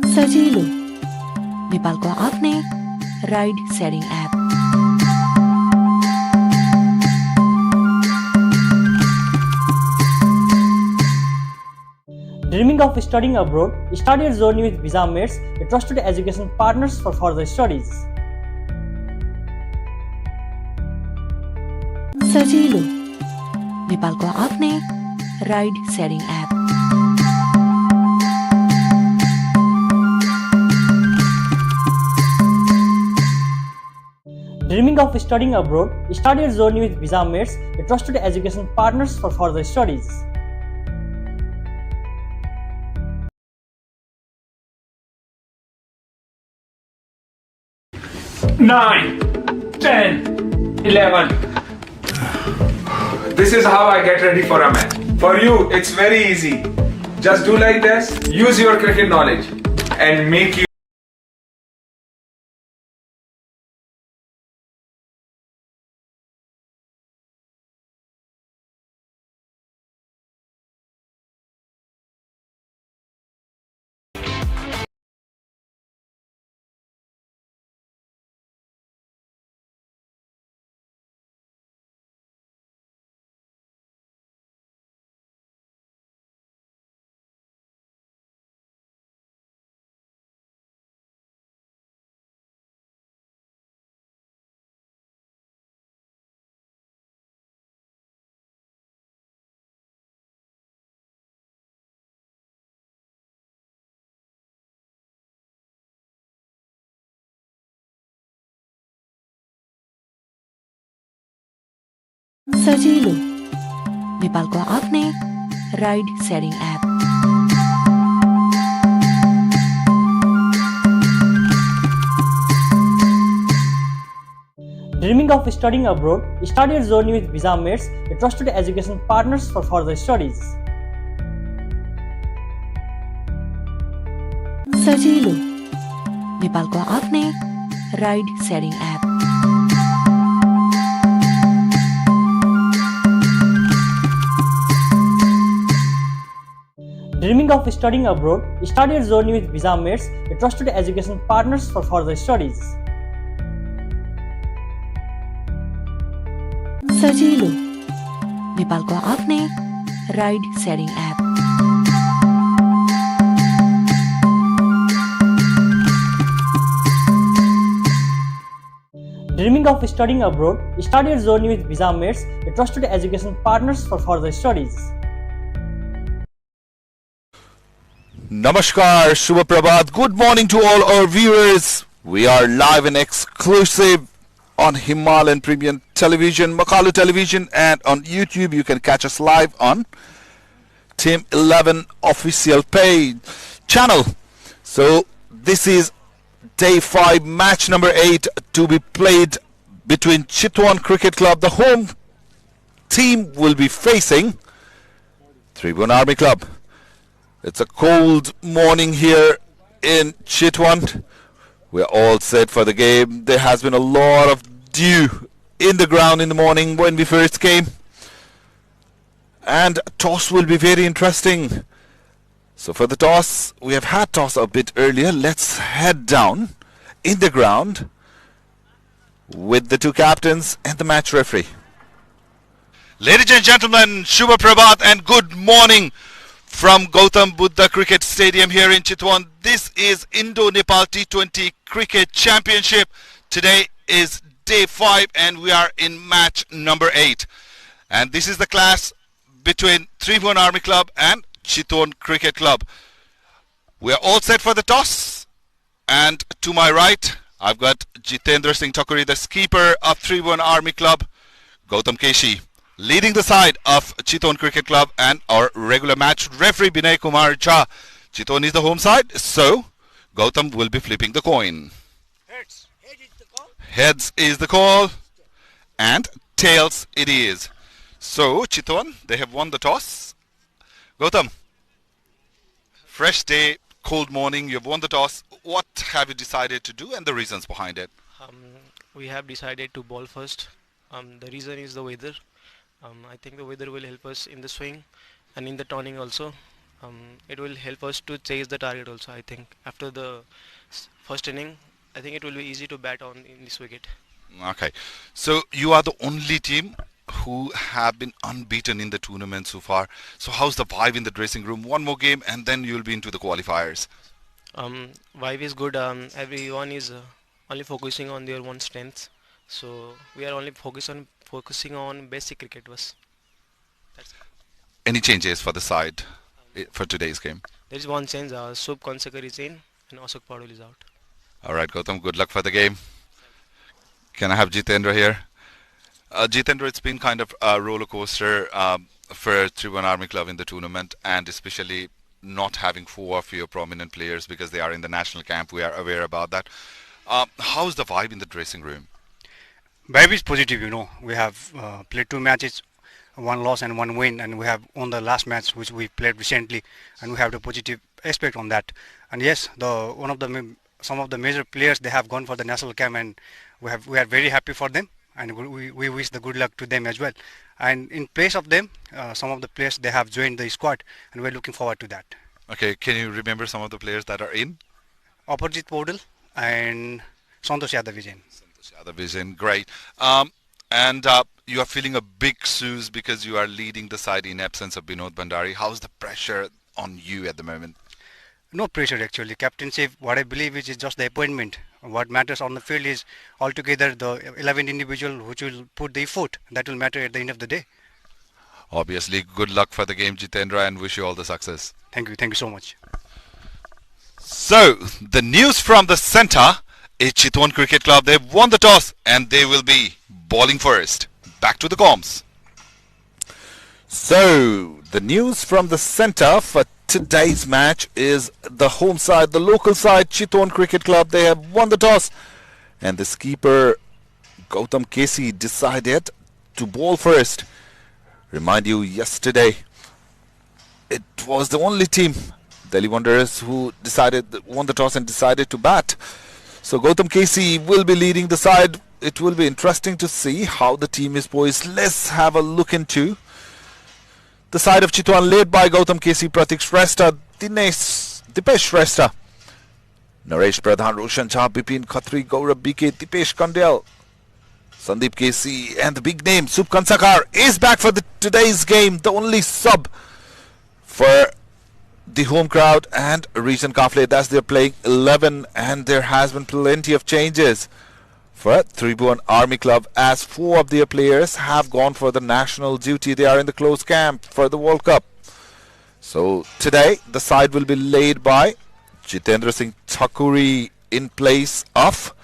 सजिलो नेपालको आफ्नै ride sharing app. Dreaming of studying abroad? Start your journey with Visa Mates, a trusted education partners for further studies. सजिलो नेपालको आफ्नै ride sharing app. Dreaming of studying abroad? Start your journey with Visa Mates, a trusted education partners for further studies. Nine, 10, 11. This is how I get ready for a match. For you, it's very easy. Just do like this, use your cricket knowledge and make you सजिलो नेपालको आफ्नै ride sharing app. Dreaming of studying abroad? Start your journey with Visa Mates, a trusted education partners for further studies. सजिलो नेपालको आफ्नै ride sharing app. Dreaming of studying abroad? Start your journey with Visa Mates, a trusted education partners for further studies. सजिलो नेपालको आफ्नै ride sharing app. Dreaming of studying abroad? Start your journey with Visa Mates, a trusted education partners for further studies. Namaskar, Shubha Prabhat. Good morning to all our viewers. We are live and exclusive on Himalayan Premium Television, Makalu Television, and on YouTube. You can catch us live on Team 11 official page channel. So this is day 5, match number 8 to be played between Chitwan Cricket Club. The home team will be facing Tribhuwan Army Club. It's a cold morning here in Chitwan. We're all set for the game. There has been a lot of dew in the ground in the morning when we first came. And toss will be very interesting. So for the toss, we have had toss a bit earlier. Let's head down in the ground with the two captains and the match referee. Ladies and gentlemen, Shubha Prabhat and good morning from Gautam Buddha Cricket Stadium here in Chitwan. This is Indo-Nepal T20 Cricket Championship. Today is day 5 and we are in match number 8. And this is the clash between Tribhuwan Army Club and Chitwan Cricket Club. We are all set for the toss. And to my right, I've got Jitendra Singh Thakuri, the skipper of Tribhuwan Army Club, Gautam Keshi, leading the side of Chitwan Cricket Club, and our regular match referee Binay Kumar Jha. Chitwan is the home side, so Gautam will be flipping the coin. Heads. Heads is the call, and tails it is. So Chitwan, they have won the toss. Gautam, fresh day, cold morning, you've won the toss. What have you decided to do and the reasons behind it? We have decided to bowl first. The reason is the weather. I think the weather will help us in the swing and in the turning also. It will help us to chase the target also. I think after the first inning, I think it will be easy to bat on in this wicket. Okay, so you are the only team who have been unbeaten in the tournament so far. So how's the vibe in the dressing room? One more game and then you'll be into the qualifiers. Vibe is good. Everyone is only focusing on their own strengths. So we are only focusing on basic cricket. Was that's it. Any changes for the side for today's game? There is one change. Sub Konsekar is in and Ashok Padul is out. All right, Gautam, good luck for the game. Can I have Jitendra here? Jitendra, it's been kind of a roller coaster for Tribhuwan Army Club in the tournament, and especially not having 4 of your prominent players because they are in the national camp. We are aware about that. How's the vibe in the dressing room? Vibe is positive, you know. We have played 2 matches, 1 loss and 1 win, and we have won the last match which we played recently, and we have the positive aspect on that. And yes, some of the major players, they have gone for the national camp, and we are very happy for them, and we wish the good luck to them as well. And in place of them, some of the players, they have joined the squad, and we're looking forward to that. Okay, can you remember some of the players that are in? Aparajit Podal and Santosh Yadav is in. Santosh Yadav is in, great. And you are feeling a big shoes because you are leading the side in absence of Binod Bhandari. How's the pressure on you at the moment? No pressure actually. Captaincy, what I believe is just the appointment. What matters on the field is altogether the 11 individual which will put the effort. That will matter at the end of the day. Obviously, good luck for the game, Jitendra, and wish you all the success. Thank you so much. So, the news from the centre is Chitwan Cricket Club. They've won the toss and they will be bowling first. Back to the comms. So, the news from the centre for today's match is the home side, the local side, Chitwan Cricket Club. They have won the toss and the skipper Gautam Casey decided to bowl first. Remind you, yesterday it was the only team, Delhi Wanderers, who won the toss and decided to bat. So Gautam Casey will be leading the side. It will be interesting to see how the team is poised. Let's have a look into the side of Chitwan, led by Gautam Casey, Pratik Shrestha, Dipesh Shrestha, Naresh Pradhan, Roshan Jha, Bipin Khatri, Gaurav BK, Dipesh Kandel, Sandeep Casey, and the big name Sub Konsekar is back for today's game, the only sub for the home crowd and Region Kafle. That's they're playing 11, and there has been plenty of changes for Tribhuwan Army Club as 4 of their players have gone for the national duty. They are in the close camp for the World Cup. So today the side will be led by Jitendra Singh Thakuri in place of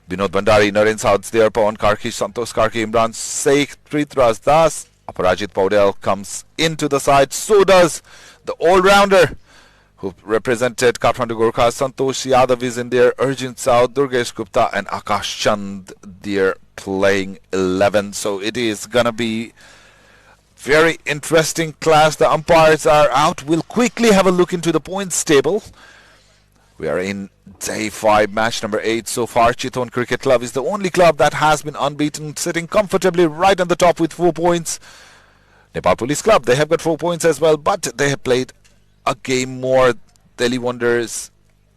Binod Bhandari, Naren Saud there, Pawan Karki, Santosh Karki, Imran Sheikh, Prithviraj Das. Aparajit Podal comes into the side. So does the all-rounder who represented Kathmandu Gorkha, Santosh Yadav is in there, Arjun Saud, Durgesh Gupta and Akash Chand, they're playing 11. So it is going to be very interesting clash. The umpires are out. We'll quickly have a look into the points table. We are in day 5, match number 8 so far. Chitwan Cricket Club is the only club that has been unbeaten, sitting comfortably right on the top with 4 points. Nepal Police Club, they have got 4 points as well, but they have played a game more. Delhi Wanderers,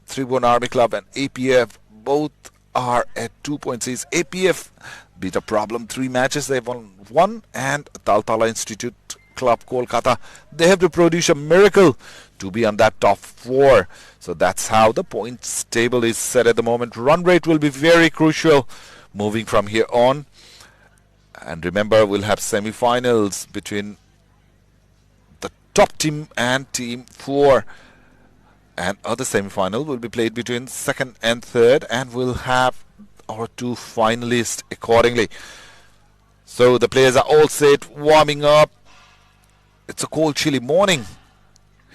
Tribhuwan Army Club and APF both are at 2 points. APF beat a problem 3 matches. They've won 1, and Taltala Institute Club Kolkata, they have to produce a miracle to be on that top 4. So that's how the points table is set at the moment. Run rate will be very crucial moving from here on. And remember, we'll have semi-finals between the top team and team 4. And other semi-final will be played between 2nd and 3rd. And we'll have our 2 finalists accordingly. So the players are all set, warming up. It's a cold, chilly morning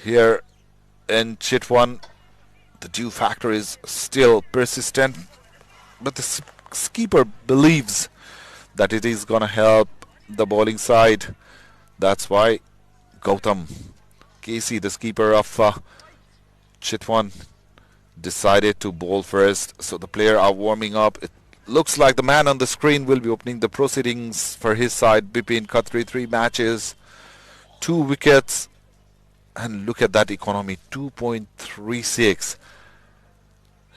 here in Chitwan. The dew factor is still persistent, but the skipper believes that it is going to help the bowling side. That's why Gautam Casey, the skipper of Chitwan, decided to bowl first. So the players are warming up. It looks like the man on the screen will be opening the proceedings for his side. Bipin Khatri, 3 matches, 2 wickets, And look at that economy, 2.36.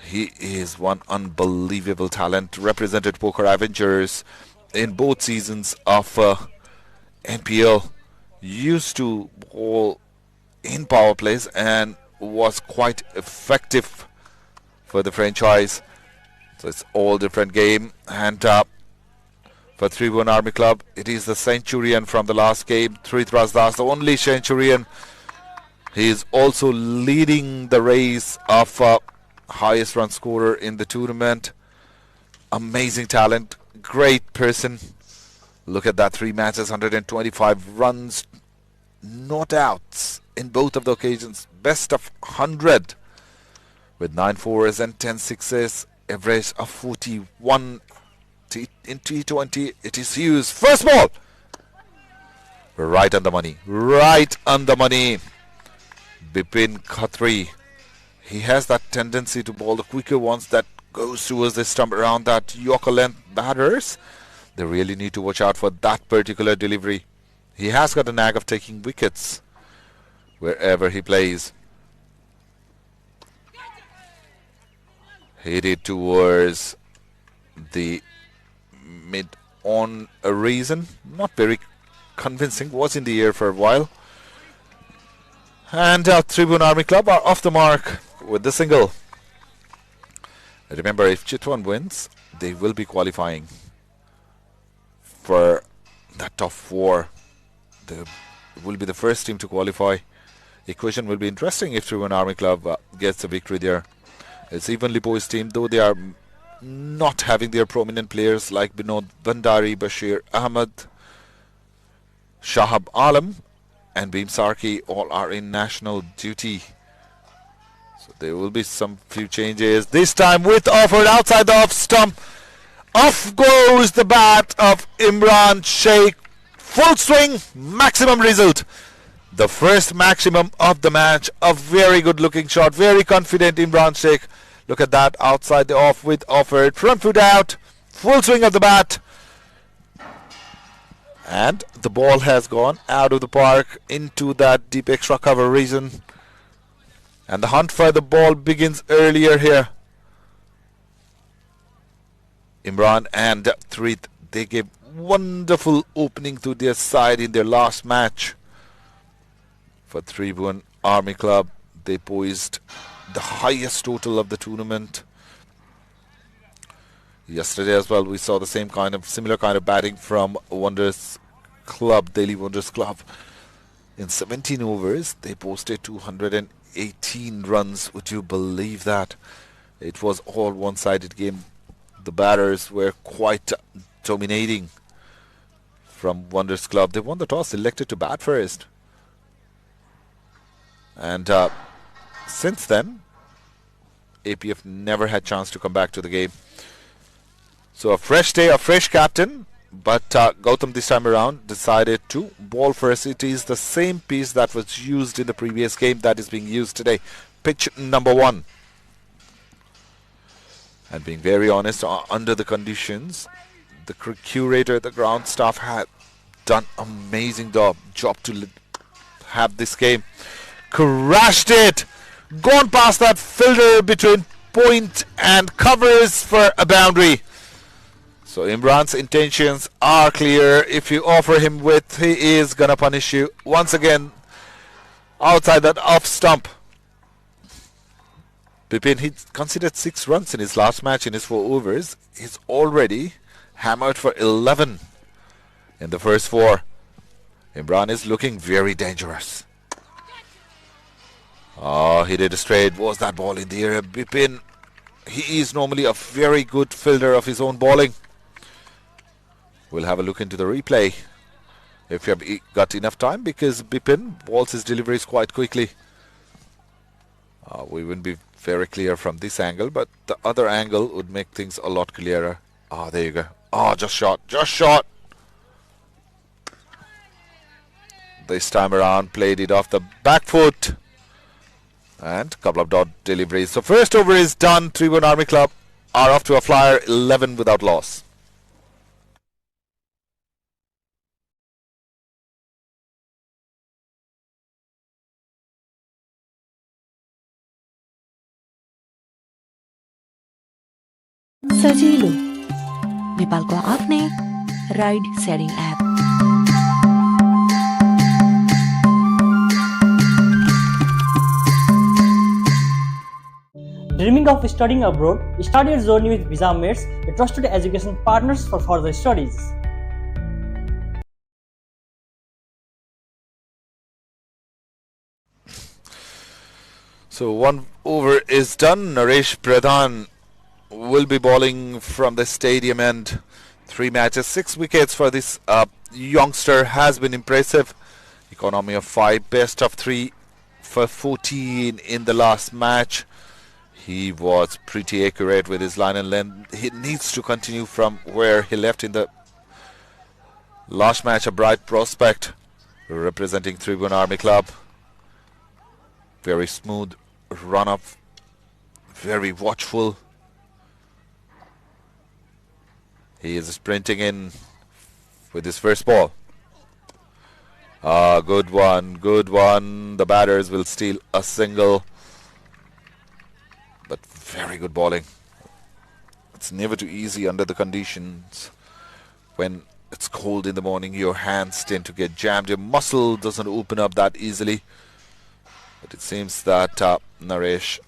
He is one unbelievable talent. Represented Poker Avengers in both seasons of NPL. Used to bowl in power plays and was quite effective for the franchise. So it's all different game. And for Tribhuwan Army Club, it is the centurion from the last game. Trithras Das, the only centurion. He is also leading the race of highest run scorer in the tournament. Amazing talent, great person. Look at that, 3 matches, 125 runs, not outs in both of the occasions. Best of 100 with 9 fours and 10 sixes. Average of 41 in T20. It is Hughes. First ball. Right on the money. Right on the money. Bipin Khatri. He has that tendency to bowl the quicker ones that goes towards the stump around that Yorker length batters. They really need to watch out for that particular delivery. He has got a knack of taking wickets wherever he plays. Hit it towards the mid on a reason. Not very convincing. Was in the air for a while. And Tribhuwan Army Club are off the mark with the single. Remember, if Chitwan wins, they will be qualifying for that top 4. They will be the first team to qualify. Equation will be interesting if Tribhuwan Army Club gets a victory there. It's evenly poised team, though they are not having their prominent players like Binod Bandari, Bashir Ahmed, Shahab Alam and Beam Sarki all are in national duty. So there will be some few changes. This time with offered outside the off stump. Off goes the bat of Imran Sheikh. Full swing, maximum result. The first maximum of the match. A very good looking shot. Very confident Imran Sheikh. Look at that, outside the off with offered. Front foot out. Full swing of the bat. And the ball has gone out of the park into that deep extra cover region. And the hunt for the ball begins earlier here. Imran and Trith, they gave wonderful opening to their side in their last match. For Tribhuwan Army Club, they poised the highest total of the tournament. Yesterday as well, we saw the similar kind of batting from Wonders Club, Delhi Wonders Club. In 17 overs, they posted 218 runs. Would you believe that? It was all one-sided game. The batters were quite dominating from Wonders Club. They won the toss, elected to bat first. And since then, APF never had chance to come back to the game. So a fresh day, a fresh captain, but Gautam this time around decided to ball first. It is the same piece that was used in the previous game that is being used today. Pitch number 1. And being very honest, under the conditions, the curator, the ground staff had done amazing job to have this game. Crashed it! Gone past that fielder between point and covers for a boundary. So Imran's intentions are clear. If you offer him width, he is gonna punish you. Once again, outside that off stump. Bipin, he considered 6 runs in his last match in his 4 overs. He's already hammered for 11 in the first 4. Imran is looking very dangerous. Oh, he did a straight. Was that ball in the air? Bipin, he is normally a very good fielder of his own bowling. We'll have a look into the replay if you have got enough time, because Bipin bowls his deliveries quite quickly. We wouldn't be very clear from this angle, but the other angle would make things a lot clearer. There you go. Just shot. This time around, played it off the back foot. And a couple of dot deliveries. So first over is done. Tribhuwan Army Club are off to a flyer, 11 without loss. सजिलो नेपालको आफ्नै ride sharing app. Dreaming of studying abroad? Start your journey with Visa Mates, a trusted education partners for further studies. So 1 over is done. Naresh Pradhan will be bowling from the stadium end. 3 matches, 6 wickets for this youngster has been impressive. Economy of 5, best of 3 for 14 in the last match. He was pretty accurate with his line and length. He needs to continue from where he left in the last match. A bright prospect representing Tribhuwan Army Club. Very smooth run up, very watchful. He is sprinting in with his first ball. Good one, good one. The batters will steal a single, but very good bowling. It's never too easy under the conditions. When it's cold in the morning, your hands tend to get jammed. Your muscle doesn't open up that easily. But it seems that Naresh,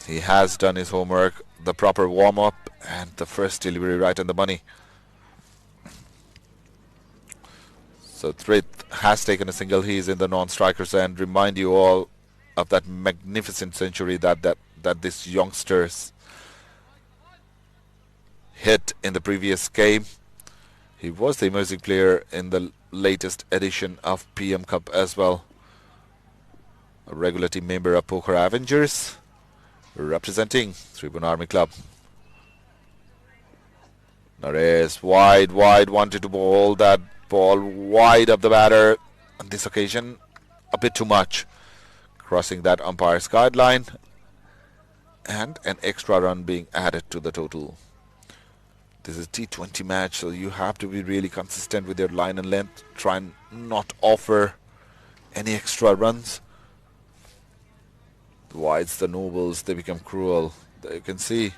he has done his homework, the proper warm-up and the first delivery right on the money. So Trith has taken a single. He is in the non-strikers and remind you all of that magnificent century that this youngsters hit in the previous game. He was the emerging player in the latest edition of PM Cup as well. A regular team member of Pokhara Avengers, representing Tribhuwan Army Club. Naresh wide, wanted to bowl that ball wide of the batter. On this occasion, a bit too much. Crossing that umpire's guideline. And an extra run being added to the total. This is a T20 match, so you have to be really consistent with your line and length. Try and not offer any extra runs. The wides, the nobles, they become cruel. There you can see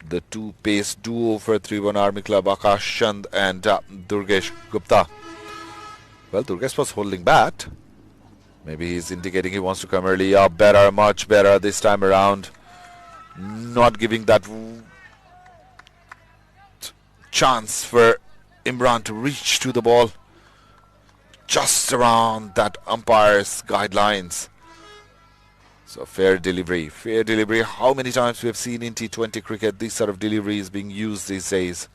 the two pace duo for Tribhuwan Army Club, Akash Chand and Durgesh Gupta. Well, Durgesh was holding bat. Maybe he's indicating he wants to come early. Better, much better this time around. Not giving that chance for Imran to reach to the ball. Just around that umpire's guidelines. So fair delivery, fair delivery. How many times we have seen in T20 cricket this sort of delivery is being used these days.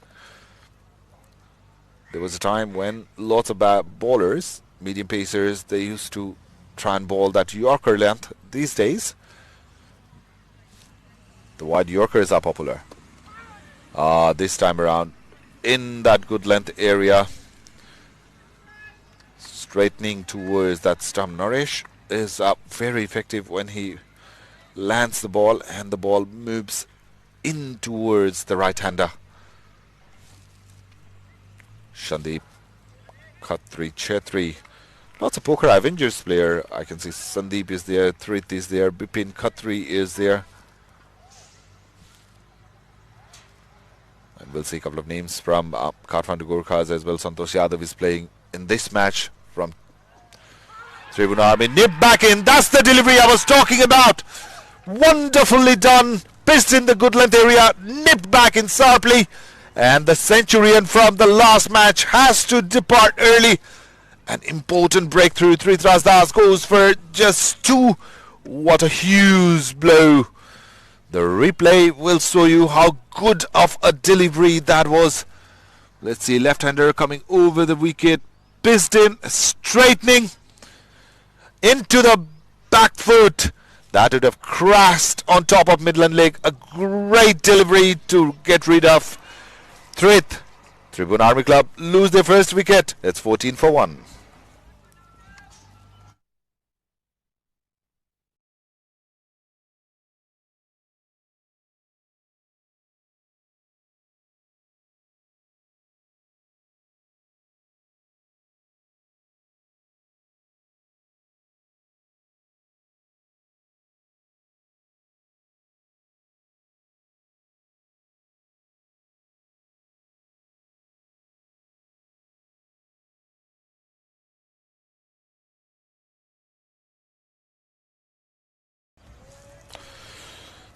There was a time when lots of bowlers, medium pacers, they used to try and bowl that Yorker length. These days, the wide Yorkers are popular. This time around, in that good length area, straightening towards that stump. Naresh is very effective when he lands the ball and the ball moves in towards the right-hander. Shandeep, Khatri, Chetri. Lots of Pokhara Avengers player. I can see Sandeep is there, Trith is there, Bipin Khatri is there. And we'll see a couple of names from Kathmandu Gorkhas as well. Santosh Yadav is playing in this match from Tribhuwan Army. Nip back in. That's the delivery I was talking about. Wonderfully done. Pitched in the good length area. Nipped back in sharply. And the centurion from the last match has to depart early. An important breakthrough. Trithras Das goes for just 2. What a huge blow. The replay will show you how good of a delivery that was. Let's see. Left-hander coming over the wicket. Pitched in. Straightening. Into the back foot. That would have crashed on top of Midland leg. A great delivery to get rid of Trith. Tribhuwan Army Club lose their first wicket. It's 14 for 1.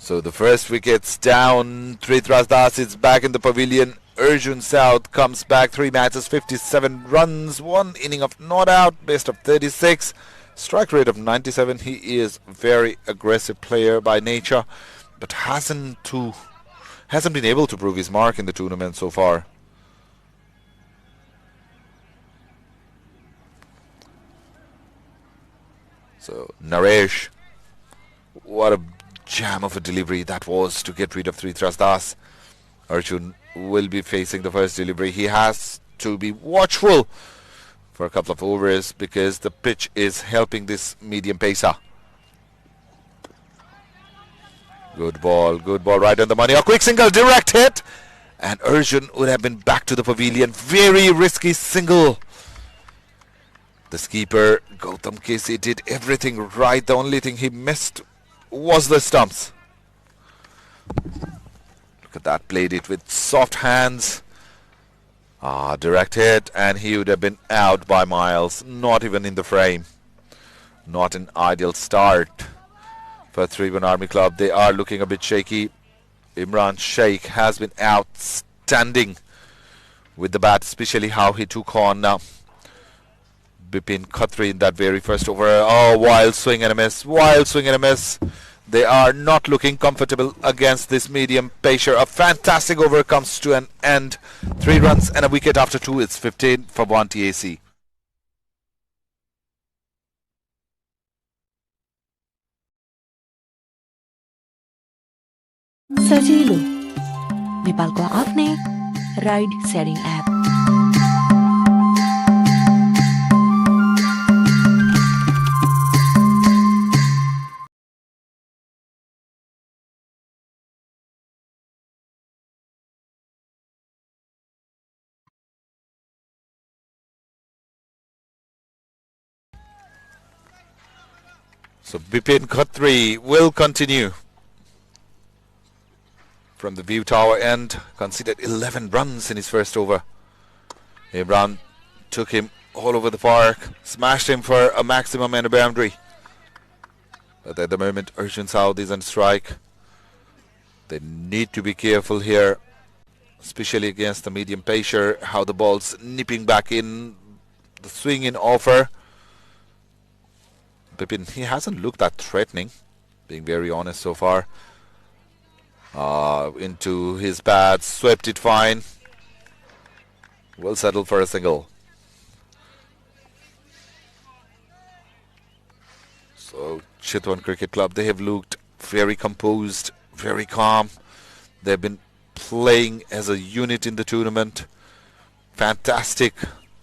So the first wicket's down. Tribhuwan Das is back in the pavilion. Arjun Saud comes back. 3 matches, 57 runs, 1 inning of not out, best of 36, strike rate of 97. He is very aggressive player by nature, but hasn't been able to prove his mark in the tournament so far. So Naresh, what a jam of a delivery that was to get rid of Tribhuwan Das. Arjun will be facing the first delivery. He has to be watchful for a couple of overs because the pitch is helping this medium pacer. Good ball right on the money. A quick single, direct hit, and Arjun would have been back to the pavilion. Very risky single. The skipper Gautam Kesey did everything right. The only thing he missed was the stumps. Look at that, played it with soft hands. Direct hit, and he would have been out by miles. Not even in the frame. Not an ideal start for Tribhuwan Army Club. They are looking a bit shaky. Imran Sheikh has been outstanding with the bat, especially how he took on Bipin Khatri in that very first over. Wild swing and a miss. Wild swing and a miss. They are not looking comfortable against this medium pacer. A fantastic over comes to an end. 3 runs and a wicket after 2. It's 15 for 1 TAC. सजिलो नेपालको आफ्नै ride sharing app. So Bipin Khatri will continue from the view tower end. Conceded 11 runs in his first over. Imran took him all over the park, smashed him for a maximum and a boundary. But at the moment Arjun Saud is on strike. They need to be careful here, especially against the medium pacer, how the ball's nipping back in, the swing in offer. Bipin, he hasn't looked that threatening, being very honest so far. Into his bat, swept it fine. Will settle for a single. So Chitwan Cricket Club, they have looked very composed, very calm. They've been playing as a unit in the tournament. Fantastic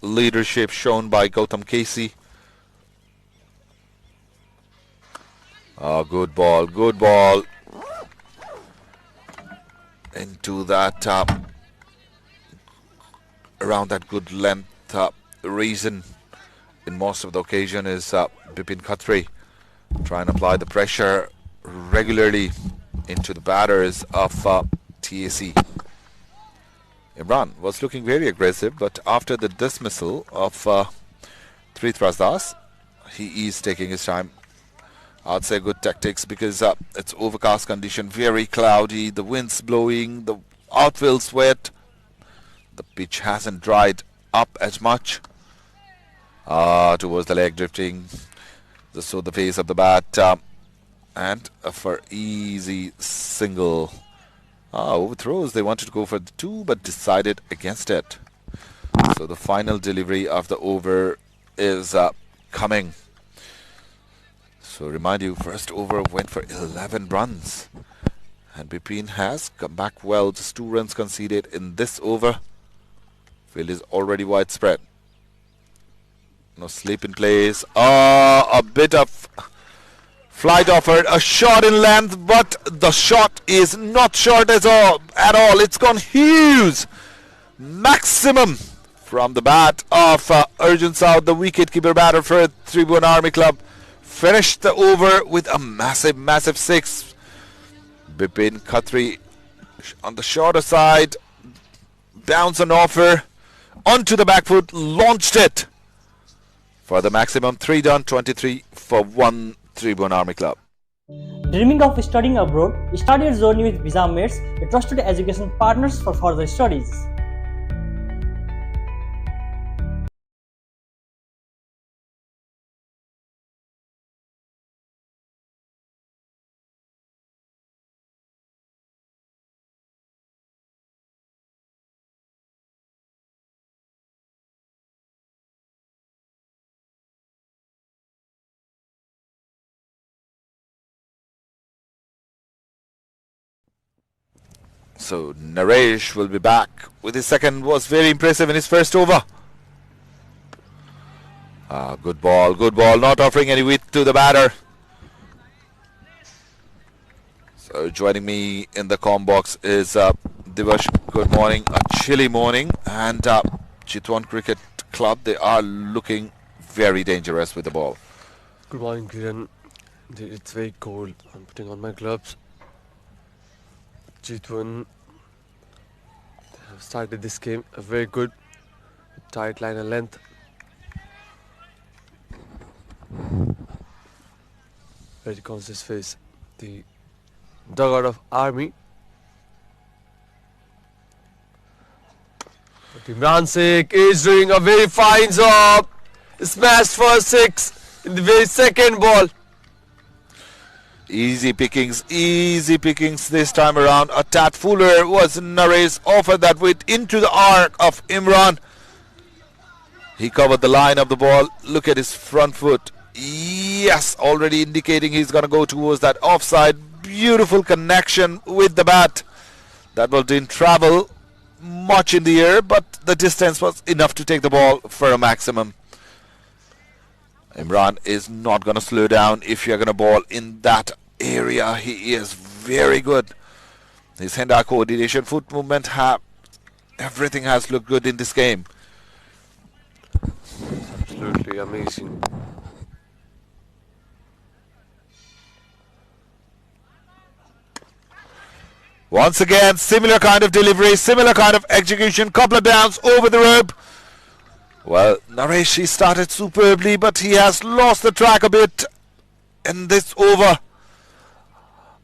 leadership shown by Gautam Kesey. Good ball, good ball. Into that, around that good length. Reason in most of the occasion is Bipin Khatri try and apply the pressure regularly into the batters of TAC. Imran was looking very aggressive, but after the dismissal of Tribhuwan Das, he is taking his time. I'd say good tactics because it's overcast condition, very cloudy, the wind's blowing, the outfield's wet, the pitch hasn't dried up as much. Towards the leg drifting, so the face of the bat, and for easy single. Overthrows, they wanted to go for the 2 but decided against it. So the final delivery of the over is coming. So remind you, first over went for 11 runs. And Bipin has come back well, just 2 runs conceded in this over. Field is already widespread. No sleep in place. A bit of flight offered, a shot in length, but the shot is not short at all. It's gone huge. Maximum from the bat of Arjun Saud, the wicket-keeper batter for Tribhuwan Army Club. Finished the over with a massive 6. Bipin Khatri on the shorter side. Bounce an offer. Onto the back foot. Launched it. For the maximum 3 done, 23 for 1 Tribhuwan Army Club. Dreaming of studying abroad? Start your journey with Visa Mates, a trusted education partners for further studies. So Naresh will be back with his second. Was very impressive in his first over. Good ball, not offering any width to the batter. So joining me in the comm box is Divash. Good morning, a chilly morning, and Chitwan Cricket Club, they are looking very dangerous with the ball. Good morning, Kiran. It's very cold. I'm putting on my gloves. Chitwan have started this game very good, tight line and length. Very conscious face. The dugout of Army. But Imran Sheikh is doing a very fine job. Smashed for 6 in the very second ball. Easy pickings this time around. A tad fuller was Naresh, offered that width into the arc of Imran. He covered the line of the ball. Look at his front foot. Yes, already indicating he's going to go towards that offside. Beautiful connection with the bat. That ball didn't travel much in the air, but the distance was enough to take the ball for a maximum. Imran is not going to slow down if you're going to ball in that area. He is very good. His hand-eye coordination, foot movement, everything has looked good in this game. Absolutely amazing. Once again, similar kind of delivery, similar kind of execution, couple of downs over the rope. Well, Naresh, he started superbly, but he has lost the track a bit in this over.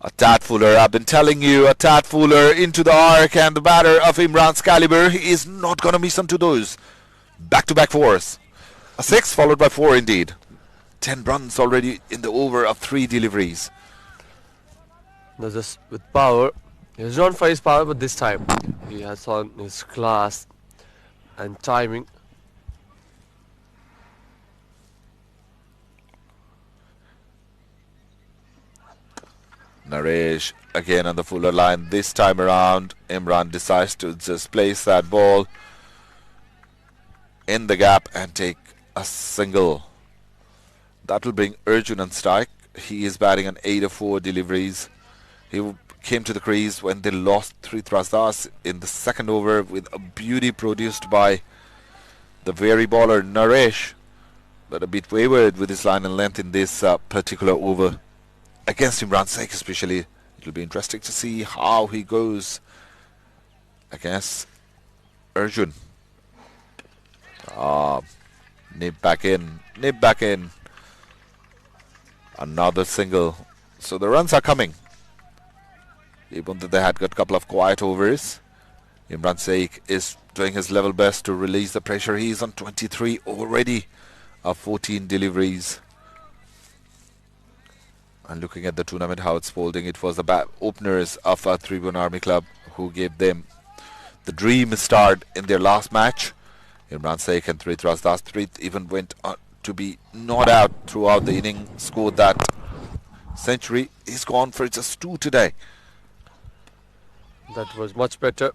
A tad fuller, I've been telling you, a tad fuller into the arc, and the batter of Imran's caliber, he is not going to miss onto those. Back-to-back fours. A 6 followed by 4 indeed. 10 runs already in the over of 3 deliveries. Now just with power. He has known for his power, but this time he has on his class and timing. Naresh again on the fuller line. This time around, Imran decides to just place that ball in the gap and take a single. That will bring Arjun on strike. He is batting on 8 of 4 deliveries. He came to the crease when they lost 3 thrusters in the second over with a beauty produced by the very baller Naresh, but a bit wayward with his line and length in this particular over. Against Imran Sheikh especially, it will be interesting to see how he goes against Arjun. Nip back in. Another single. So the runs are coming. Even though they had got a couple of quiet overs, Imran Sheikh is doing his level best to release the pressure. He is on 23 already of 14 deliveries. And looking at the tournament, how it's folding, it was the openers of Tribhuwan Army Club who gave them the dream start in their last match. Imran Sheikh and 3 thrusters. 3 even went on to be not out throughout the inning, scored that century. He's gone for just 2 today. That was much better.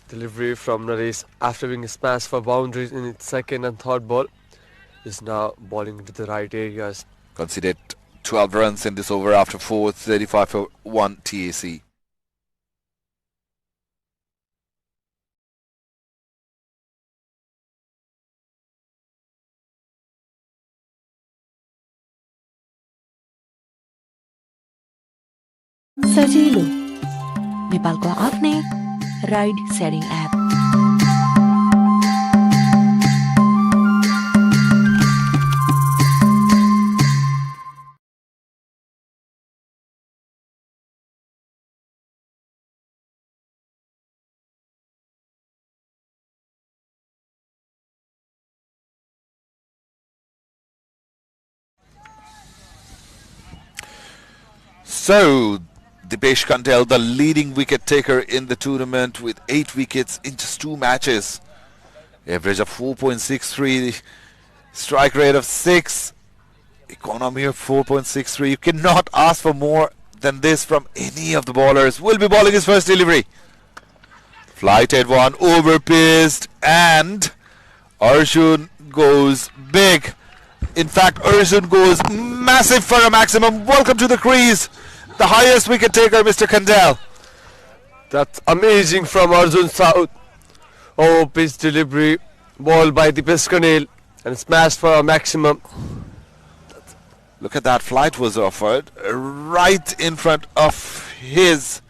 Delivery from Naresh after being smashed for boundaries in its second and third ball is now bowling into the right areas. Conceded 12 runs in this over after 4, 35 for 1 TAC. सजिलो नेपालको आफ्नै ride sharing app So, Dipesh Kandel, the leading wicket taker in the tournament with 8 wickets in just 2 matches. Average of 4.63, strike rate of 6, economy of 4.63. You cannot ask for more than this from any of the bowlers. Will be bowling his first delivery. Flighted one, overpaced, and Arjun goes big. In fact, Arjun goes massive for a maximum. Welcome to the crease, the highest wicket taker, Mr. Kandel. That's amazing from Arjun Saud. Oh, pitch delivery, ball by Dipesh Kandel and smashed for a maximum. Look at that, flight was offered right in front of his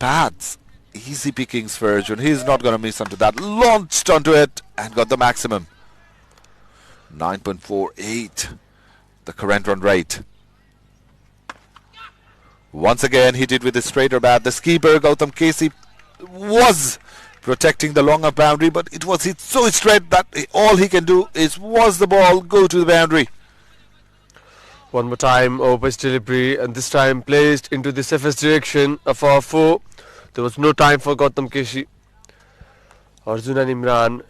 pads. Easy pickings for Arjun. He's not going to miss onto that. Launched onto it and got the maximum. 9.48, the current run rate. Once again, hit it with a straighter bat. The skipper, Gautam Casey, was protecting the longer boundary, but it was hit so straight that all he can do is watch the ball go to the boundary. One more time, pitch delivery, and this time placed into the safest direction of our foe. There was no time for Gautam Keshi. Arjun and Imran,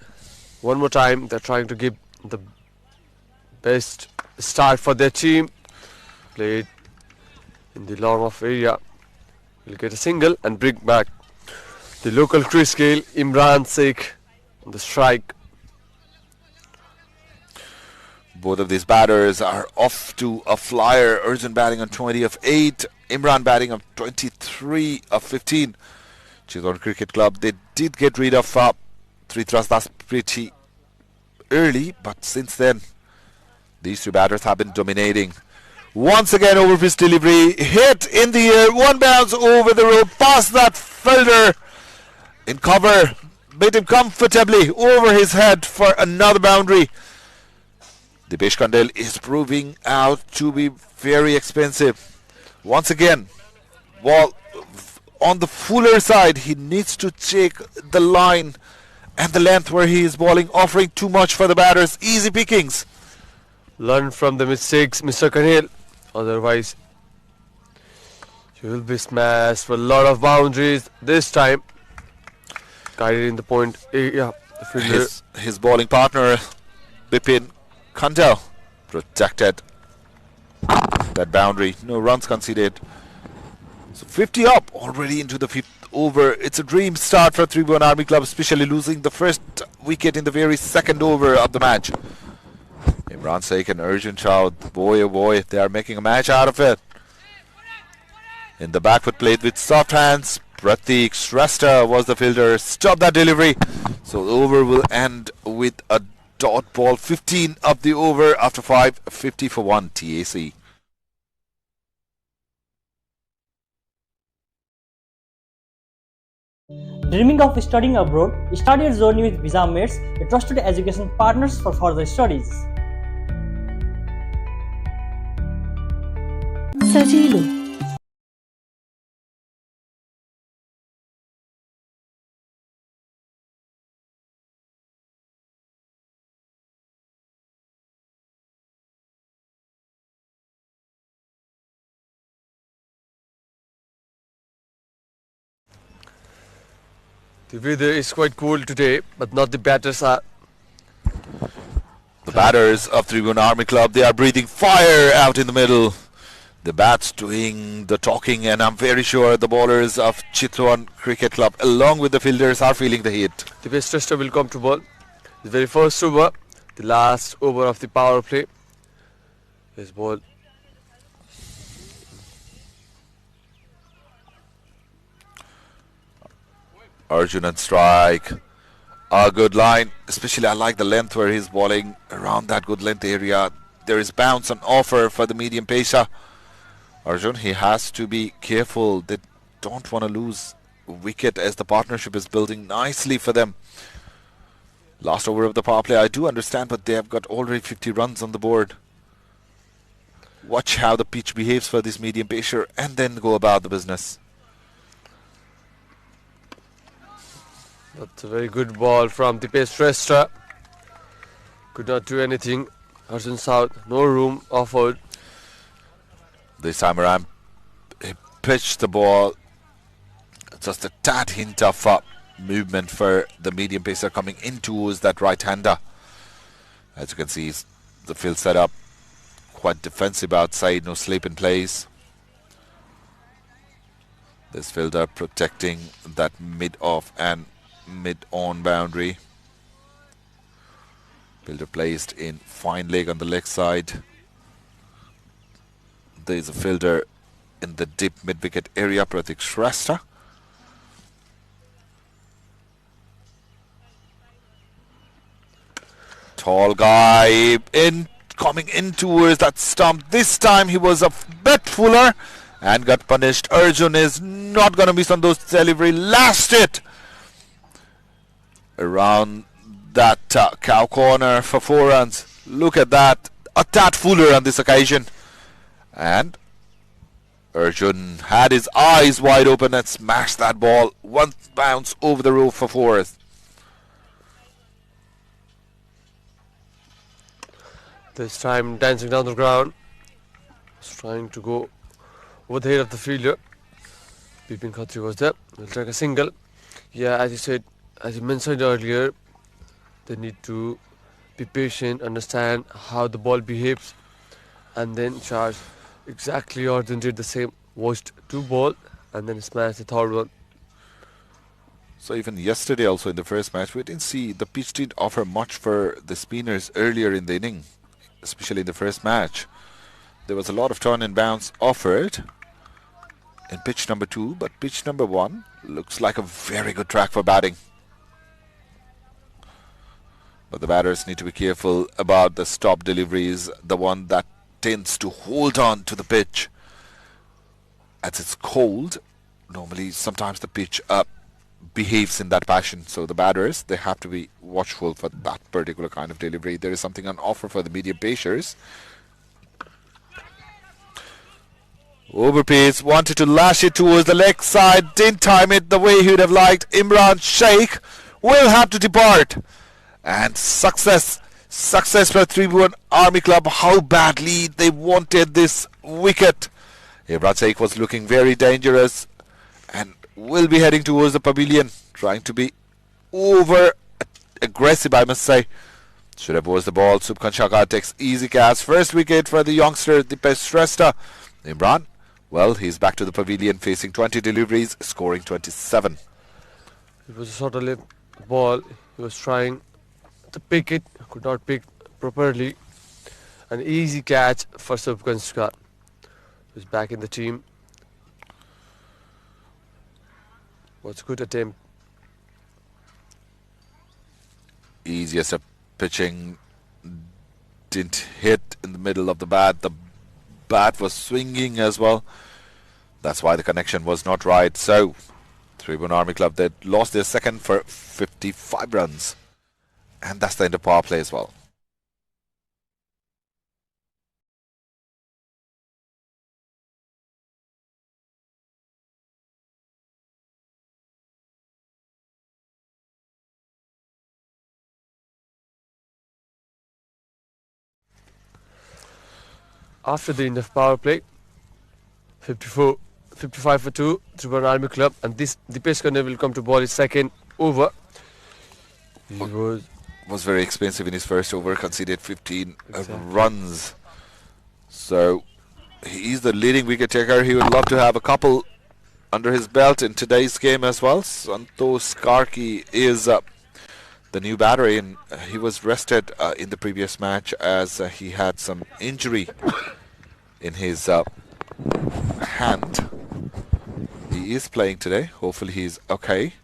one more time, they're trying to give the best start for their team. Played in the long off area. Will get a single and bring back the local crease scale, Imran Sheikh on the strike. Both of these batters are off to a flyer. Arjun batting on 20 of 8. Imran batting on 23 of 15. Chitwan Cricket Club, they did get rid of 3 thrusts. That's pretty early, but since then, these 2 batters have been dominating. Once again, over his delivery, hit in the air, 1 bounce over the rope, past that fielder in cover, made him comfortably over his head for another boundary. Dipesh Kandel is proving out to be very expensive. Once again, ball on the fuller side, he needs to check the line and the length where he is bowling, offering too much for the batters. Easy pickings. Learn from the mistakes, Mr. Kandel. Otherwise, you will be smashed for a lot of boundaries this time. Guided in the point area. The fielder. His bowling partner, Bipin Kandel, protected that boundary. No runs conceded. So 50 up already into the 5th over. It's a dream start for Tribhuwan Army Club, especially losing the first wicket in the very second over of the match. Imran Sheikh and Arjun Saud, boy oh boy, they are making a match out of it. In the back foot played with soft hands. Pratik Shrestha was the fielder. Stop that delivery. So the over will end with a dot ball. 15 of the over after 5, 50 for 1 TAC. Dreaming of studying abroad? Start your journey with Visa Mates, a trusted education partners for further studies. सजीलो The weather is quite cool today, but not the batters are. The batters of Tribhuwan Army Club, they are breathing fire out in the middle. The bats doing the talking, and I'm very sure the bowlers of Chitwan Cricket Club, along with the fielders, are feeling the heat. The best Shrestha will come to ball. The very first over, the last over of the power play. His ball. Arjun and strike. A good line. Especially I like the length where he's bowling around that good length area. There is bounce on offer for the medium pacer. Arjun, he has to be careful. They don't want to lose wicket as the partnership is building nicely for them. Last over of the power play, I do understand, but they have got already 50 runs on the board. Watch how the pitch behaves for this medium pacer and then go about the business. That's a very good ball from Dipesh Shrestha. Could not do anything. Arjun Saud, no room offered. This time around, pitch the ball. Just a tad hint of movement for the medium pacer coming in towards that right-hander. As you can see, the field set up quite defensive outside, no slip in place. This fielder protecting that mid-off and mid-on boundary. Fielder placed in fine leg on the leg side. There is a fielder in the deep mid-wicket area, Pratik Shrestha. Tall guy coming in towards that stump. This time he was a bit fuller and got punished. Arjun is not going to miss on those delivery. Last it around that cow corner for 4 runs. Look at that. A tad fuller on this occasion. And Arjun had his eyes wide open and smashed that ball. One bounce over the roof for 4. This time dancing down the ground. Was trying to go over the head of the fielder. Bipin Khatri was there. He'll take a single. Yeah, as you said, as you mentioned earlier, they need to be patient, understand how the ball behaves, and then charge. Exactly, Arjun did the same. Watched 2 balls and then smashed the 3rd one. So even yesterday also in the first match, we didn't see the pitch didn't offer much for the spinners earlier in the inning, especially in the first match. There was a lot of turn and bounce offered in pitch number 2, but pitch number 1 looks like a very good track for batting. But the batters need to be careful about the stop deliveries, the one that tends to hold on to the pitch. As it's cold, normally sometimes the pitch behaves in that fashion. So the batters, they have to be watchful for that particular kind of delivery. There is something on offer for the medium pacers. Overpace wanted to lash it towards the leg side, didn't time it the way he would have liked. Imran Sheikh will have to depart. And success for Tribhuwan Army Club. How badly they wanted this wicket. Imran Sheikh was looking very dangerous and will be heading towards the pavilion, trying to be over aggressive, I must say. Should have was the ball. Subkan Shaka takes easy catch. First wicket for the youngster Akash Shrestha. Imran, well, he's back to the pavilion facing 20 deliveries, scoring 27. It was a sort of lip ball. He was trying to pick it, could not pick properly. An easy catch for Subkan Shaka. Who's back in the team. Was a good attempt. Easiest of pitching, didn't hit in the middle of the bat. The bat was swinging as well. That's why the connection was not right. So Tribhuwan Army Club, they lost their second for 55 runs. And that's the end of power play as well. After the end of power play, 55 for 2, Tribhuwan Army Club, and this Dipesh Khanna will come to ball his second over. He was very expensive in his first over, conceded 15 Exactly. runs. So he's the leading wicket taker. He would love to have a couple under his belt in today's game as well. Santosh Karki is the new batter, and he was rested in the previous match as he had some injury in his hand. He is playing today. Hopefully he's okay.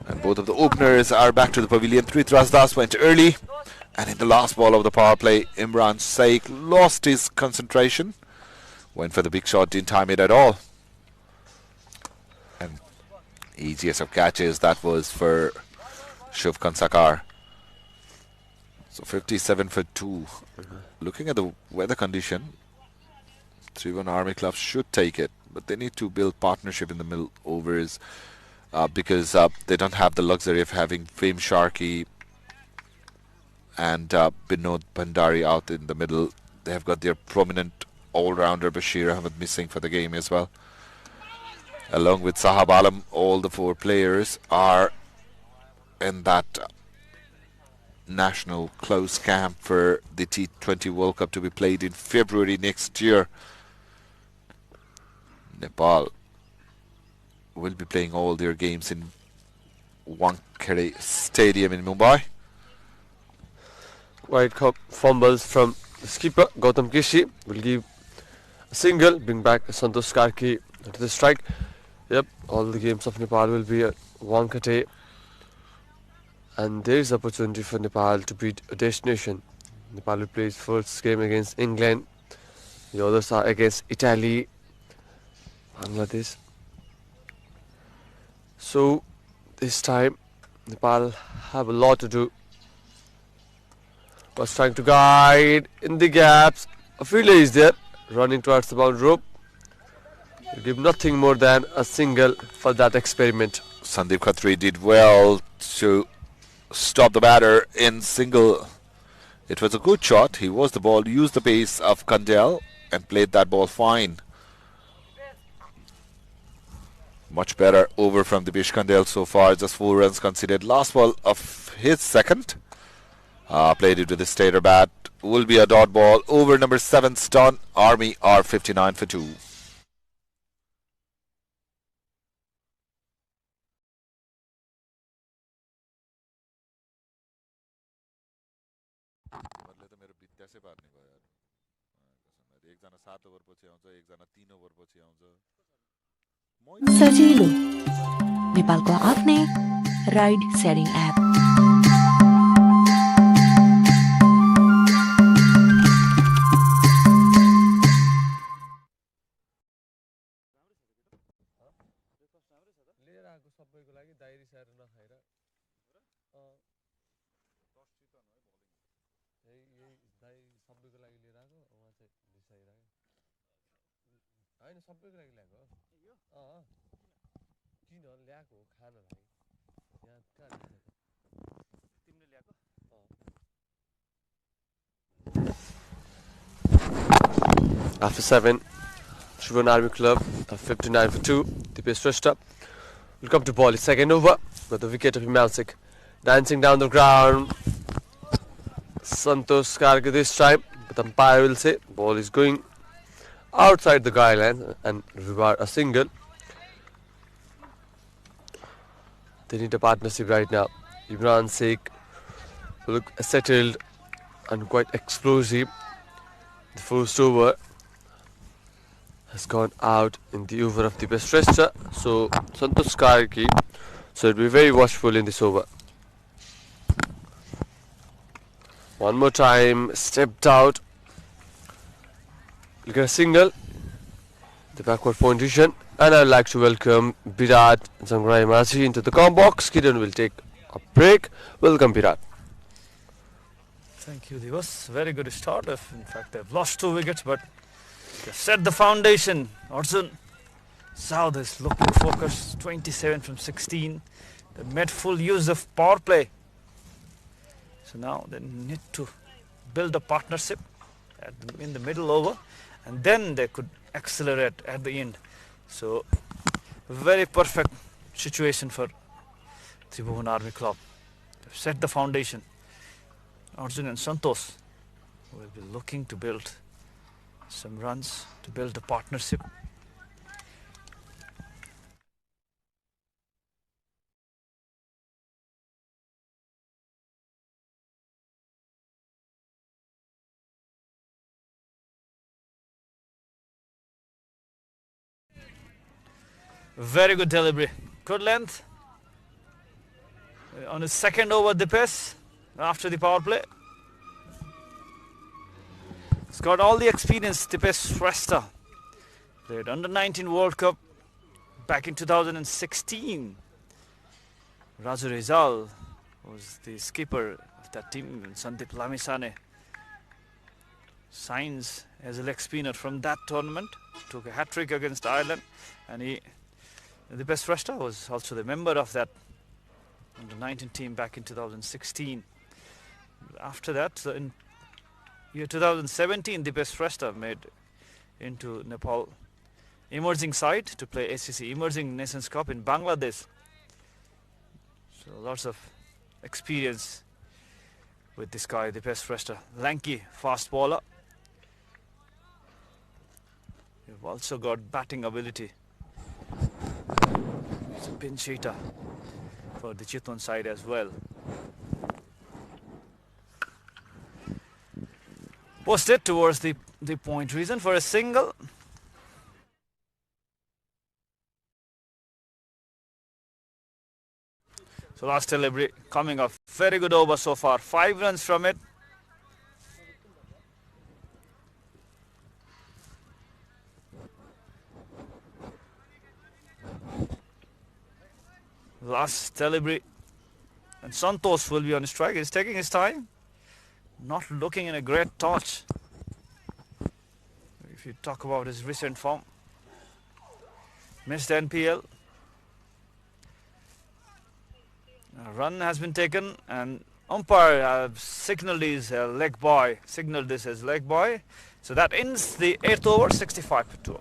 And both of the openers are back to the pavilion. Trithras Das went early, and in the last ball of the power play, Imran Sheikh lost his concentration. Went for the big shot, didn't time it at all. And easiest of catches, that was for Shubham Sakar. So 57 for 2. Looking at the weather condition, Tribhuwan Army Club should take it, but they need to build partnership in the middle overs because they don't have the luxury of having Fame Sharkey and Binod Bhandari out in the middle. They have got their prominent all-rounder Bashir Ahmed missing for the game as well. Along with Sahab Alam, all the 4 players are in that national close camp for the T20 World Cup to be played in February next year. Nepal will be playing all their games in Wankhede Stadium in Mumbai. Wide fumbles from the skipper Gautam Kishi will give a single, bring back Santosh Karki to the strike. Yep, all the games of Nepal will be at Wankhede, and there is opportunity for Nepal to beat a destination. Nepal will play its first game against England. The others are against Italy, Bangladesh. So this time Nepal have a lot to do. Was trying to guide in the gaps. A fielder is there running towards the boundary rope. Will give nothing more than a single for that experiment. Sandeep Khatri did well to stop the batter in single. It was a good shot. He was the ball, used the pace of Kandel and played that ball fine. Much better over from Dipesh Kandel so far. Just 4 runs conceded. Last ball of his second. Played it with a stater bat. Will be a dot ball. Over number 7 Stun. Army are 59 for 2. सजिलो नेपालको आफ्नै ride sharing app After 7, Tribhuwan Army Club 59 for 2. Dipesh Shrestha will come to ball his second over. Got the wicket of Himansik dancing down the ground. Santosh Karki this time, but umpire will say ball is going outside the guideline and reward a single. They need a partnership right now. Imran Sheikh look settled and quite explosive. The first over has gone out in the over of Dipesh Shrestha, so Santosh Karki should be very watchful in this over. One more time, stepped out. Look at a single, the backward position, and I'd like to welcome Virat Zangrai Mazi into the com box. Kiran will take a break. Welcome, Virat. Thank you, Divas. Very good start. In fact, they've lost 2 wickets, but they've set the foundation. Arjun Saud is looking focused, 27 from 16. They made full use of power play. So now they need to build a partnership in the middle over, and then they could accelerate at the end. So, very perfect situation for Tribhuwan Army Club. They've set the foundation. Arjun and Santosh will be looking to build some runs, to build a partnership. Very good delivery, good length. On his second over, Dipesh, after the power play. He's got all the experience, Dipesh Shrestha. Played under 19 World Cup back in 2016. Raju Rizal was the skipper of that team, and Sandeep Lamisane signs as a leg spinner from that tournament. Took a hat-trick against Ireland, and Dipesh Shrestha was also the member of that under 19 team back in 2016. After that, in year 2017, Dipesh Shrestha made into Nepal emerging side to play ACC Emerging Nations Cup in Bangladesh. So lots of experience with this guy, Akash Chand, lanky fast bowler. You've also got batting ability. It's a pinch hitter for the Chitwan side as well. Posted towards the point region for a single. So last delivery coming off. Very good over so far. 5 runs from it. Last delivery. And Santosh will be on strike. He's taking his time. Not looking in a great touch. If you talk about his recent form. Missed NPL. A run has been taken and umpire have signalled this leg by. Signalled this as leg by. So that ends the 8th over, 65 for 2.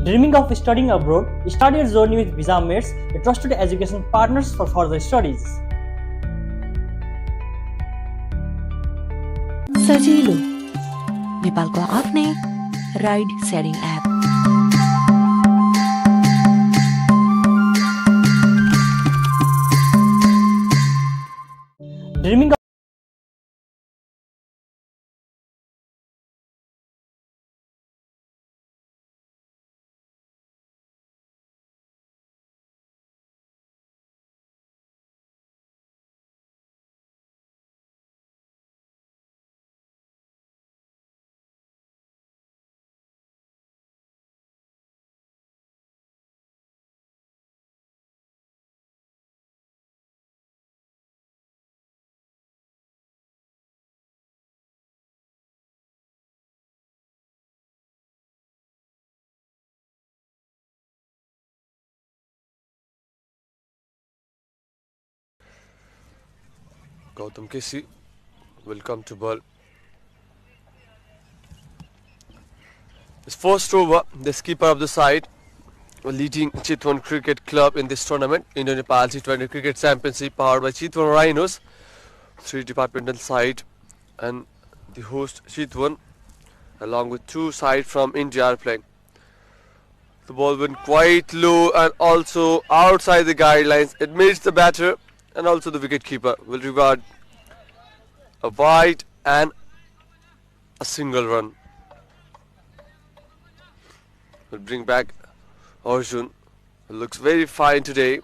Dreaming of studying abroad, start your journey with Visa Mates, a trusted education partners for further studies. सजिलो नेपालको आफ्नै ride sharing app. Dreaming of Gautam Kesi will come to ball. His first over, the skipper of the side, leading Chitwan Cricket Club in this tournament, Indo-Nepal T20 Cricket Championship, powered by Chitwan Rhinos, 3 departmental side, and the host Chitwan, along with 2 sides from India are playing. The ball went quite low and also outside the guidelines. It missed the batter. And also the wicketkeeper will reward a wide and a single run. Will bring back Arjun, who looks very fine today.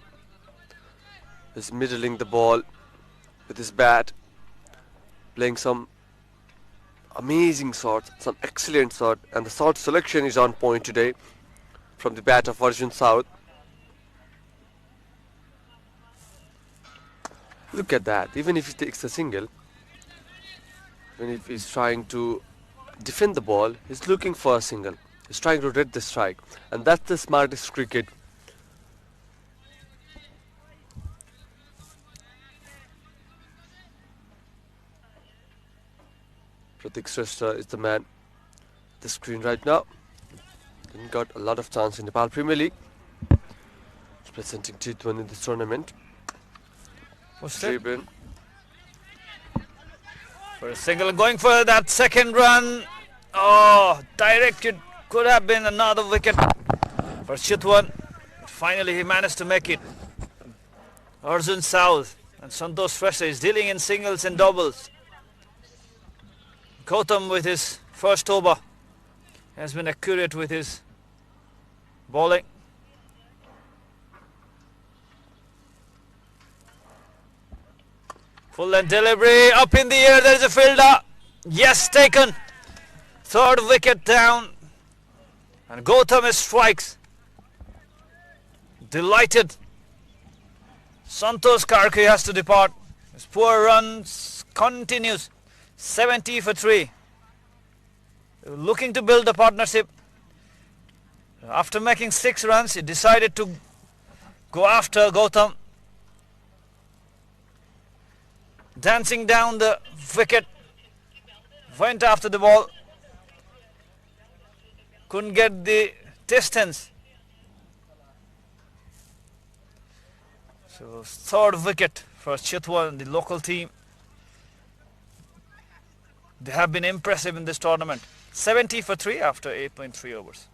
He's middling the ball with his bat, playing some amazing shots, some excellent shot, and the shot selection is on point today from the bat of Arjun Saud. Look at that, even if he takes a single, even if he's trying to defend the ball, he's looking for a single. He's trying to read the strike, and that's the smartest cricket. Pratik Shrestha is the man at the screen right now. Didn't got a lot of chance in Nepal Premier League. He's presenting Chitwan in this tournament. Tribhuwan for a single, going for that second run. Oh, directed, could have been another wicket for Chitwan. Finally he managed to make it. Arjun Saud and Santosh Chand is dealing in singles and doubles. Gautam with his first over has been accurate with his bowling. Full length delivery, up in the air, there is a fielder. Yes, taken. 3rd wicket down. And Gautam strikes. Delighted. Santosh Karki has to depart. His poor runs continues. 70 for 3. Looking to build a partnership. After making 6 runs, he decided to go after Gautam. dancing down the wicket, went after the ball, couldn't get the distance. So third wicket for Chitwan, the local team. They have been impressive in this tournament. 70 for 3 after 8.3 overs.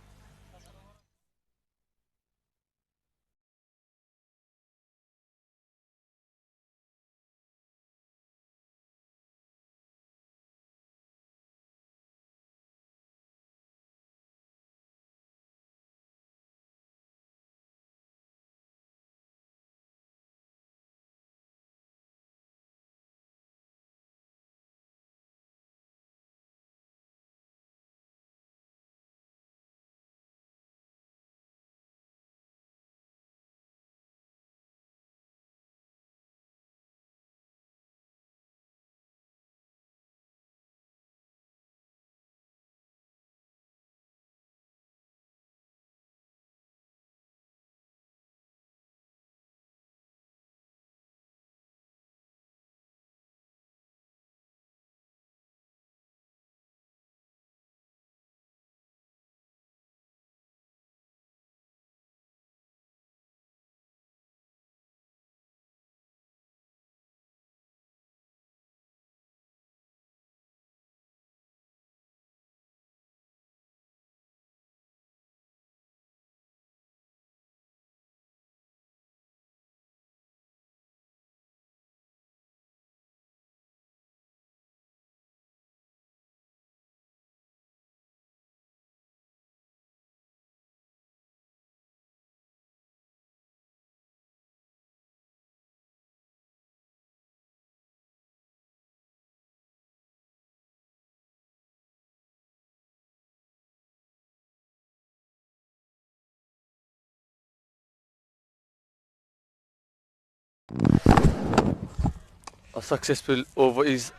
A successful over is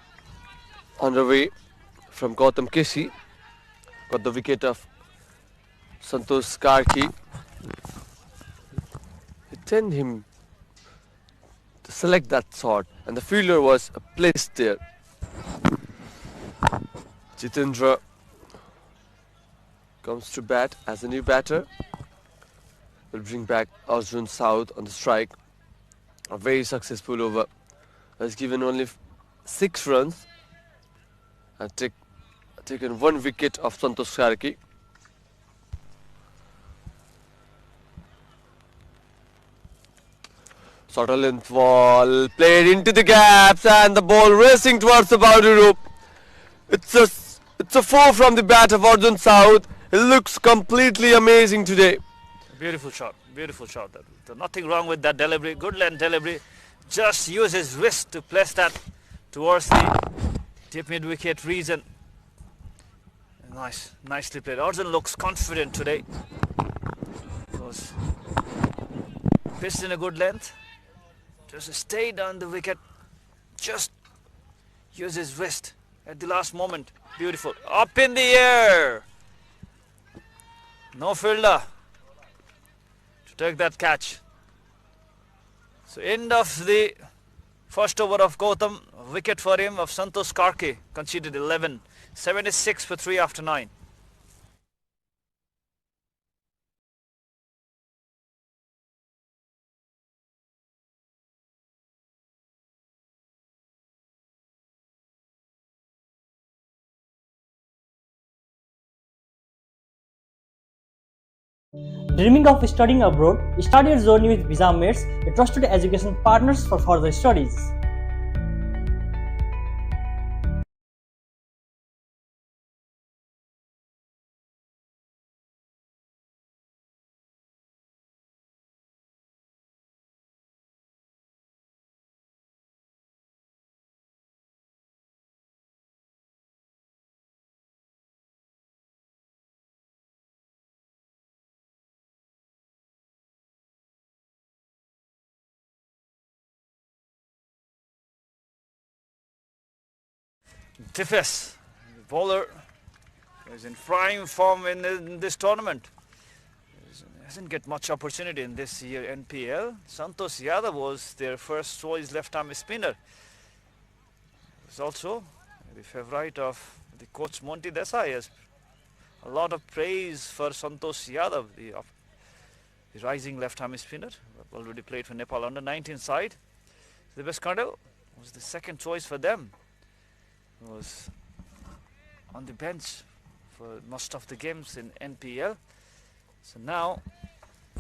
underway from Gautam Keshi. Got the wicket of Santosh Karki. It turned him to select that shot, and the fielder was placed there. Jitendra comes to bat as a new batter. Will bring back Arjun Saud on the strike. A very successful over. Has given only 6 runs and taken 1 wicket of Santosh Karki. Short length ball played into the gaps and the ball racing towards the boundary rope. It's a 4 from the bat of Arjun Saud. It looks completely amazing today. Beautiful shot, beautiful shot. There's nothing wrong with that delivery, good length delivery. Just use his wrist to place that towards the deep mid-wicket region. Nicely played. Arjun looks confident today. Was pitched in a good length. Just stayed on the wicket. Just use his wrist at the last moment. Beautiful. Up in the air. No fielder to take that catch. So end of the first over of Gautam. Wicket for him of Santosh Karki. Conceded 11. 76 for 3 after 9. Dreaming of studying abroad, start your journey with Visa Mates, a trusted education partners for further studies. Tiffes, the bowler, is in prime form in this tournament. Hasn't get much opportunity in this year NPL. Santosh Yadav was their first choice left-arm spinner. He's also the favorite of the coach Monty Desai. Has a lot of praise for Santosh Yadav, the rising left-arm spinner, already played for Nepal under-19 side. The best Kandel was the second choice for them. He was on the bench for most of the games in NPL. So now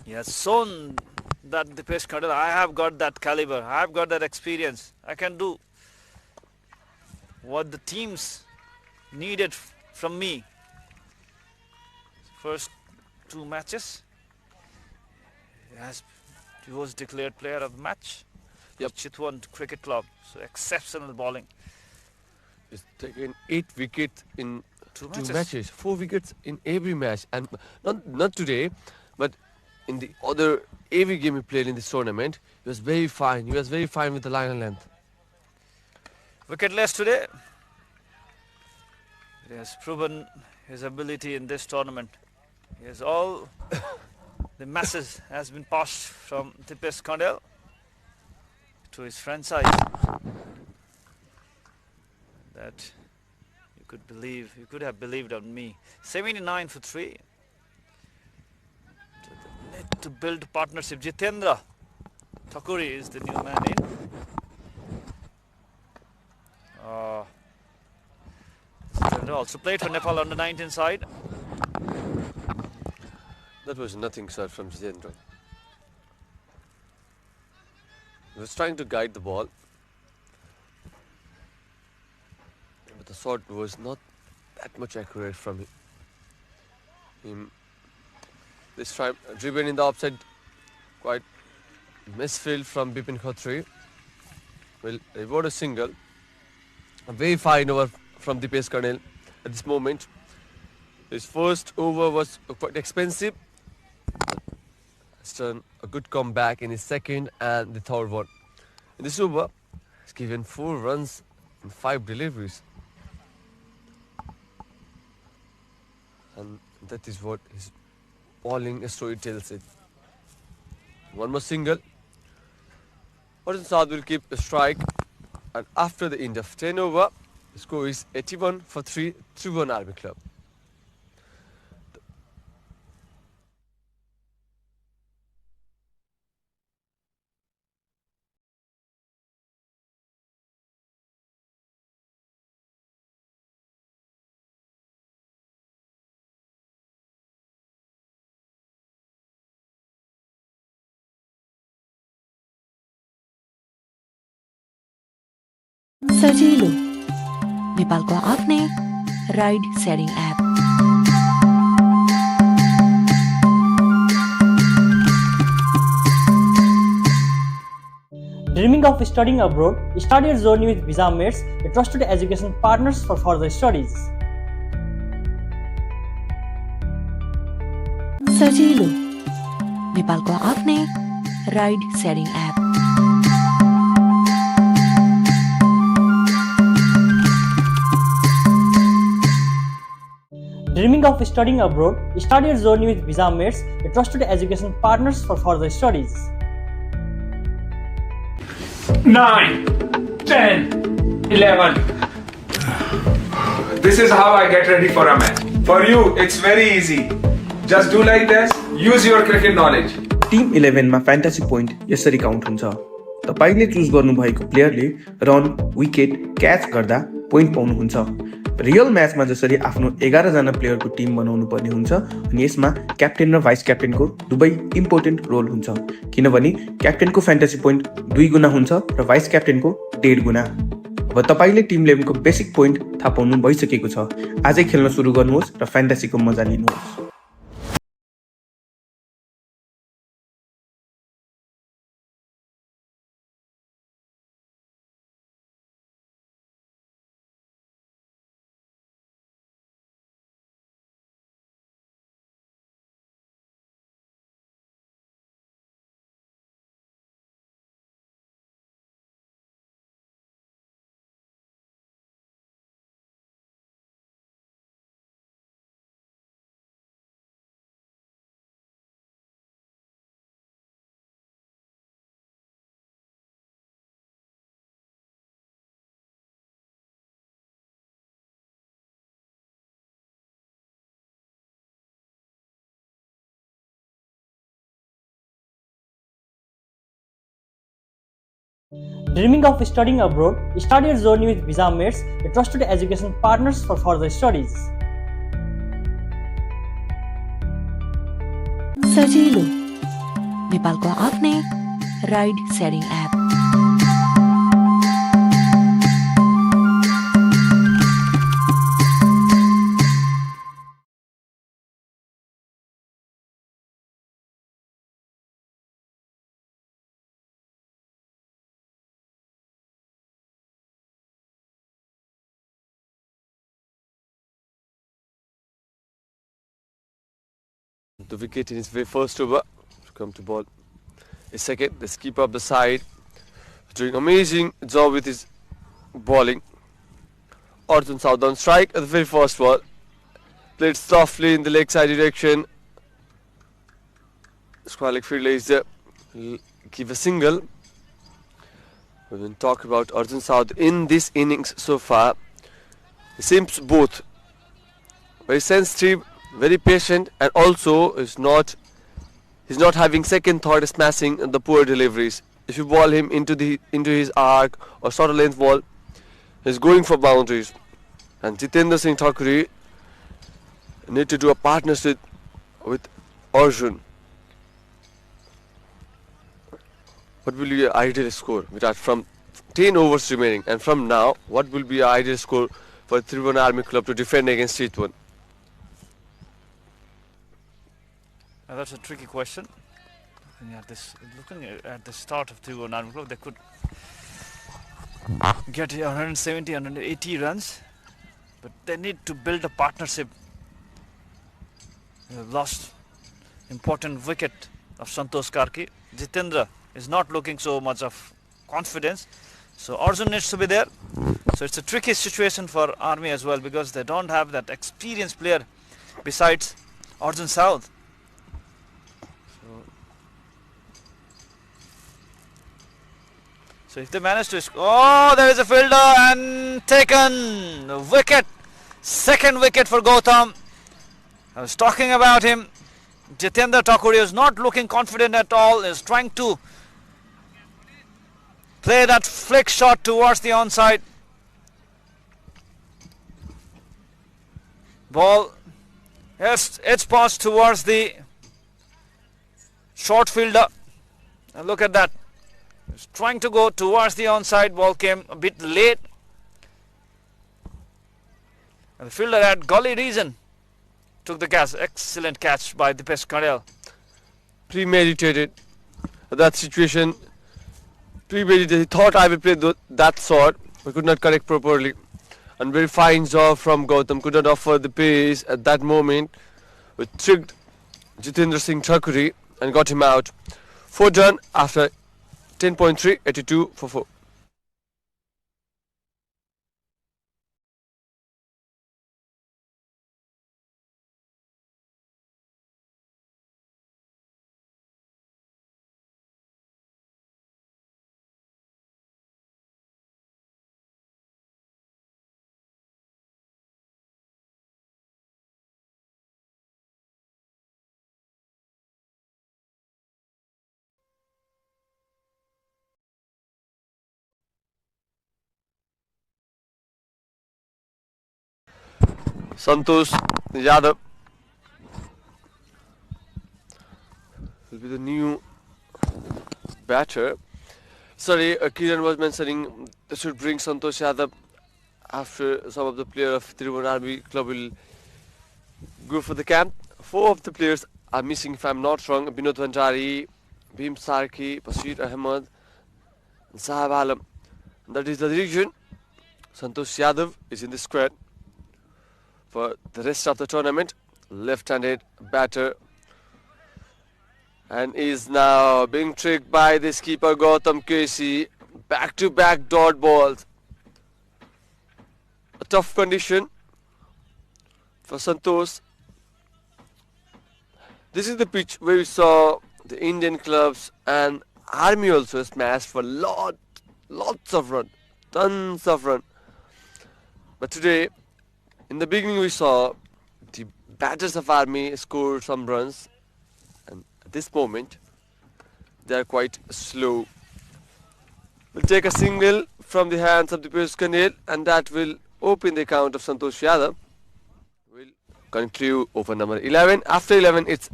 he has shown that the best Kandel, I have got that caliber, I have got that experience, I can do what the teams needed from me. First 2 matches, he was declared player of the match. Yep. Chitwan Cricket Club. So exceptional bowling. He's taken 8 wickets in 2 2 matches. 4 wickets in every match, and not today, but in the other every game he played in this tournament, he was very fine. He was very fine with the line and length. Wicketless today. He has proven his ability in this tournament. He has all the masses has been passed from Dipesh Kandel to his franchise. That you could have believed on me. 79 for 3. Need to build partnership. Jitendra Thakuri is the new man in. Jitendra also played for Nepal under-19 side. That was nothing, sir, from Jitendra. He was trying to guide the ball, but the shot was not that much accurate from him. This time, driven in the offside, quite misfield from Bipin Khatri. Well, reward a single. A very fine over from Dipesh Kandel at this moment. His first over was quite expensive. He's done a good comeback in his second and the third one. In this over, he's given 4 runs and 5 deliveries. And that is what his bowling story tells it. One more single. Arjun Saud will keep a strike, and after the end of 10 over, the score is 81 for 3, Tribhuwan Army Club. सजिलो नेपालको आफ्नै ride sharing app. Dreaming of studying abroad? Start your journey with Visa Mates, a trusted education partners for further studies. सजिलो नेपालको आफ्नै ride sharing app. Dreaming of studying abroad? Start your journey with Visa Mates, a trusted education partners for further studies. 9, 10, 11. This is how I get ready for a match. For you, it's very easy. Just do like this, use your cricket knowledge. Team 11 मा fantasy point यसरी count हुन्छ। तपाईले choose गर्नुभएको प्लेयरले run, wicket, catch गर्दा point पाउनुहुन्छ। Real म्याचमा जसरी आफ्नो 11 जना प्लेयरको टिम बनाउनु पर्ने हुन्छ, अनि यसमा क्याप्टेन र भाइस क्याप्टेनको दुवै इम्पोर्टेन्ट रोल हुन्छ, किनभने क्याप्टेनको फ्यान्टेसी पोइन्ट 2 गुना हुन्छ र भाइस क्याप्टेनको 1.5 गुना। अब तपाईले टिम 11 को बेसिक पोइन्ट थाहा पाउनु भइसकेको छ। आजै खेल्न सुरु गर्नुहोस् र फ्यान्टेसीको मजा लिनुहोस्। Dreaming of studying abroad? Start your journey with Visa Mates, a trusted education partners for further studies. सजिलो नेपालको आफ्नै ride sharing app The wicket in his very first over to come to ball. His second, the keeper of the side, doing amazing job with his bowling. Arjun Saud on strike at the very first ball. Played softly in the leg side direction. Square leg fielder is there. Give a single. We will talk about Arjun Saud in this innings so far. He seems both very sensitive, very patient, and also he's not having second thought smashing the poor deliveries. If you ball him into his arc or shorter length ball, he's going for boundaries. And Jitendra Singh Thakuri need to do a partnership with Arjun. What will be your ideal score, Virat, from 10 overs remaining, and from now, what will be your ideal score for Tribhuwan Army Club to defend against Chitwan? That's a tricky question. Looking at the start of Tribhuwan Army Club, they could get 170, 180 runs, but they need to build a partnership. They have lost important wicket of Santosh Karki. Jitendra is not looking so much of confidence, so Arjun needs to be there. So it's a tricky situation for Army as well, because they don't have that experienced player besides Arjun Saud. So if they manage to score, oh, there is a fielder and taken wicket, second wicket for Gautam. I was talking about him. Jitendra Thakuri is not looking confident at all, is trying to play that flick shot towards the onside. Ball, yes, it's passed towards the short fielder. And look at that. He's trying to go towards the onside. Ball came a bit late. And the fielder had golly reason. Took the catch. Excellent catch by Dipesh Karel. Premeditated. That situation. Premeditated. He thought I will play that shot, but could not correct properly. And very fine job from Gautam. Could not offer the pace at that moment. Which tricked Jitendra Singh Thakuri and got him out. 4 done after 10.3, 82 for 4. Santosh Yadav will be the new batter. Sorry, Kiran was mentioning they should bring Santosh Yadav after some of the players of Tribhuwan Army Club will go for the camp. 4 of the players are missing, if I'm not wrong. Binod Bhandari, Bhim Sarki, Bashir Ahmed, and Sahab Alam. That is the region. Santosh Yadav is in the squad for the rest of the tournament. Left-handed batter, and is now being tricked by this keeper Gautam Kesi. Back-to-back dot balls. A tough condition for Santosh. This is the pitch where we saw the Indian clubs and Army also smash for lots of run, tons of run. But today, in the beginning, we saw the batters of Army score some runs, and at this moment, they are quite slow. will take a single from the hands of the Dipesh Kanil, and that will open the account of Santosh Yadav. Will conclude over number 11. After 11, it's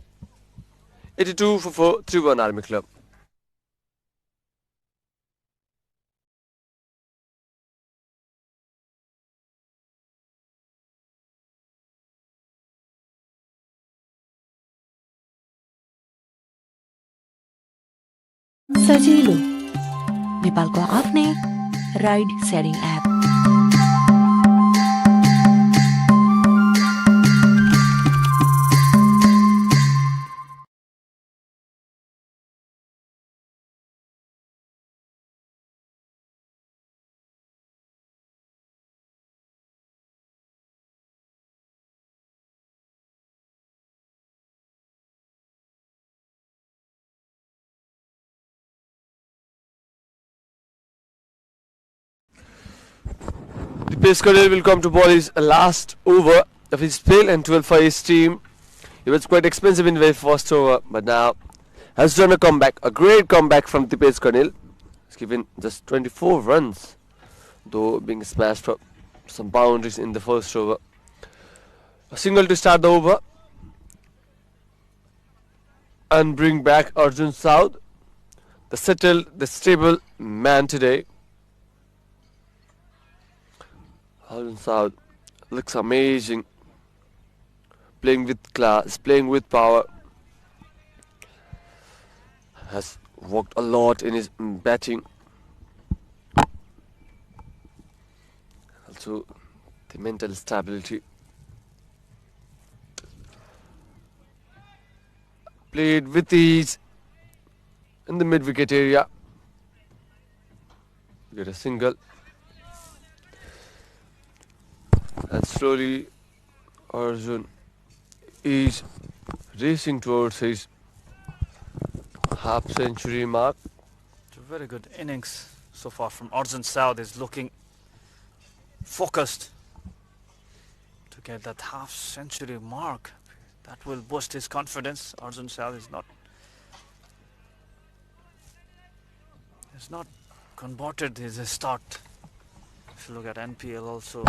82 for 4, Tribhuwan Army Club. सजिलो नेपालको आफ्नै ride sharing app Dipesh Kanil will come to ball his last over of his spell and 12 for his team. He was quite expensive in the very first over, but now has done a comeback, a great comeback from Dipesh Kanil. He's given just 24 runs, though being smashed for some boundaries in the first over. A single to start the over and bring back Arjun Saud, the settled, the stable man today. Arjun Saud looks amazing, playing with class, playing with power. Has worked a lot in his batting. Also the mental stability. Played with ease in the mid-wicket area. Get a single. And slowly Arjun is racing towards his half-century mark. It's a very good innings so far from Arjun Saud. Is looking focused to get that half-century mark. That will boost his confidence. Arjun Saud is not converted his start. If you look at NPL also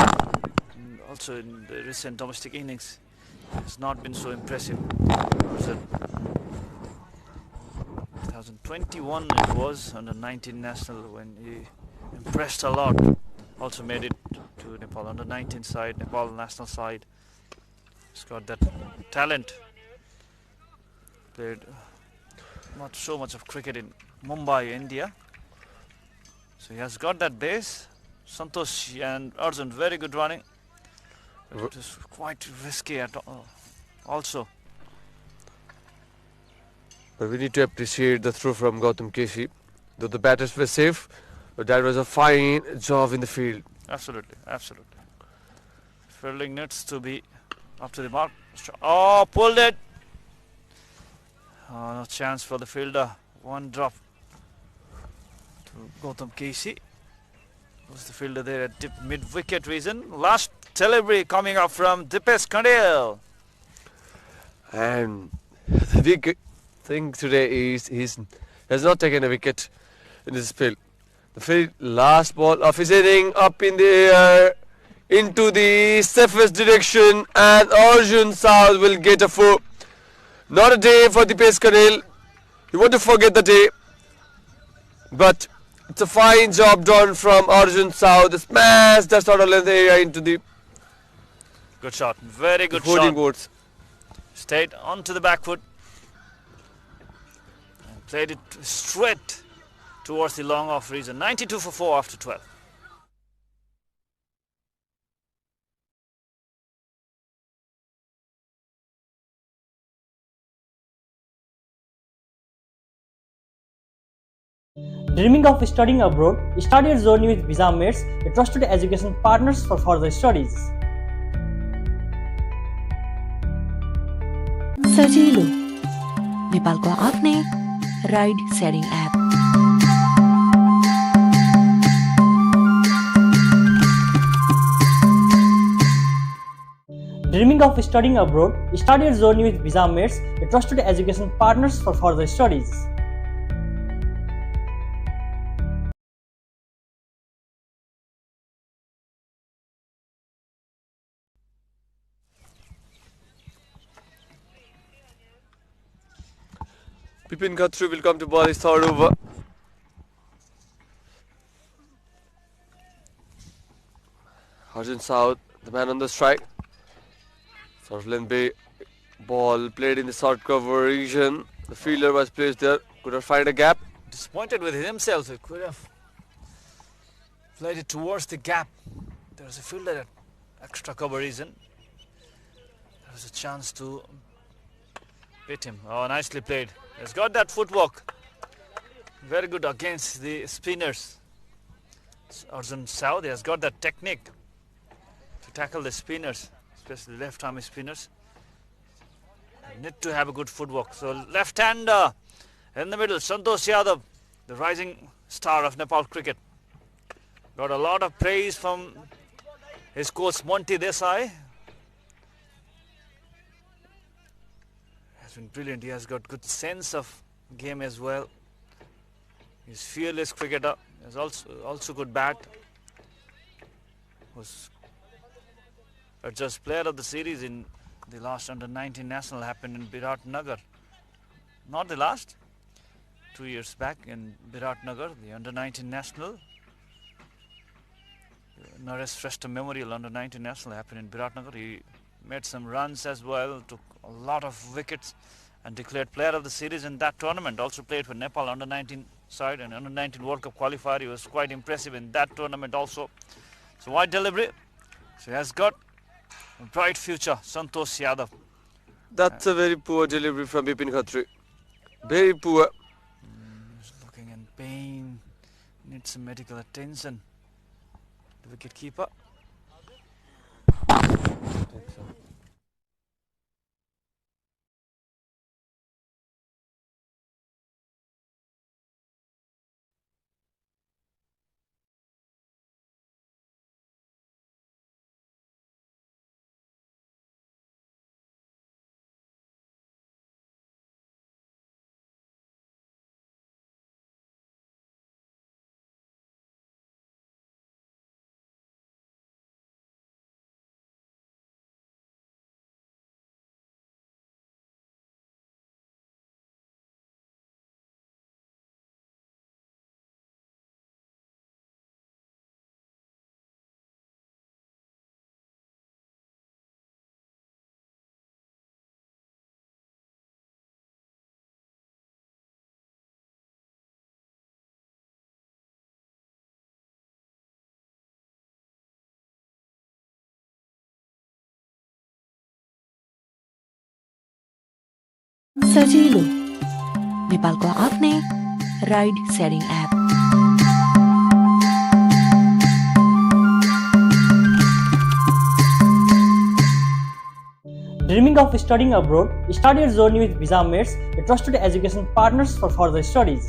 in the recent domestic innings, has not been so impressive. 2021 it was under 19 national when he impressed a lot. Also made it to Nepal under 19 side, Nepal national side. He's got that talent. Played not so much of cricket in Mumbai, India. So he has got that base. Santosh and Arjun, very good running. It is quite risky at all. Also. But we need to appreciate the throw from Gautam Keshi. Though the batters were safe, but that was a fine job in the field. Absolutely, absolutely. Fielding needs to be up to the mark. Oh, pulled it. Oh, no chance for the fielder. One drop to Gautam Keshi. Was the fielder there at mid-wicket region. Last delivery coming up from Dipesh Kanil. And the big thing today is he has not taken a wicket in this spell. The very last ball of his inning up in the air into the safest direction, and Arjun Saud will get a 4. Not a day for Dipesh Kanil. You want to forget the day, but it's a fine job done from Arjun Saud. Smash that sort of length area into the good shot, very good holding shot. boards. Stayed onto the back foot and played it straight towards the long off region. 92 for 4 after 12. Dreaming of studying abroad? Start your journey with Visa Mates, a trusted education partners for further studies. सजिलो नेपालको आफ्नै ride sharing app Dreaming of studying abroad? Start your journey with Visa Mates, a trusted education partners for further studies. Bipin Khatri will come to ball his third over. Arjun Saud, the man on the strike. Sorlin Bay ball played in the short cover region. The fielder was placed there, could not find a gap. Disappointed with himself. He could have played it towards the gap. There was a fielder at extra cover region. There was a chance to beat him. Oh, nicely played. He's got that footwork. Very good against the spinners. Arjun Saud has got that technique to tackle the spinners, especially left-arm spinners. You need to have a good footwork. So left-hander in the middle, Santosh Yadav, the rising star of Nepal cricket. Got a lot of praise from his coach Monty Desai. Has been brilliant. He has got good sense of game as well. He's fearless cricketer. He's also good bat. Was just player of the series in the last under-19 national happened in Biratnagar. Not the last. 2 years back in Biratnagar, the under-19 national. Akash Chand Memorial under-19 national happened in Biratnagar. He made some runs as well, took a lot of wickets and declared player of the series in that tournament. Also played for Nepal under-19 side and under-19 World Cup qualifier. He was quite impressive in that tournament also. So wide delivery. So he has got a bright future, Santosh Yadav. That's a very poor delivery from Bipin Khatri. Very poor. He's looking in pain. Needs some medical attention. The wicket keeper. सजिलो नेपालको आफ्नै ride sharing app Dreaming of studying abroad? Start your journey with Visa Mates, a trusted education partners for further studies.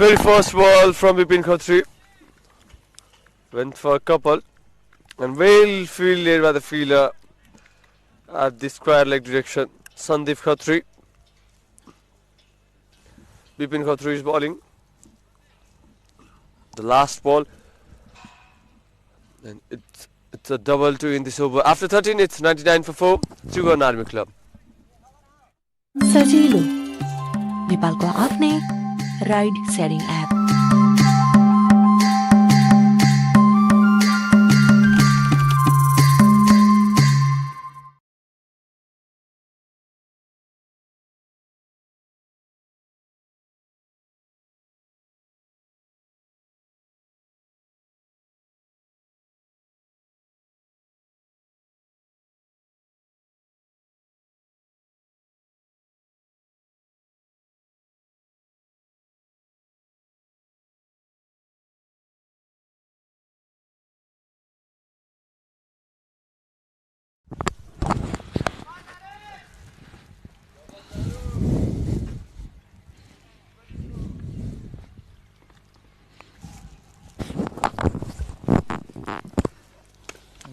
Very first ball from Bipin Khatri. Went for a couple and well fielded by the fielder at the square leg direction. Sandeep Khatri. Bipin Khatri is bowling. The last ball and it's It's a double two in this over. After 13, it's 99 for 4. Tribhuwan Army Club. सजिलो नेपालको आफ्नै ride sharing app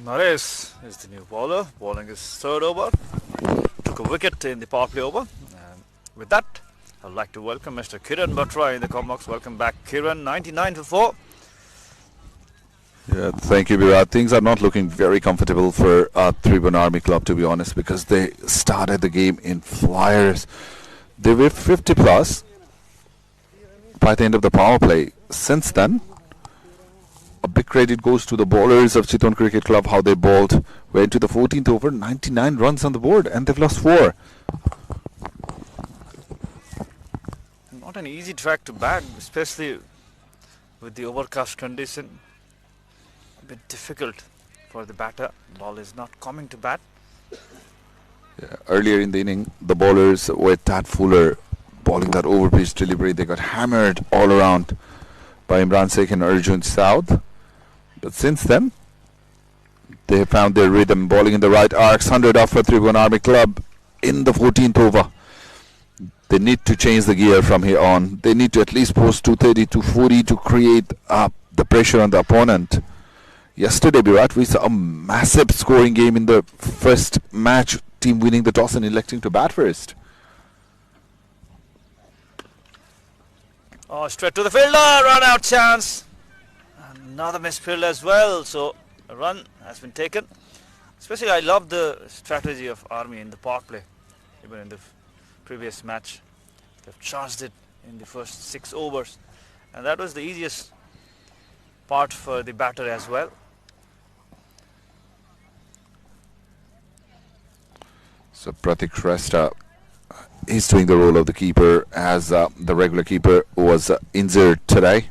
Naresh is the new bowler, bowling his third over. Took a wicket in the Powerplay over. And with that, I'd like to welcome Mr. Kiran Batra in the comments box. Welcome back, Kiran. 99 for 4. Yeah, thank you, Virat. Things are not looking very comfortable for Tribhuwan Army Club, to be honest, because they started the game in flyers. They were 50 plus by the end of the power play. Since then, a big credit goes to the bowlers of Chitwan Cricket Club, how they bowled. Went to the 14th over, 99 runs on the board, and they've lost 4. Not an easy track to bat, especially with the overcast condition. A bit difficult for the batter. Ball is not coming to bat. Yeah, earlier in the inning, the bowlers were Tad Fuller bowling that over-pitch delivery. They got hammered all around by Imran Sheikh and Arjun Saud. But since then, they have found their rhythm, bowling in the right arcs. 100 off for Tribhuwan Army Club in the 14th over. They need to change the gear from here on. They need to at least post 230, 240 to create the pressure on the opponent. Yesterday, Virat, we saw a massive scoring game in the first match, team winning the toss and electing to bat first. Oh, straight to the fielder, run out chance. Another misfield as well, so a run has been taken. Especially I love the strategy of Army in the power play. Even in the previous match, they've charged it in the first 6 overs. And that was the easiest part for the batter as well. So Pratik Shrestha is doing the role of the keeper as the regular keeper was injured today.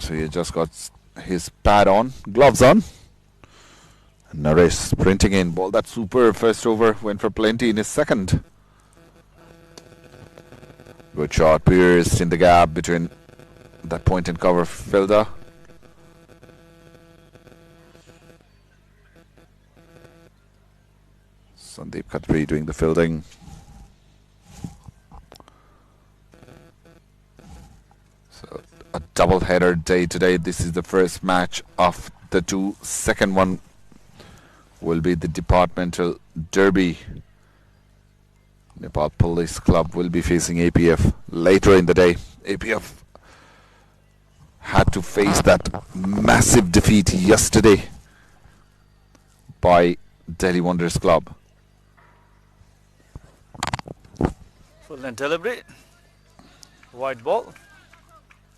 So he just got his pad on, gloves on. And Naresh sprinting in, ball that super first over, went for plenty in his second. Good shot, pierced in the gap between that point and cover fielder. Sandeep Khatri doing the fielding. So a double-header day today. This is the first match of the 2. Second one will be the departmental derby. Nepal Police Club will be facing APF later in the day. APF had to face that massive defeat yesterday by Delhi Wonders Club. Full length delivery. Wide ball.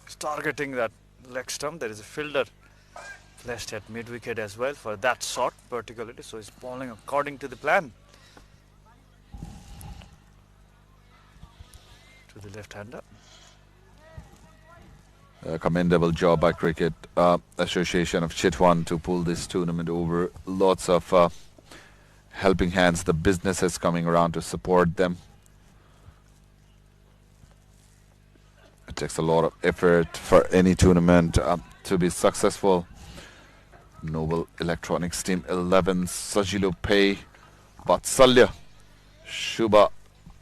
He's targeting that leg stump. There is a fielder placed at mid wicket as well for that shot particularly. So he's bowling according to the plan. To the left-hander. A commendable job by Cricket Association of Chitwan to pull this tournament over. Lots of helping hands. The businesses coming around to support them. It takes a lot of effort for any tournament to be successful. Noble Electronics Team 11, Sajilo Pay, Vatsalya, Shubha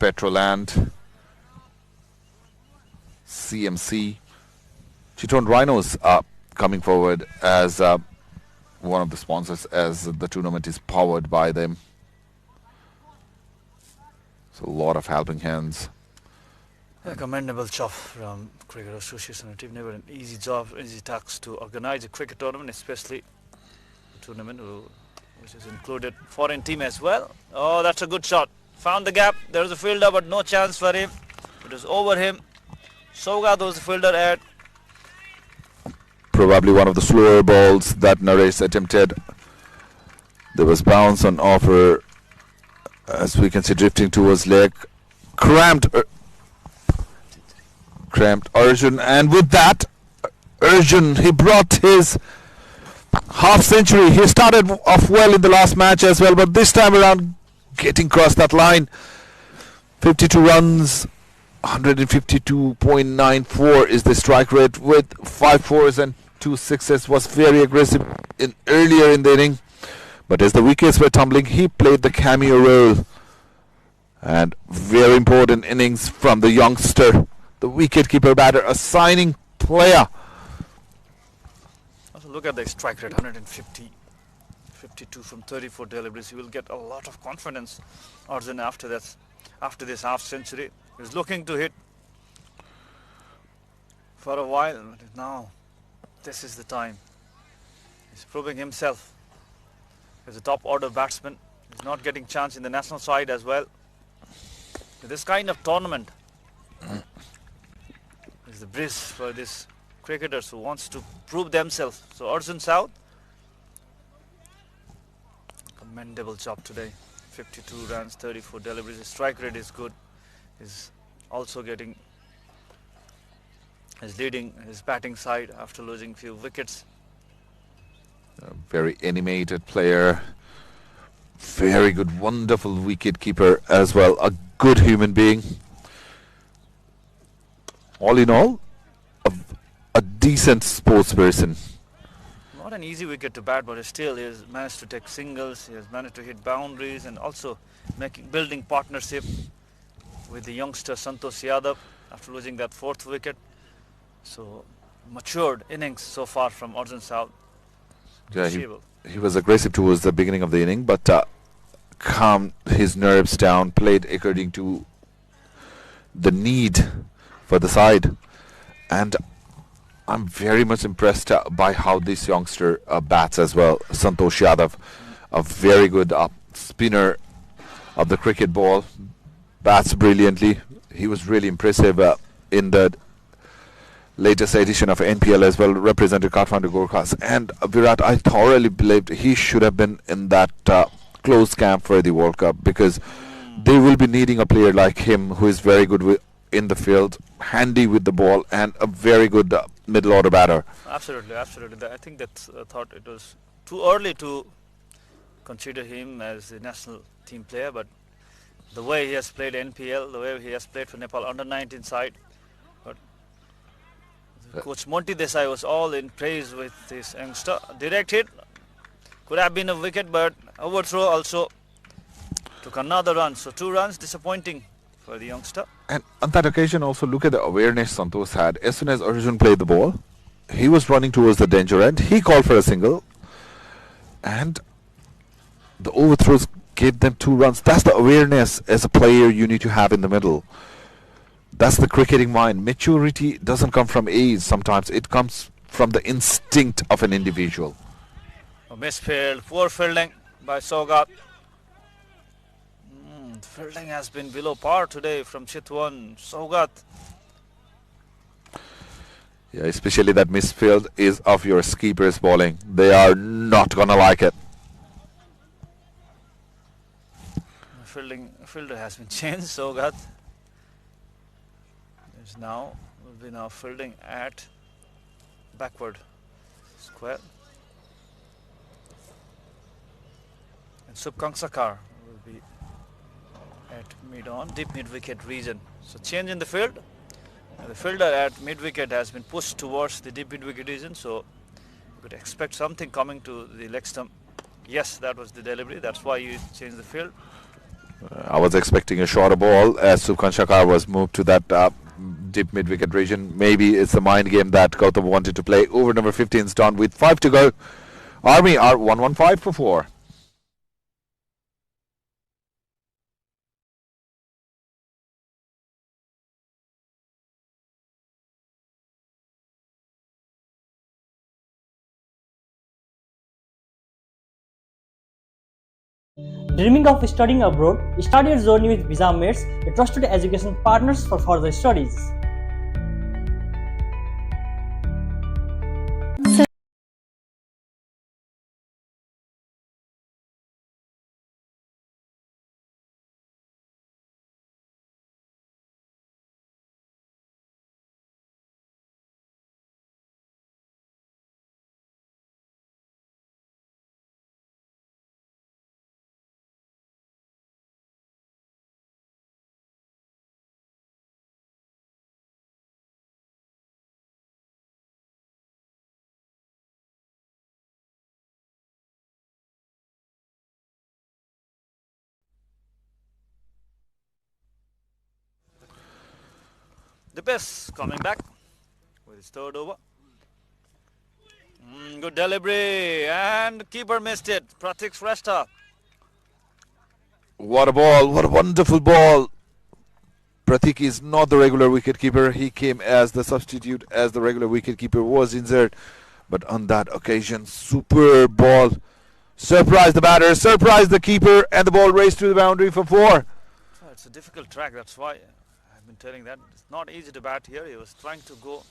Petroland, CMC. Chitwan Rhinos are coming forward as one of the sponsors, as the tournament is powered by them. So a lot of helping hands. A commendable job from Cricket Association and team. Never an easy job, easy task to organize a cricket tournament, especially a tournament which has included foreign team as well. Oh, that's a good shot. Found the gap. There was a fielder, but no chance for him. It was over him. Sogat was the fielder at. Probably one of the slower balls that Naresh attempted. There was bounce on offer, as we can see, drifting towards leg. Cramped Arjun, and with that, Arjun, he brought his half century. He started off well in the last match as well, but this time around, getting across that line. 52 runs, 152.94 is the strike rate, with 5 fours and 2 sixes. Was very aggressive earlier in the inning, but as the wickets were tumbling, he played the cameo role. And very important innings from the youngster, the wicket-keeper batter, a signing player. Also look at the strike rate, 150, 52 from 34 deliveries. He will get a lot of confidence, Arjun, after this half century. He's looking to hit for a while, but now this is the time. He's proving himself as a top order batsman. He's not getting chance in the national side as well. This kind of tournament is the breeze for these cricketers who wants to prove themselves. So Arjun Saud, commendable job today. 52 runs, 34 deliveries. His strike rate is good. He's also leading his batting side after losing few wickets. A very animated player. Very good, wonderful wicket keeper as well. A good human being. All in all, a decent sports person. Not an easy wicket to bat, but still he has managed to take singles. He has managed to hit boundaries and also building partnership with the youngster Santosh Yadav after losing that 4th wicket. So matured innings so far from Arjun Saud. Yeah, he was aggressive towards the beginning of the inning, but calmed his nerves down, played according to the need for the side. And I'm very much impressed by how this youngster bats as well. Santosh Yadav, a very good spinner of the cricket ball, bats brilliantly. He was really impressive in the latest edition of NPL as well, represented Kathmandu Gorkhas. And Virat, I thoroughly believed he should have been in that close camp for the World Cup, because they will be needing a player like him who is very good in the field, handy with the ball, and a very good middle order batter. Absolutely. I think that thought it was too early to consider him as a national team player, but the way he has played NPL, the way he has played for Nepal under-19 side, but Coach Monty Desai was all in praise with this youngster. Direct hit, could have been a wicket, but overthrow also took another run. So 2 runs, disappointing for the youngster. And on that occasion also, look at the awareness Santosh had. As soon as Arjun played the ball, he was running towards the danger end. He called for a single, and the overthrows gave them 2 runs. That's the awareness as a player you need to have in the middle. That's the cricketing mind. Maturity doesn't come from age sometimes. It comes from the instinct of an individual. A misfield, poor fielding by Sogat. Fielding has been below par today from Chitwan. Sogat. Yeah, especially that misfield is of your keeper's bowling. They are not gonna like it. Fielder has been changed. Sogat will be now fielding at backward square. And Subkangsakar will be at mid-on, deep mid-wicket region. So change in the field. And the fielder at mid-wicket has been pushed towards the deep mid-wicket region. So you could expect something coming to the leg stump. Yes, that was the delivery. That's why you changed the field. I was expecting a shorter ball as Subkangsakar was moved to that deep mid-wicket region. Maybe it's a mind game that Gautam wanted to play. Over number 15 is done with 5 to go. Army are 115 for 4. Dreaming of studying abroad? Start your journey with Visa Mates, a trusted education partners for further studies. The best coming back with his third over. Good delivery, and keeper missed it. Pratik Shrestha. What a ball, what a wonderful ball. Pratik is not the regular wicketkeeper. He came as the substitute as the regular wicketkeeper was injured. But on that occasion, superb ball. Surprised the batter, surprised the keeper, and the ball raced to the boundary for 4. It's a difficult track, that's why I've been telling that. It's not easy to bat here. He was trying to go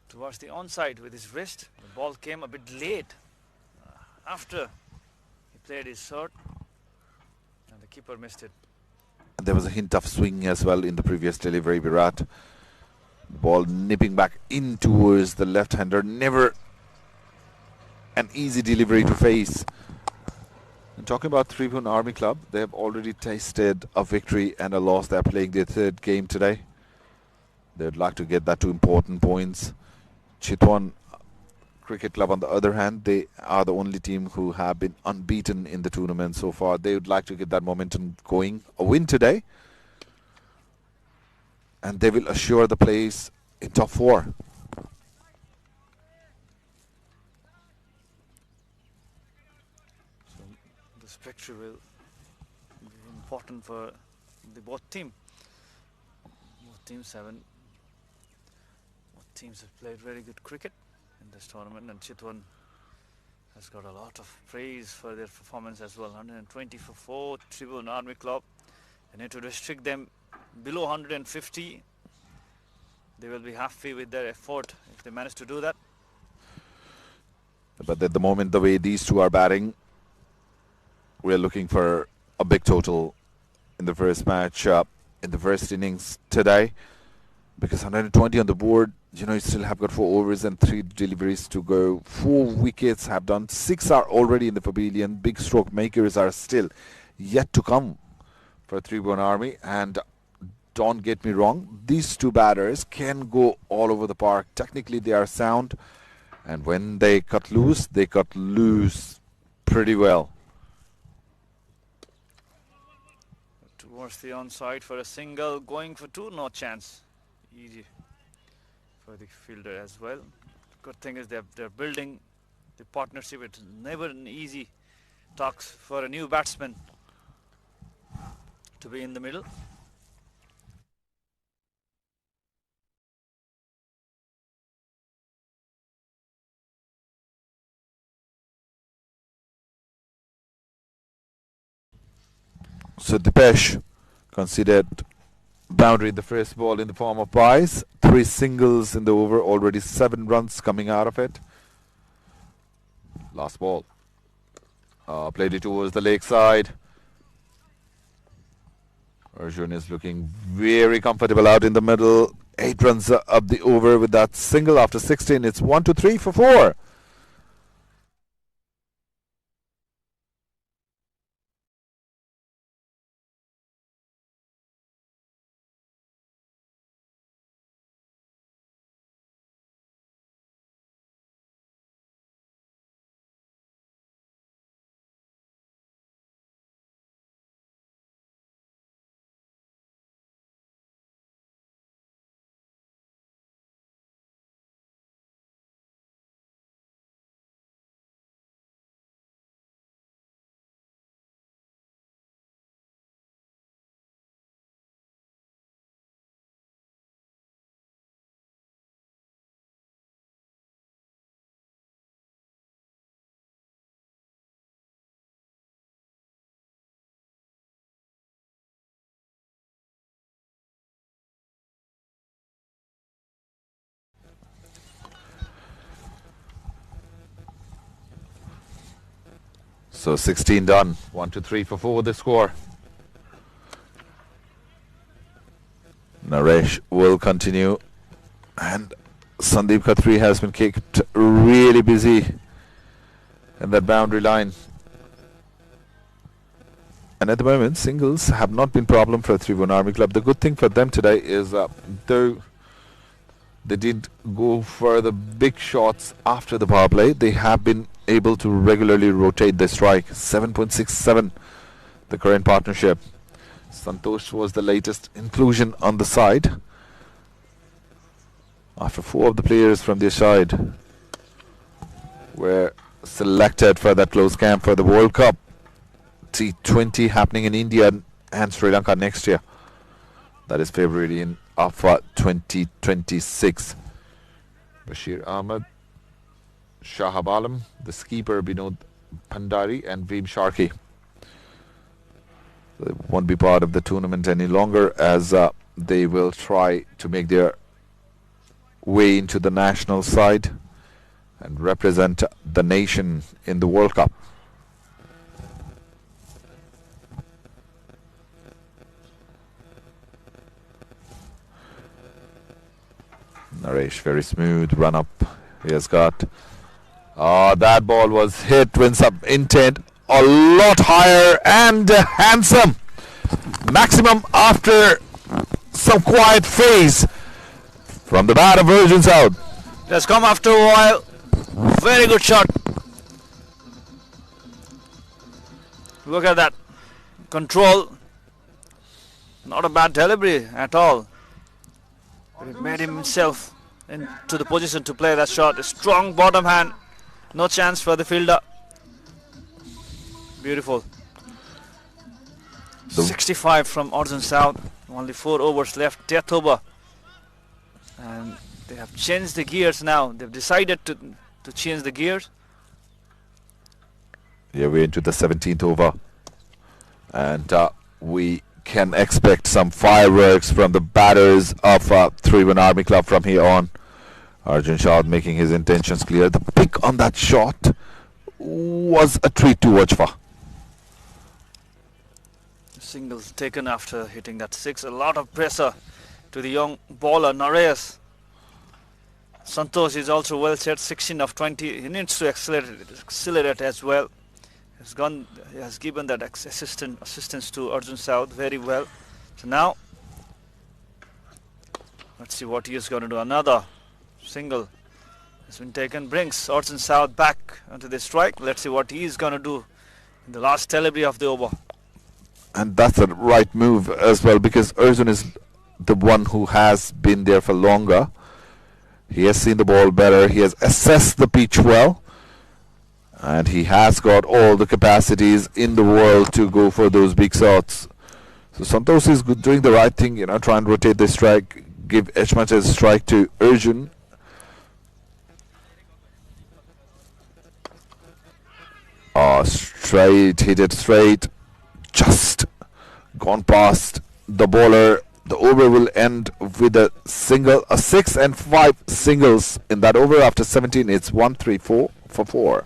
towards the onside with his wrist. The ball came a bit late after he played his shot, and the keeper missed it. There was a hint of swing as well in the previous delivery, Virat. Ball nipping back in towards the left-hander. Never an easy delivery to face. And talking about Tribhuwan Army Club, they have already tasted a victory and a loss. They are playing their third game today. They would like to get that 2 important points. Chitwan Cricket Club, on the other hand, they are the only team who have been unbeaten in the tournament so far. They would like to get that momentum going. A win today, and they will assure the place in top 4. So this victory will be important for the both teams have played very good cricket in this tournament, and Chitwan has got a lot of praise for their performance as well. 120 for 4, Tribhuwan Army Club. They need to restrict them below 150. They will be happy with their effort if they manage to do that. But at the moment, the way these two are batting, we're looking for a big total in the first match, in the first innings today. Because 120 on the board, you still have got 4 overs and 3 deliveries to go. 4 wickets have done. 6 are already in the pavilion. Big stroke makers are still yet to come for Tribhuwan Army. And don't get me wrong, these 2 batters can go all over the park. Technically, they are sound. And when they cut loose pretty well. Towards the onside for a single, going for 2, no chance. Easy for the fielder as well. Good thing is they're building the partnership. It's never an easy task for a new batsman to be in the middle. So Dipesh considered boundary in the first ball in the form of byes. 3 singles in the over, already 7 runs coming out of it. Last ball. Played it towards the leg side. Arjun is looking very comfortable out in the middle. 8 runs up the over with that single after 16. It's 1-3 for 4. So 16 done. 1 to 3 for 4 the score. Naresh will continue. And Sandeep Khatri has been kicked really busy in that boundary line. And at the moment, singles have not been a problem for Tribhuwan Army Club. The good thing for them today is though they didn't go for the big shots after the power play, they have been able to regularly rotate the strike. 7.67 the current partnership. Santosh was the latest inclusion on the side after 4 of the players from their side were selected for that close camp for the World Cup T20 happening in India and Sri Lanka next year. That is February in 2026. Bashir Ahmed, Shahab Alam, the skipper Binod Pandari and Veem Sharkey. They won't be part of the tournament any longer as they will try to make their way into the national side and represent the nation in the World Cup. Naresh, very smooth run up. He has got. That ball was hit with some intent. A lot higher and handsome. Maximum after some quiet phase from the bat of Arjun Saud. It has come after a while. Very good shot. Look at that. Control. Not a bad delivery at all. But it made himself into the position to play that shot. A strong bottom hand. No chance for the fielder. Beautiful. 65 from Arjun Saud. Only 4 overs left. 10th over. And they have changed the gears now. They've decided to change the gears. Yeah, we're into the 17th over. And we can expect some fireworks from the batters of Tribhuwan Army Club from here on. Arjun Saud making his intentions clear. The pick on that shot was a treat to watch for. Singles taken after hitting that 6. A lot of pressure to the young bowler Naresh. Santosh is also well set, 16 of 20. He needs to accelerate as well. He has given that assistance to Arjun Saud very well. So now, let's see what he is going to do. Another single has been taken, brings Arjun Saud back onto the strike. Let's see what he is going to do in the last delivery of the over. And that's the right move as well, because Arjun is the one who has been there for longer. He has seen the ball better. He has assessed the pitch well. And he has got all the capacities in the world to go for those big shots. So Santosh is doing the right thing, try and rotate the strike, give as much as strike to Arjun. Straight, hit it straight. Just gone past the bowler. The over will end with a single, a 6 and 5 singles in that over. After 17, it's 1-3-4 for 4.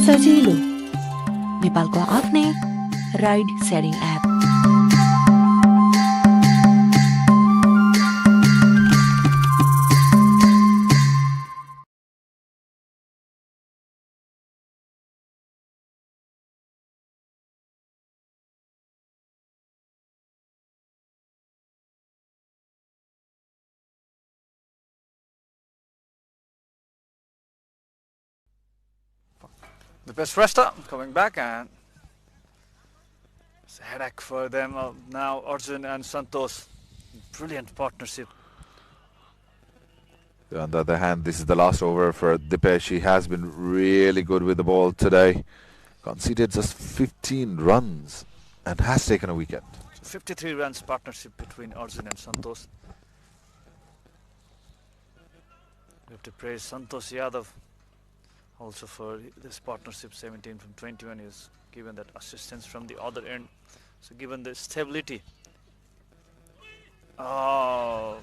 सजिलो नेपालको आफ्नै ride sharing app The best Shrestha coming back, and it's a headache for them now. Arjun and Santosh, brilliant partnership. On the other hand, this is the last over for Dipesh. He has been really good with the ball today. conceded just 15 runs and has taken a wicket. So 53 runs partnership between Arjun and Santosh. We have to praise Santosh Yadav also for this partnership. 17 from 21 is given that assistance from the other end. So given the stability. Oh,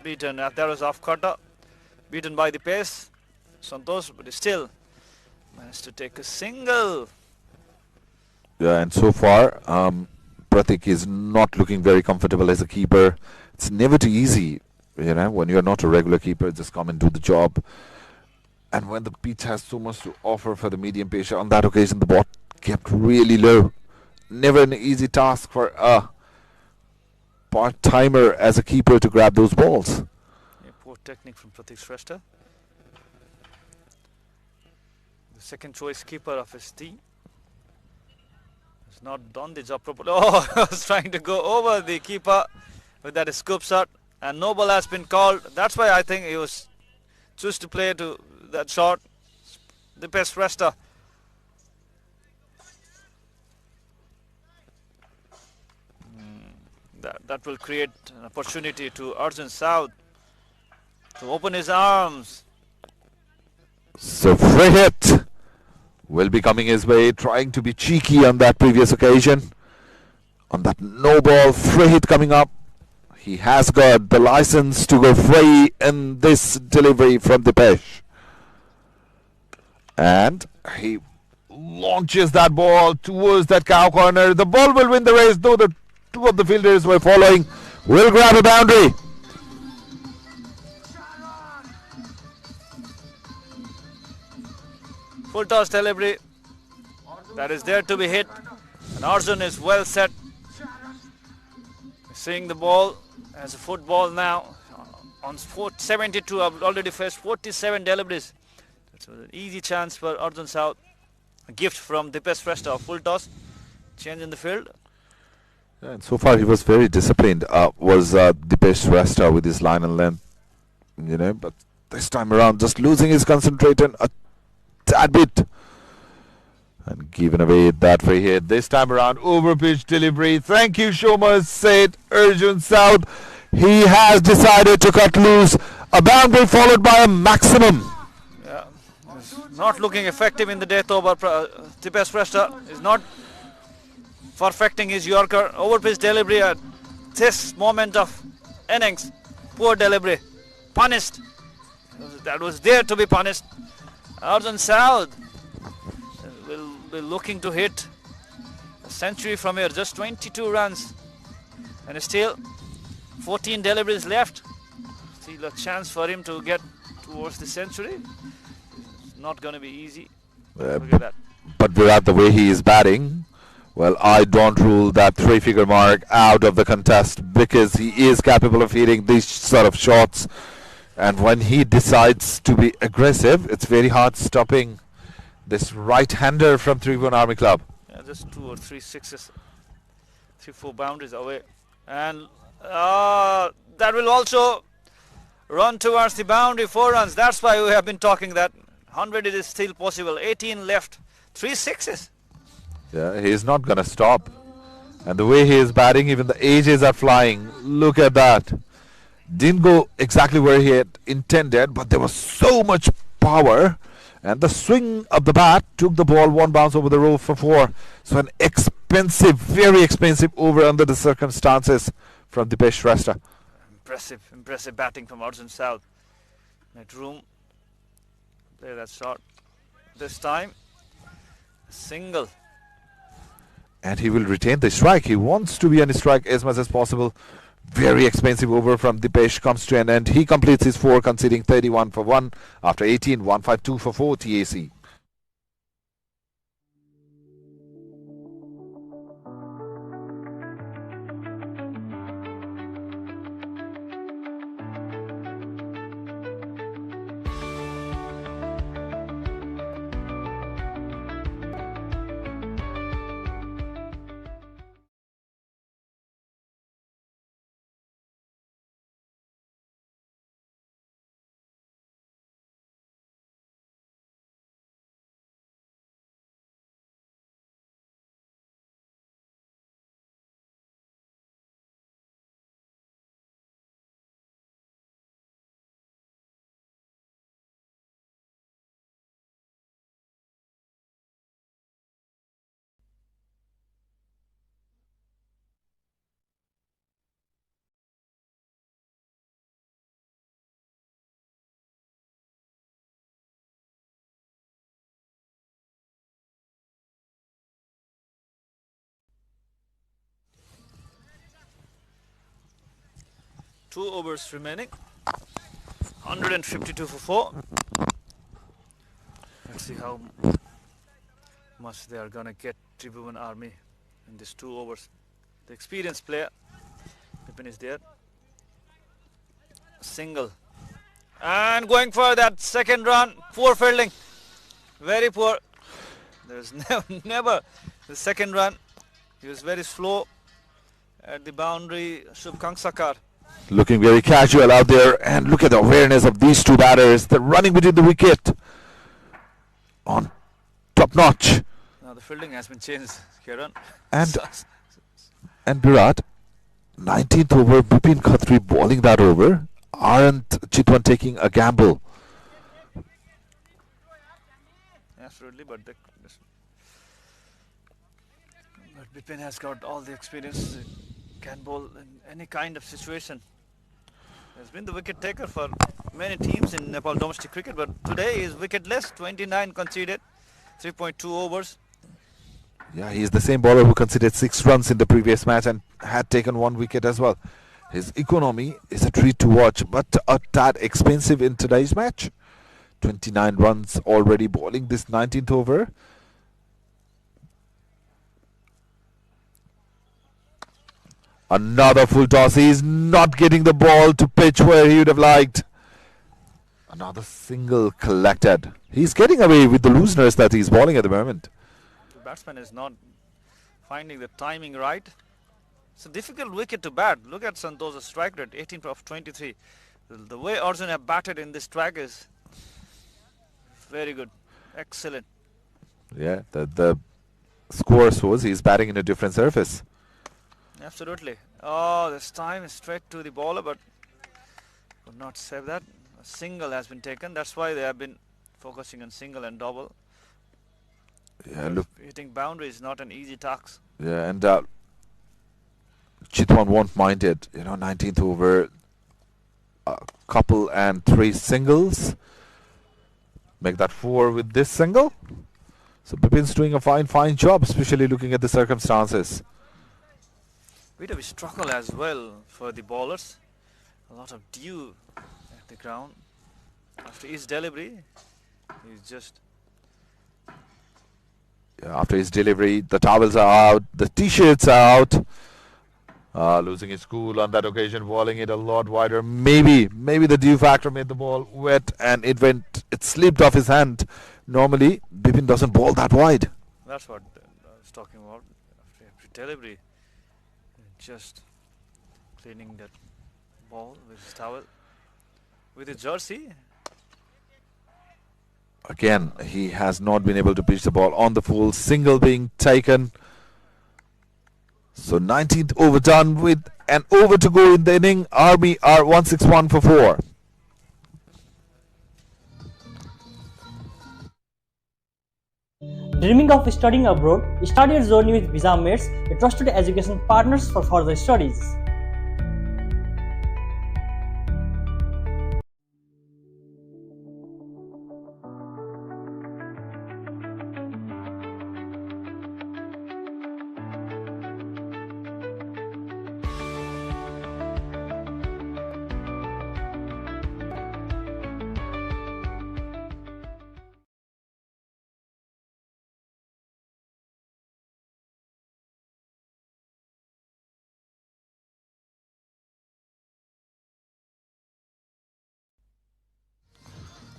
beaten. That was off cutter. Beaten by the pace. Santosh, but still managed to take a single. Yeah, and so far, Pratik is not looking very comfortable as a keeper. It's never too easy, when you're not a regular keeper, just come and do the job. And when the pitch has so much to offer for the medium pacer, on that occasion the ball kept really low. Never an easy task for a part-timer as a keeper to grab those balls. Yeah, poor technique from Pratik Shrestha. The second choice keeper of his team has not done the job properly. Oh, I was trying to go over the keeper with that scoop shot, and no ball has been called. That's why I think he was choose to play to that shot. The best Shrestha. That will create an opportunity to Arjun Saud to open his arms. So free hit will be coming his way, trying to be cheeky on that previous occasion. On that no ball, free hit coming up. He has got the license to go free in this delivery from Dipesh. And he launches that ball towards that cow corner. The ball will win the race, though the two of the fielders were following. Will grab a boundary. Full toss delivery. That is there to be hit. And Arjun is well set. Seeing the ball as a football now. On 72, I've already faced 47 deliveries. That's an easy chance for Arjun Saud. A gift from Dipesh Shrestha. Full toss. Change in the field. And so far he was very disciplined. Was Dipesh Shrestha with his line and length. But this time around just losing his concentration a tad bit. And giving away that free hit. This time around, over pitch delivery. Thank you, Shomas, said Arjun Saud. He has decided to cut loose. A boundary followed by a maximum. Yeah, not looking effective in the death over. Dipesh Shrestha is not perfecting his Yorker. Over pitch delivery at this moment of innings. Poor delivery. Punished. That was there to be punished. Arjun Saud will be looking to hit a century from here. Just 22 runs. And still 14 deliveries left. Still a chance for him to get towards the century. It's not going to be easy. Look at that. But Virat, the way he is batting, well, I don't rule that three-figure mark out of the contest because he is capable of hitting these sort of shots. And when he decides to be aggressive, it's very hard stopping this right-hander from Tribhuwan Army Club. Yeah, just 2 or 3 sixes. 3-4 boundaries away. And that will also run towards the boundary. 4 runs. That's why we have been talking that 100 is still possible. 18 left. 3 sixes. Yeah, he is not going to stop. And the way he is batting, even the ages are flying. Look at that. Didn't go exactly where he had intended, but there was so much power. And the swing of the bat took the ball 1 bounce over the row for 4. So an expensive, very expensive over under the circumstances from Dipesh Shrestha. Impressive batting from Arjun Saud. Net room. Play that shot. This time, single. And he will retain the strike. He wants to be on his strike as much as possible. Very expensive over from Dipesh comes to an end. He completes his 4, conceding 31 for 1 after 18, 152 for 4 TAC. 2 overs remaining. 152 for 4. Let's see how much they are gonna get Tribhuwan Army in these 2 overs. The experienced player, Pippin is there. Single. And going for that second run. Poor fielding. Very poor. There's never the second run. He was very slow at the boundary. Shubhkang Sakar. Looking very casual out there, and look at the awareness of these two batters. They're running between the wicket on top notch. Now the fielding has been changed, Kiran. And Virat, 19th over, Bipin Khatri bowling that over. Aren't Chitwan taking a gamble? Absolutely, but Bipin has got all the experience. He can bowl in any kind of situation. Has been the wicket taker for many teams in Nepal domestic cricket, but today is wicketless. 29 conceded, 3.2 overs. Yeah, he's the same bowler who conceded 6 runs in the previous match and had taken 1 wicket as well. His economy is a treat to watch, but a tad expensive in today's match. 29 runs already bowling this 19th over. Another full toss. He's not getting the ball to pitch where he would have liked. Another single collected. He's getting away with the looseness that he's bowling at the moment. The batsman is not finding the timing right. It's a difficult wicket to bat. Look at Santos's strike rate, 18 of 23. The way Arjun have batted in this track is very good. Excellent. Yeah, the score shows he's batting in a different surface. Absolutely. Oh, this time is straight to the bowler, but could not save that. A single has been taken. That's why they have been focusing on single and double. Yeah, look. Hitting boundary is not an easy task. Yeah, and Chitwan won't mind it. 19th over, a couple and 3 singles. Make that 4 with this single. So Bipin's doing a fine job, especially looking at the circumstances. Bit of a struggle as well for the bowlers. A lot of dew at the ground. After his delivery, he's just... Yeah, after his delivery, the towels are out, the t-shirts are out. Losing his cool on that occasion, bowling it a lot wider. Maybe the dew factor made the ball wet and it slipped off his hand. Normally, Bipin doesn't bowl that wide. That's what I was talking about. After every delivery, just cleaning that ball with his towel, with his jersey. Again, he has not been able to pitch the ball on the full, single being taken. So 19th over done with an over to go in the inning. Army are 161 for 4. Dreaming of studying abroad? Start your journey with Visa Mates, a trusted education partners for further studies.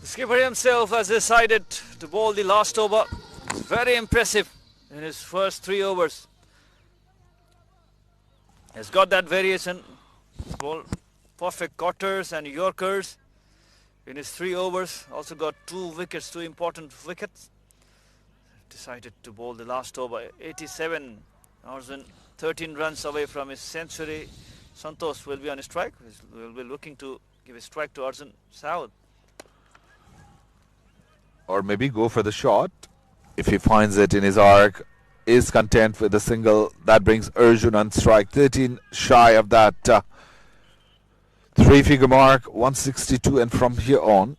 The skipper himself has decided to bowl the last over. Very impressive in his first 3 overs. Has got that variation. Ball perfect cutters and yorkers in his 3 overs. Also got 2 wickets, 2 important wickets. Decided to bowl the last over. 87. Arjun 13 runs away from his century. Santosh will be on a strike. Will be looking to give a strike to Arjun Saud. Or maybe go for the shot. If he finds it in his arc, is content with the single. That brings Arjun on strike. 13 shy of that 3-figure mark, 162. And from here on,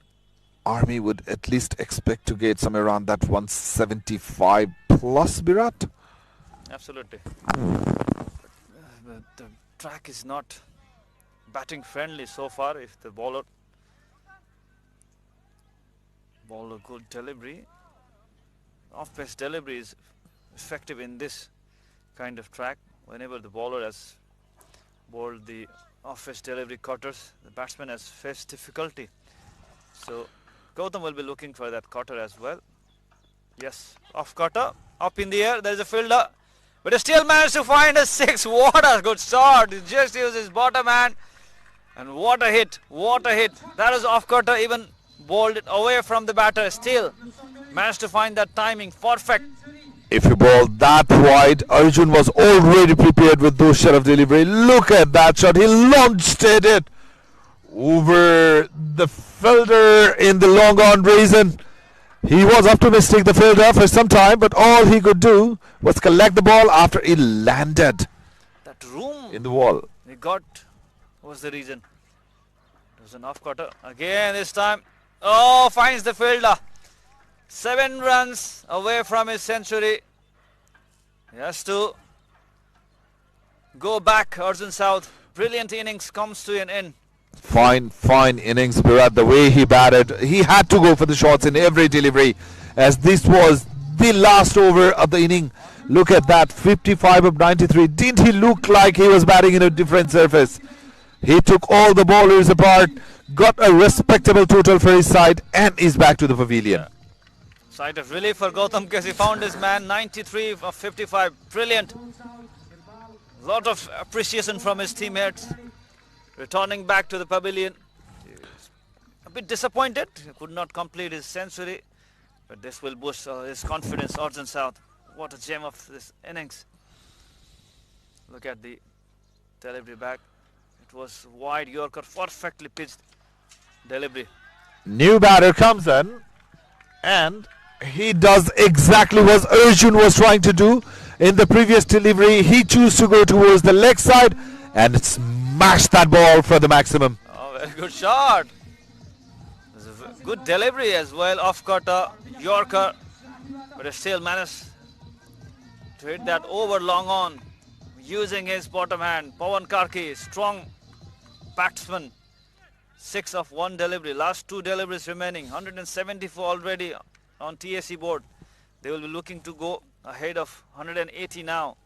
Army would at least expect to get somewhere around that 175 plus, Virat. Absolutely. The track is not batting friendly so far. If the bowler good delivery, off-pace delivery is effective in this kind of track. Whenever the bowler has bowled the off-pace delivery cutters, the batsman has faced difficulty. So Gautam will be looking for that cutter as well. Yes, off cutter, up in the air, there is a fielder, but he still managed to find a 6. What a good shot. He just used his bottom hand, and what a hit, what a hit. That is off cutter, even bowled it away from the batter, still managed to find that timing perfect. If you ball that wide, Arjun was already prepared with those shot of delivery. Look at that shot. He launched it over the fielder in the long on reason. He was optimistic, the fielder, for some time, but all he could do was collect the ball after it landed That room in the wall. he got was the reason. It was an off cutter again this time. Oh, finds the fielder. 7 runs away from his century. He has to go back. Arjun Saud, brilliant innings comes to an end. Fine innings, Virat. The way he batted, he had to go for the shots in every delivery, as this was the last over of the inning. Look at that, 55 of 93. Didn't he look like he was batting in a different surface? He took all the bowlers apart, got a respectable total for his side, and is back to the pavilion. Sight of relief for Gautam because he found his man. 93 of 55. Brilliant. Lot of appreciation from his teammates. Returning back to the pavilion. He's a bit disappointed. He could not complete his century. But this will boost his confidence. Arjun Saud. What a gem of this innings. Look at the delivery back. It was wide Yorker. Perfectly pitched delivery. New batter comes in, and he does exactly what Arjun was trying to do in the previous delivery. He chose to go towards the leg side and smash that ball for the maximum. Oh, very good shot. This is a good delivery as well. Off cutter, Yorker, but he still managed to hit that over long on using his bottom hand. Pawan Karki, strong batsman. 6 of 1 delivery. Last 2 deliveries remaining. 174 already on TAC board. They will be looking to go ahead of 180 now.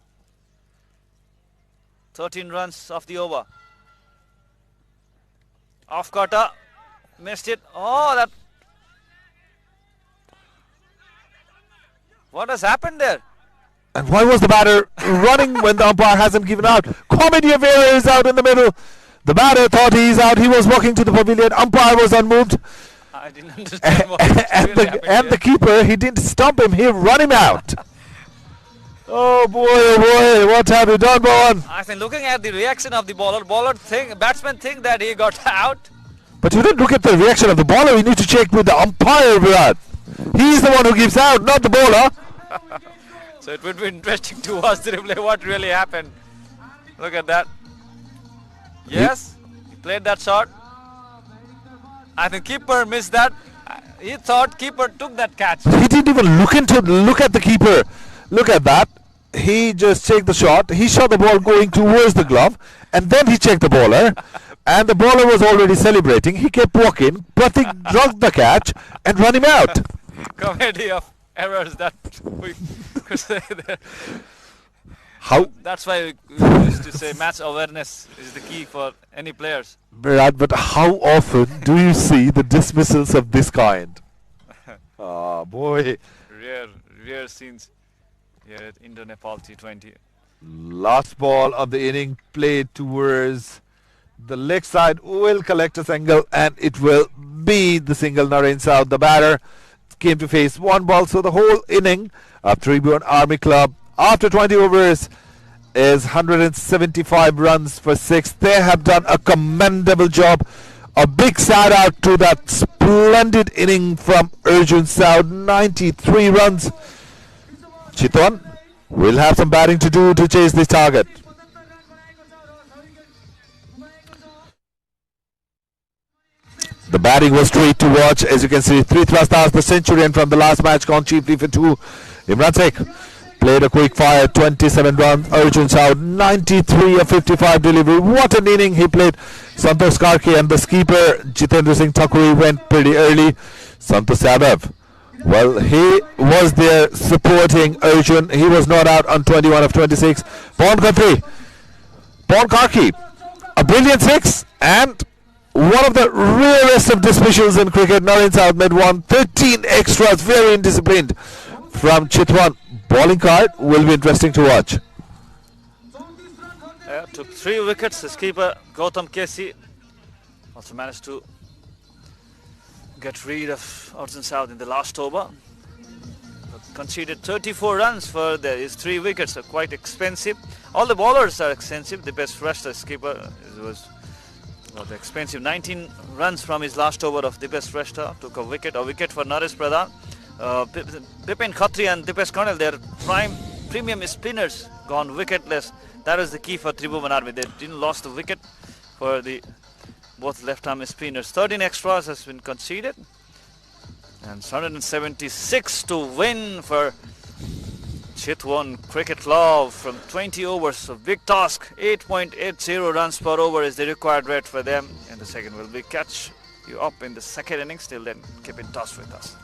13 runs off the over. Off cutter, missed it. Oh, that. What has happened there? And why was the batter running when the umpire hasn't given out? Comedy of error is out in the middle. The batter thought he's out. He was walking to the pavilion. Umpire was unmoved. I didn't understand what really happened And here. the keeper, he didn't stump him. He run him out. Oh boy, what have you done, Bhavan? I think looking at the reaction of the batsman think that he got out. But you didn't look at the reaction of the bowler. You need to check with the umpire, Virat. He's the one who gives out, not the bowler. So it would be interesting to watch the replay what really happened. Look at that. Yes, he played that shot. I think keeper missed that. He thought keeper took that catch. He didn't even look at the keeper. Look at that. He just checked the shot. He saw the ball going towards the glove, and then he checked the bowler. And the bowler was already celebrating. He kept walking. Pratik dropped the catch and run him out. Comedy of errors that we could say there. How? That's why we used to say match awareness is the key for any players. Virat, but how often do you see the dismissals of this kind? Oh boy. Rare scenes here at Indo-Nepal T20. Last ball of the inning played towards the leg side, will collect a single, and it will be the single. Naren Saud, the batter, came to face 1 ball. So the whole inning of Tribhuwan Army Club after 20 overs is 175 runs for 6. They have done a commendable job. A big shout out to that splendid inning from Arjun Saud, 93 runs. Chitwan will have some batting to do to chase this target. The batting was treat to watch. As you can see, 3 thrusters, the centurion from the last match gone cheaply for 2. Imran Sheikh Played a quick fire, 27 runs. Arjun Saud, 93 of 55 delivery. What an inning he played. Santosh Karke and the skipper Jitendra Singh Thakuri went pretty early. Santosh Yadav, well, he was there supporting Arjun. He was not out on 21 of 26. Pawan Karke, a brilliant six, and one of the rarest of dismissals in cricket. Naren South made 13 extras, very indisciplined from Chitwan. Bowling card will be interesting to watch. Yeah, took 3 wickets. His keeper Gautam Kesi also managed to get rid of Arjun Saud in the last over. Conceded 34 runs for his 3 wickets. Are quite expensive. All the bowlers are expensive. The best Shrestha keeper was expensive. 19 runs from his last over of Dipesh Shrestha. Took a wicket for Naresh Pradhan. Bipin Khatri and Dipesh Karnal, their premium spinners, gone wicketless. That is the key for Tribhuwan Army. They didn't lost the wicket for the both left-arm spinners. 13 extras has been conceded, and 176 to win for Chitwan cricketlover from 20 overs. So big task. 8.80 runs per over is the required rate for them. In the second, will be catch you up in the second innings. Till then, keep in touch with us.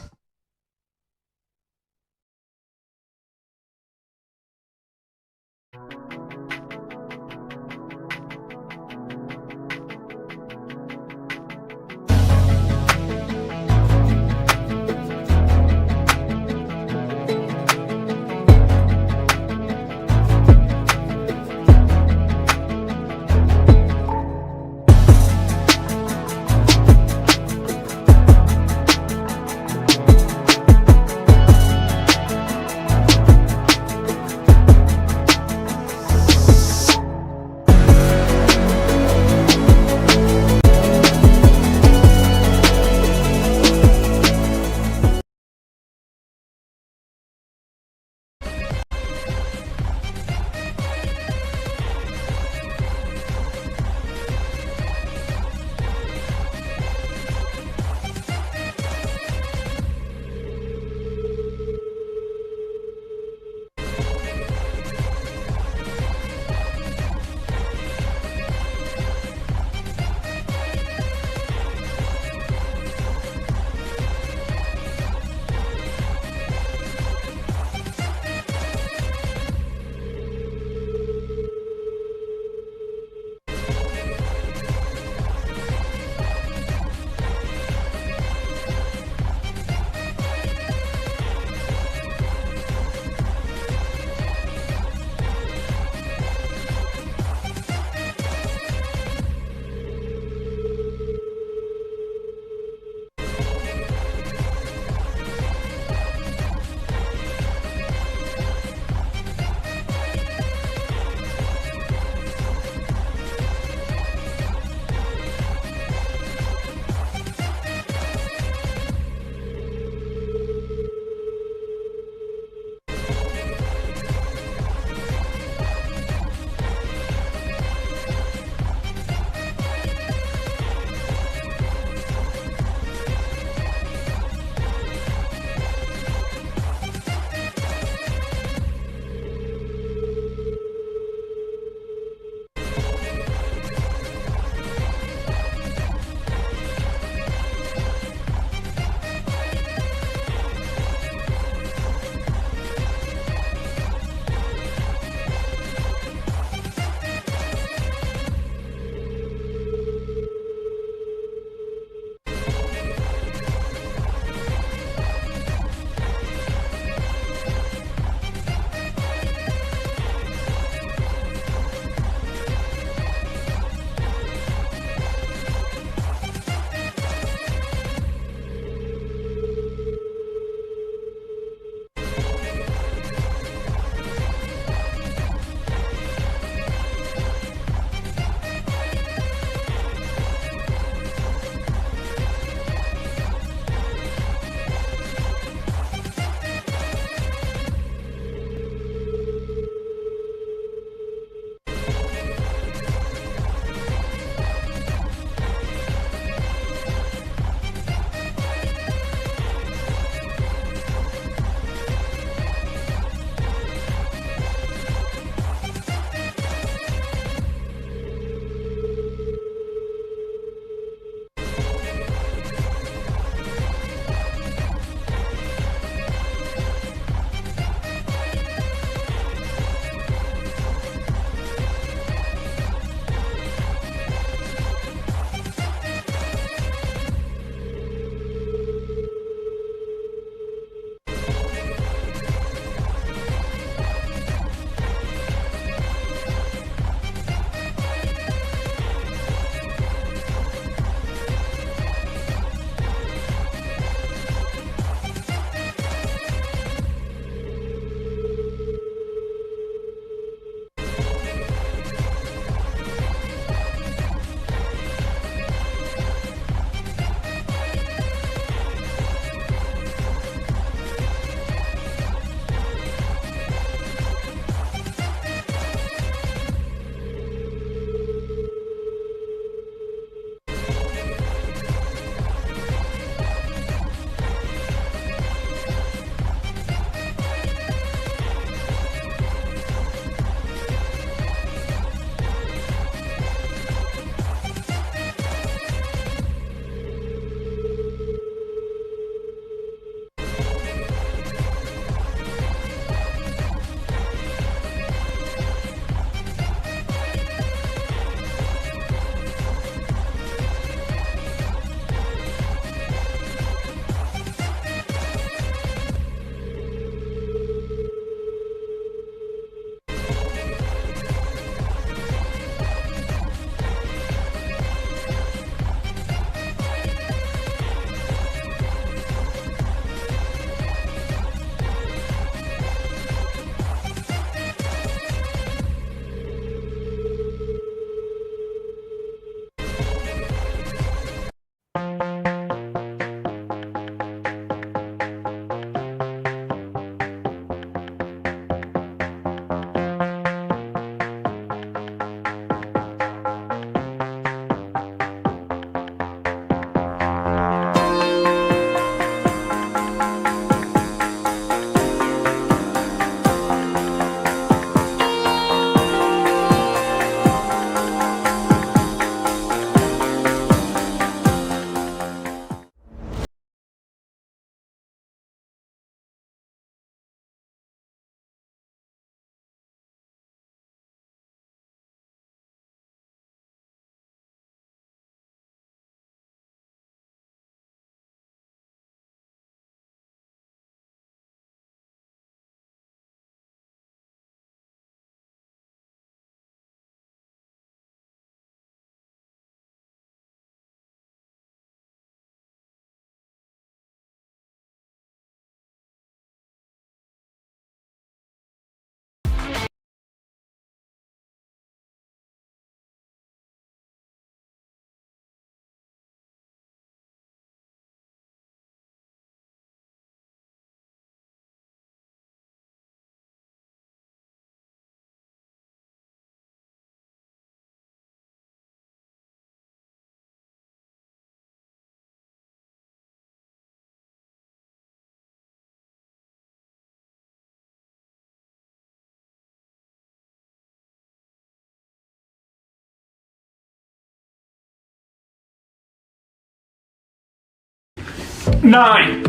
9,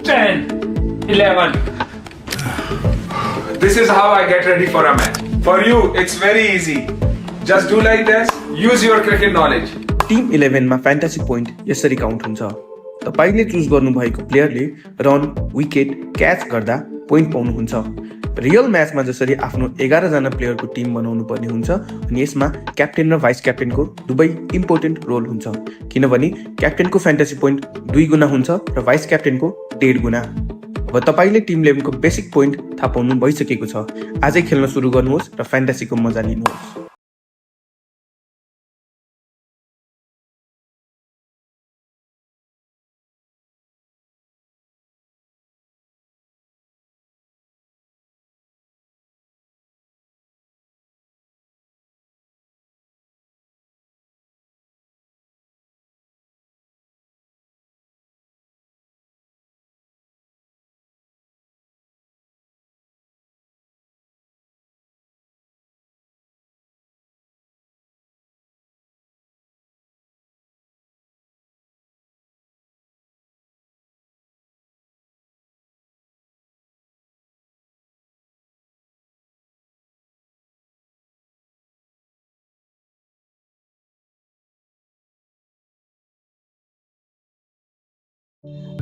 10, 11. This is how I get ready for a match. For you, it's very easy. Just do like this. Use your cricket knowledge. Team 11 मा fantasy point यसरी count हुन्छ। तपाईले choose गर्नुभएको प्लेयरले run, wicket, catch गर्दा point पाउनुहुन्छ। Real म्याचमा जसरी आफ्नो 11 जना प्लेयरको टिम बनाउनु पर्ने हुन्छ अनि यसमा क्याप्टेन र भाइस क्याप्टेनको दुवै इम्पोर्टेन्ट रोल हुन्छ, किनभने क्याप्टेनको फ्यान्टेसी पोइन्ट 2 गुणा हुन्छ र भाइस क्याप्टेनको 1.5 गुणा। अब तपाईले टिम 11 को बेसिक पोइन्ट थाहा पाउनु भइसकेको छ। आजै खेल्न सुरु गर्नुहोस् र फ्यान्टेसीको मजा लिनुहोस्।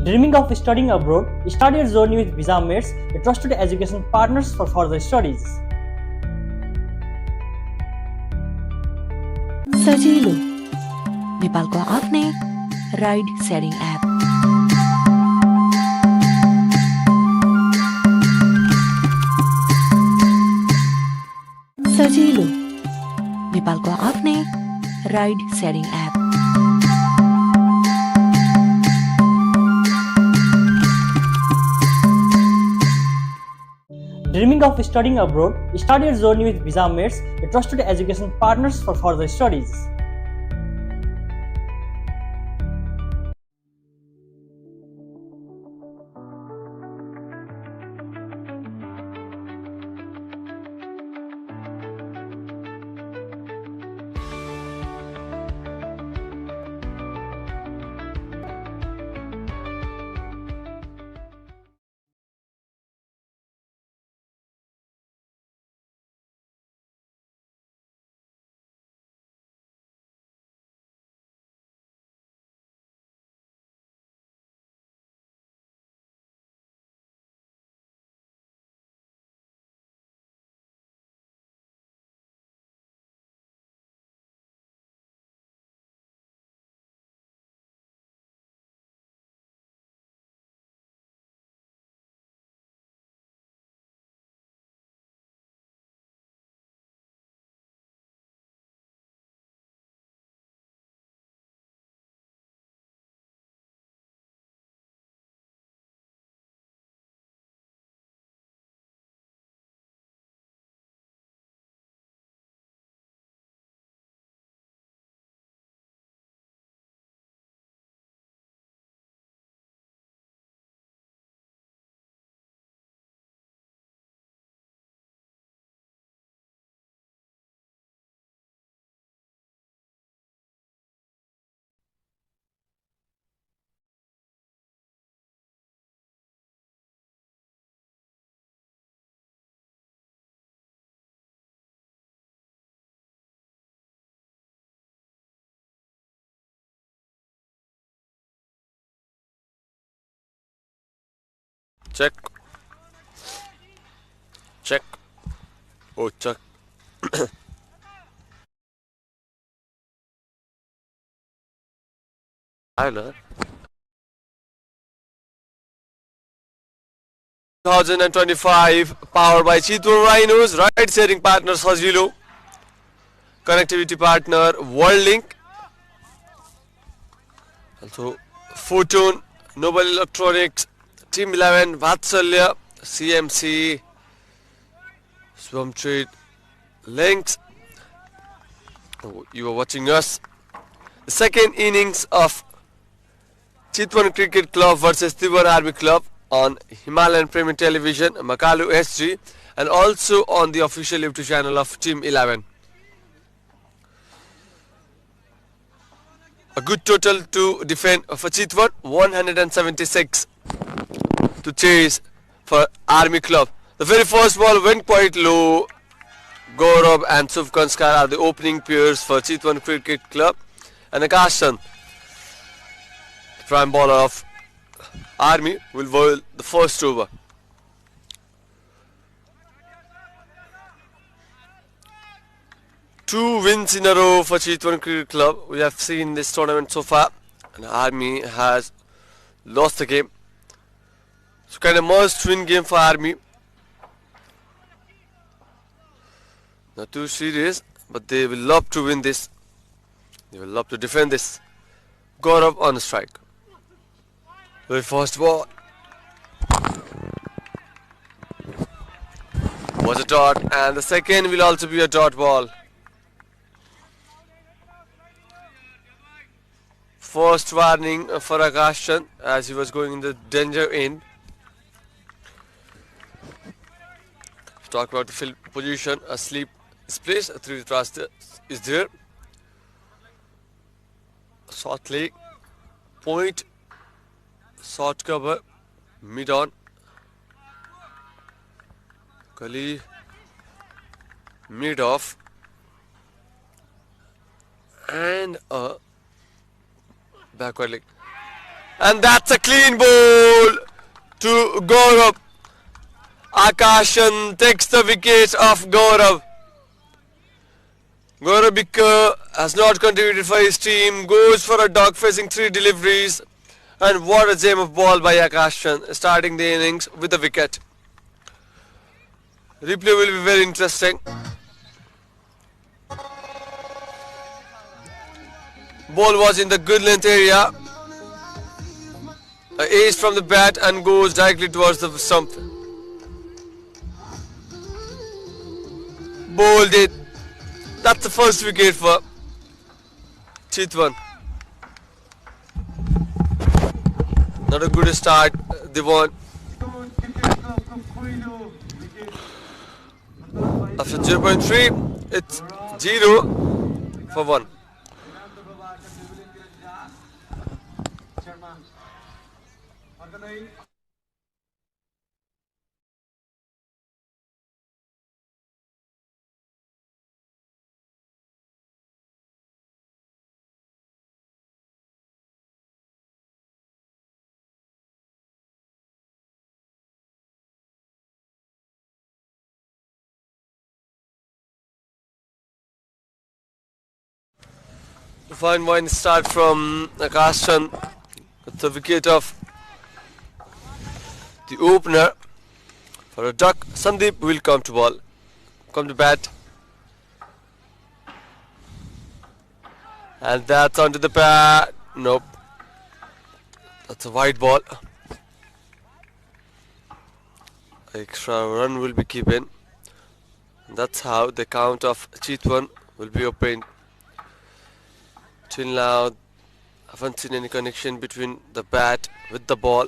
Dreaming of studying abroad? Start your journey with Visa Mates, a trusted education partners for further studies. सजिलो नेपालको आफ्नै राइड सेयरिङ एप। सजिलो नेपालको आफ्नै ride sharing app. Dreaming of studying abroad? Start your journey with Visa Mates, a trusted education partners for further studies. Check. Check. Oh, check. Tyler. 2025 powered by Chitwan Rhinos, ride sharing partner Sajilo, connectivity partner World Link, also Photon, Noble Electronics, Team 11, Vatsalya, CMC, Swim Trade, Links. You are watching us. The second innings of Chitwan Cricket Club versus Tribhuwan Army Club on Himalayan Premier Television, Makalu SG, and also on the official YouTube channel of Team 11. A good total to defend for Chitwan, 176 to chase for Army Club. The very first ball went quite low. Gaurav and Suvkanskar are the opening pairs for Chitwan Cricket Club. And Akash Chand, the prime bowler of Army, will bowl the first over. Two wins in a row for Chitwan Cricket Club. We have seen this tournament so far, and Army has lost the game. So kind of must-win game for Army. Not too serious, but they will love to win this. They will love to defend this. Gaurav on strike. Very first ball was a dot, and the second will also be a dot ball. First warning for Akash Chand as he was going in the danger end. Talk about the field position. Asleep is placed. A 3 thrust is there. Short leg, point, short cover, mid on. Kali, mid off, and a backward leg. And that's a clean ball to Gaurav. Akash Chand takes the wicket of Gaurav. Gaurav Bicker has not contributed for his team, goes for a dog facing 3 deliveries, and what a gem of ball by Akash Chand, starting the innings with a wicket. Replay will be very interesting. Ball was in the good length area. A ace from the bat and goes directly towards the stump. Bowled it. That's the first wicket for Chitwan. Not a good start. They won. After 0.3, it's 0 for 1. Fine wine start from Akash Chand with the wicket of the opener. For a duck, Sandeep will come to bat. And that's onto the bat. Nope. That's a wide ball. Extra run will be given. That's how the count of Chitwan will be opened. Till now, I haven't seen any connection between the bat with the ball.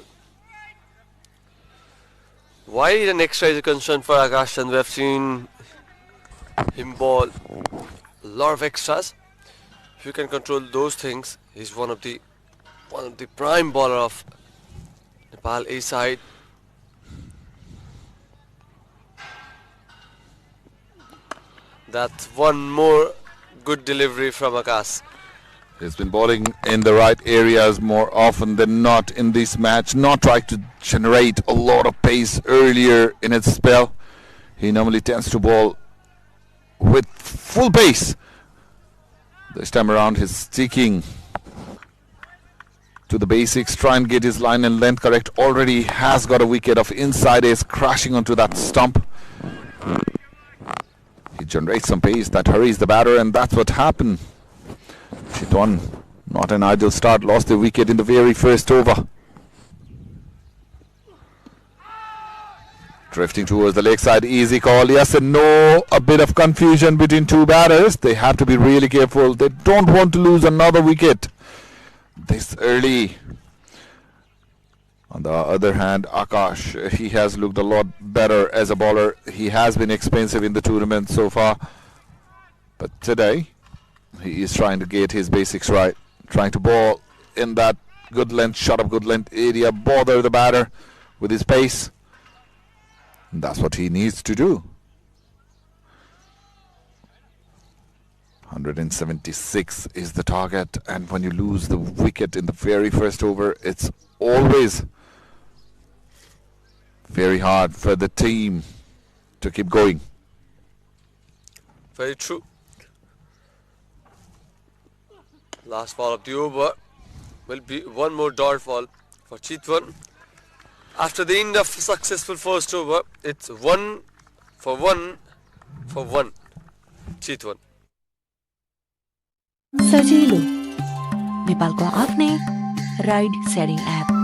Why an extra is a concern for Akash Chand? We have seen him bowl a lot of extras. If you can control those things, he's one of the prime bowler of Nepal A side. That's one more good delivery from Akash. He's been bowling in the right areas more often than not in this match. Not trying to generate a lot of pace earlier in his spell. He normally tends to bowl with full pace. This time around he's sticking to the basics. Try and get his line and length correct. Already has got a wicket of inside ace crashing onto that stump. He generates some pace that hurries the batter, and that's what happened. Chitwan, not an ideal start, lost the wicket in the very first over. Drifting towards the leg side, easy call, yes and no. A bit of confusion between two batters. They have to be really careful. They don't want to lose another wicket this early. On the other hand, Akash, he has looked a lot better as a bowler. He has been expensive in the tournament so far. But today, he is trying to get his basics right. trying to ball in that good length, shot of good length area, bother the batter with his pace. And that's what he needs to do. 176 is the target, and when you lose the wicket in the very first over, it's always very hard for the team to keep going. Very true. Last ball of the over will be one more dot ball for Chitwan. After the end of successful first over, it's 1 for 1 for 1. Chitwan. सजिलो नेपालको आफ्नै ride sharing app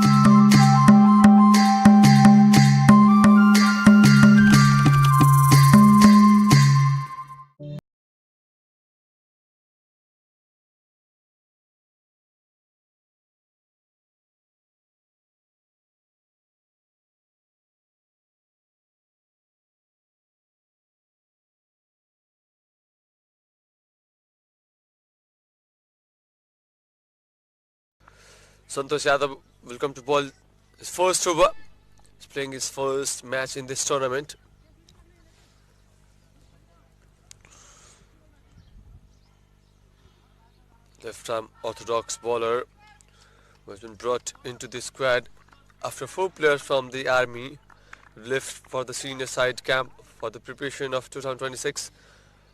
Santosh Yadav will come to ball his first over. He's playing his first match in this tournament. Left-arm orthodox bowler who has been brought into the squad after 4 players from the army left for the senior side camp for the preparation of 2026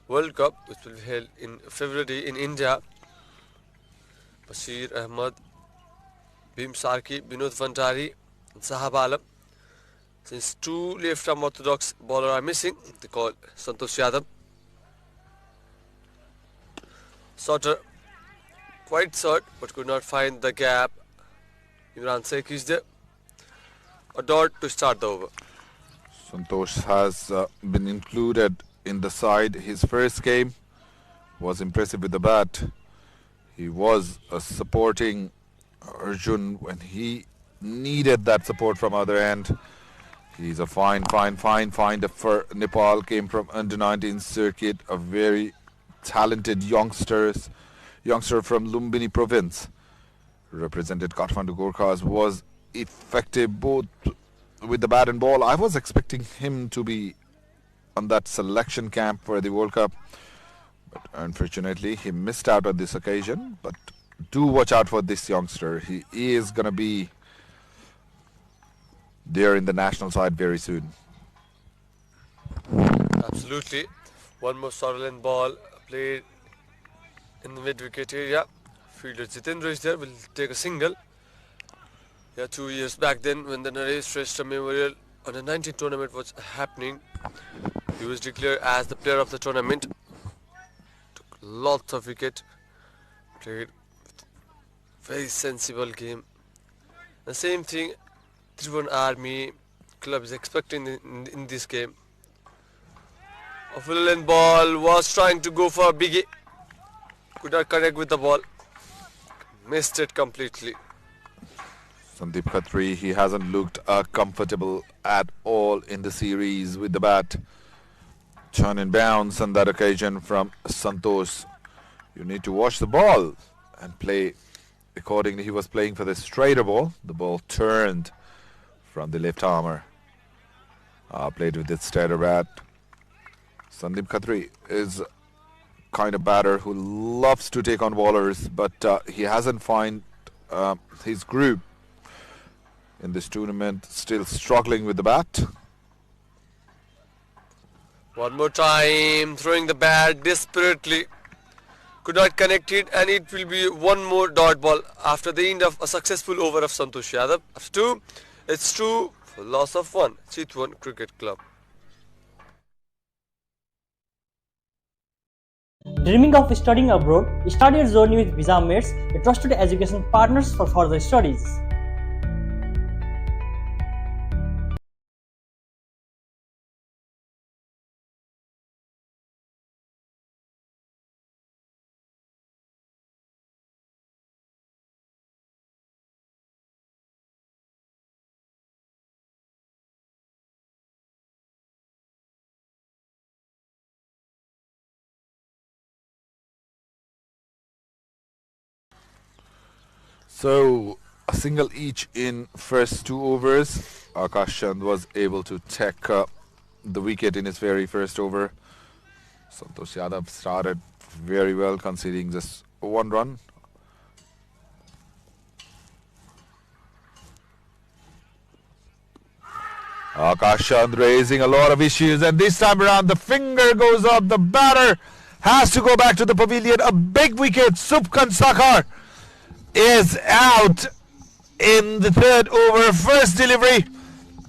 World Cup, which will be held in February in India. Bashir Ahmad, Bhim Sarki, Binod Vandari, and Sahab Alam. Since 2 left-arm orthodox bowlers are missing, they call Santosh Yadav. Sauter, quite short, but could not find the gap. Imran Sheikh is there. A dot to start the over. Santosh has been included in the side. His first game was impressive with the bat. He was supporting Arjun when he needed that support from other end. He's a fine finder for Nepal. Came from under-19 circuit, a very talented youngster from Lumbini province. Represented Kathmandu Gorkhas, was effective both with the bat and ball. I was expecting him to be on that selection camp for the World Cup, but unfortunately he missed out on this occasion. But do watch out for this youngster. He is going to be there in the national side very soon. Absolutely. One more Sorrel ball played in the mid-wicket area. Fielder Jitendra is there, will take a single. Yeah, 2 years back then when the Akash Shrestha Memorial Under 19 tournament was happening, he was declared as the player of the tournament. Took lots of wicket, played very sensible game. The same thing Tribhuwan Army club is expecting in this game. A full length ball, was trying to go for a biggie, could not connect with the ball, missed it completely. Sandeep Khatri, he hasn't looked comfortable at all in the series with the bat. Turn and bounce on that occasion from Santosh. You need to watch the ball and play accordingly. He was playing for the straighter ball. The ball turned from the left armour. Played with the straighter bat. Sandeep Khatri is kind of batter who loves to take on bowlers, but he hasn't found his groove in this tournament. Still struggling with the bat. One more time, throwing the bat desperately, could not connect it, and it will be one more dot ball after the end of a successful over of Santosh Yadav. After 2, it's 2 for loss of 1. Chitwan Cricket Club. Dreaming of studying abroad? Start your journey with Visa Mates, a trusted education partners for further studies. So a single each in first 2 overs. Akash Chand was able to take the wicket in his very first over. Santosh Yadav started very well, conceding just 1 run. Akash Chand raising a lot of issues, and this time around the finger goes up. The batter has to go back to the pavilion. A big wicket. Subkan Sakar is out in the 3rd over. First delivery.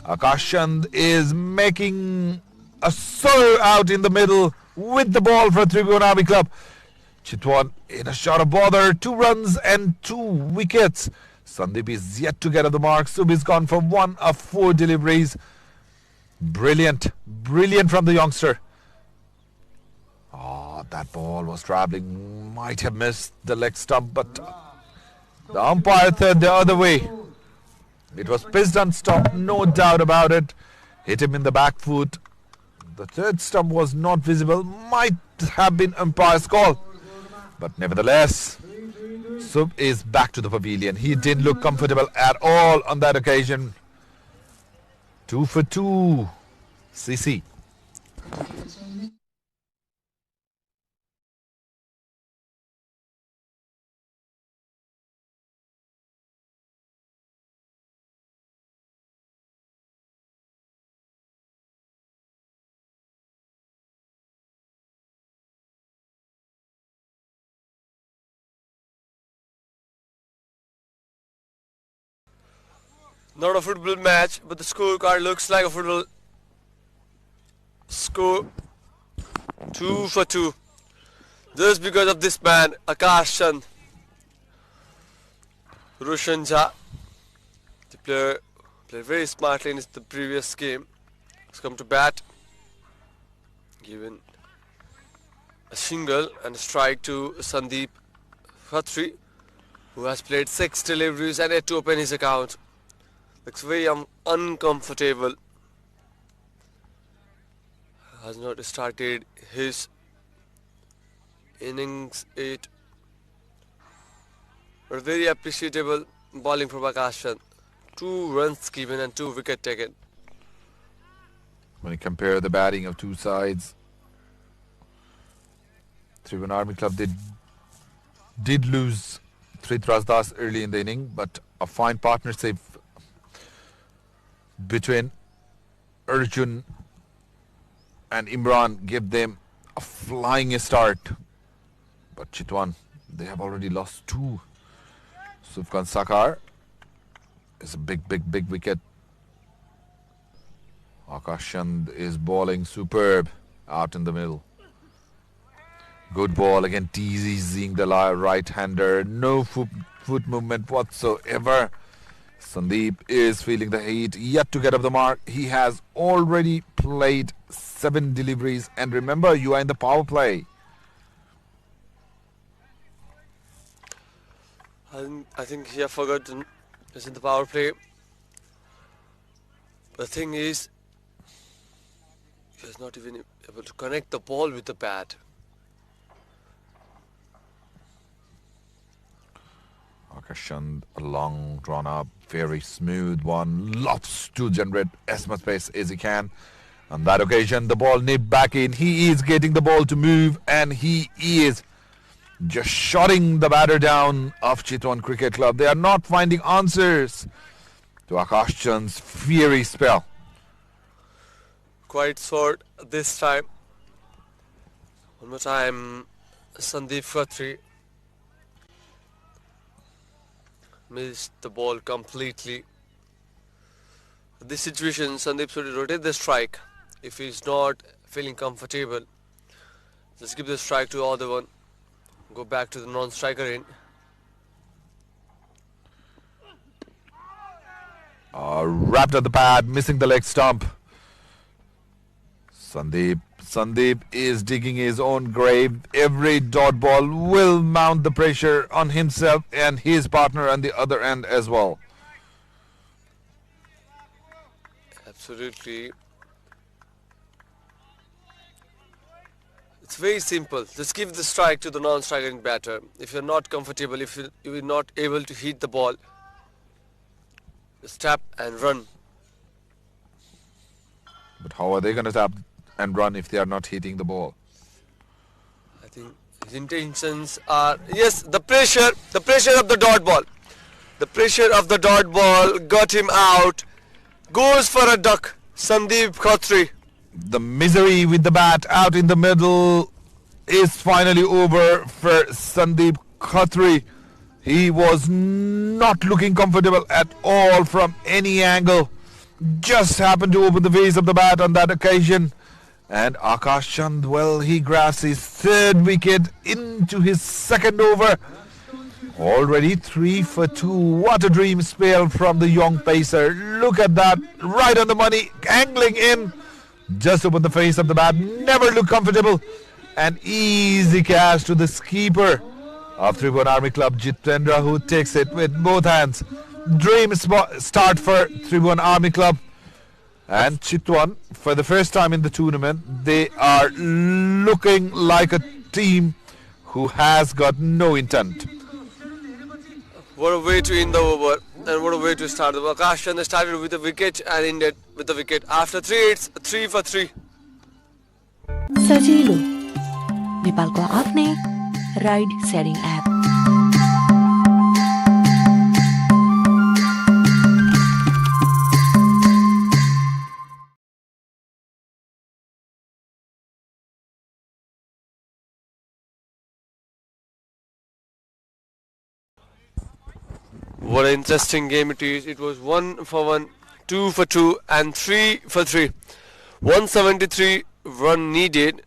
Akash Chand is making a solo out in the middle with the ball for Tribhuwan Army Club. Chitwan in a shot of bother. 2 runs and 2 wickets. Sandeep is yet to get at the mark. Sub is gone for 1 of 4 deliveries. Brilliant from the youngster. Oh, that ball was travelling. Might have missed the leg stump, but the umpire said the other way. It was pitched and stopped, no doubt about it. Hit him in the back foot. The 3rd stump was not visible. Might have been umpire's call. But nevertheless, Sub is back to the pavilion. He didn't look comfortable at all on that occasion. 2 for 2. CC. Not a football match, but the scorecard looks like a football score. 2 for 2. Just because of this man, Akash Chand. Roshan Jha, the player played very smartly in the previous game. Has come to bat, given a single and a strike to Sandeep Khatri, who has played 6 deliveries and yet to open his account. Looks very uncomfortable. Has not started his innings 8. But very appreciable bowling from Akash Chand. 2 runs given and 2 wickets taken. When you compare the batting of 2 sides, Tribhuwan Army Club did lose Trithras Das early in the inning, but a fine partnership between Arjun and Imran gave them a flying start. But Chitwan, they have already lost 2. Subkan Sakar is a big wicket. Akash Chand is bowling superb out in the middle. Good ball again, teasing the right-hander. No foot movement whatsoever. Sandeep is feeling the heat, yet to get up the mark. He has already played 7 deliveries, and remember, you are in the power play. I think he has forgotten he's in the power play. The thing is, he is not even able to connect the ball with the bat. Akash Chand, a long drawn up, very smooth one, loves to generate as much space as he can. On that occasion, the ball nipped back in. He is getting the ball to move, and he is just shutting the batter down of Chitwan Cricket Club. They are not finding answers to Akash Chand's fiery spell. Quite short this time. One more time, Sandeep Khatri missed the ball completely. In this situation, Sandeep should rotate the strike. If he's not feeling comfortable, just give the strike to the other one. Go back to the non-striker end. Wrapped at the pad, missing the leg stump. Sandeep is digging his own grave. Every dot ball will mount the pressure on himself and his partner on the other end as well. Absolutely. It's very simple. Just give the strike to the non-striking batter. If you're not comfortable, if you're not able to hit the ball, just tap and run. But how are they going to tap and run if they are not hitting the ball? I think his intentions are, yes, the pressure of the dot ball. The pressure of the dot ball got him out. Goes for a duck, Sandeep Khatri. The misery with the bat out in the middle is finally over for Sandeep Khatri. He was not looking comfortable at all from any angle. Just happened to open the face of the bat on that occasion. And Akash Chand, well, he grabs his third wicket into his second over. Already 3 for 2. What a dream spell from the young pacer. Look at that. Right on the money. Angling in. Just open the face of the bat. Never look comfortable. An easy catch to the skipper of Tribhuwan Army Club, Jitendra, who takes it with both hands. Dream start for Tribhuwan Army Club. And Chitwan, for the first time in the tournament, they are looking like a team who has got no intent. What a way to end the over, and what a way to start the over. Akash Chand started with a wicket and ended with a wicket. After 3 hits, 3 for 3. सजिलो नेपालको आफ्नै ride sharing app What an interesting game it is. It was 1 for 1, 2 for 2 and 3 for 3. 173 run needed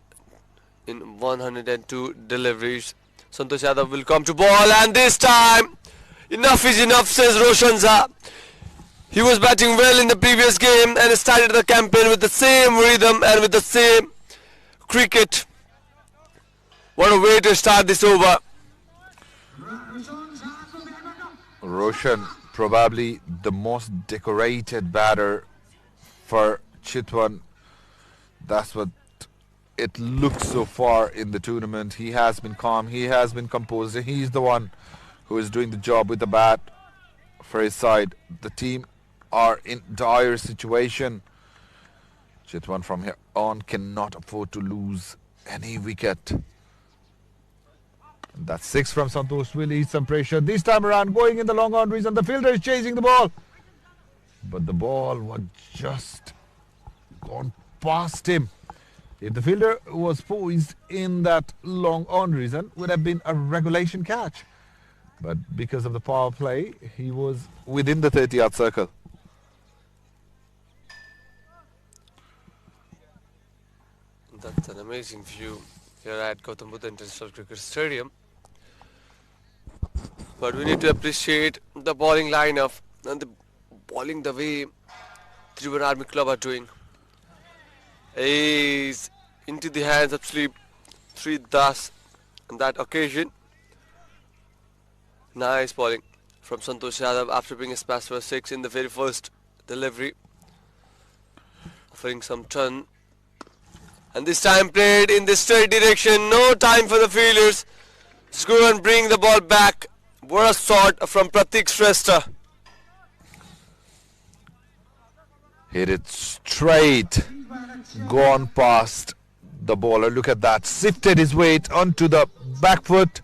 in 102 deliveries. Santosh Yadav will come to ball, and this time enough is enough, says Roshan Jha. He was batting well in the previous game and started the campaign with the same rhythm and with the same cricket. What a way to start this over. Roshan, probably the most decorated batter for Chitwan. That's what it looks so far in the tournament. He has been calm, he has been composed. He's the one who is doing the job with the bat for his side. The team are in dire situation. Chitwan from here on cannot afford to lose any wicket. That's 6 from Santosh. Will ease some pressure. This time around, going in the long boundaries, and the fielder is chasing the ball. But the ball was just gone past him. If the fielder was poised in that long boundaries, then would have been a regulation catch. But because of the power play, he was within the 30-yard circle. That's an amazing view here at Gautam Buddha International Cricket Stadium. But we need to appreciate the bowling lineup and the bowling the way Tribhuwan Army Club are doing. Is into the hands of Sri Das on that occasion. Nice bowling from Santosh Yadav after being a pass for 6 in the very first delivery, offering some turn. And this time played in the straight direction. No time for the fielders. Just go and bring the ball back. What a shot from Pratik Shrestha. Hit it straight. Gone past the bowler. Look at that. Sifted his weight onto the back foot.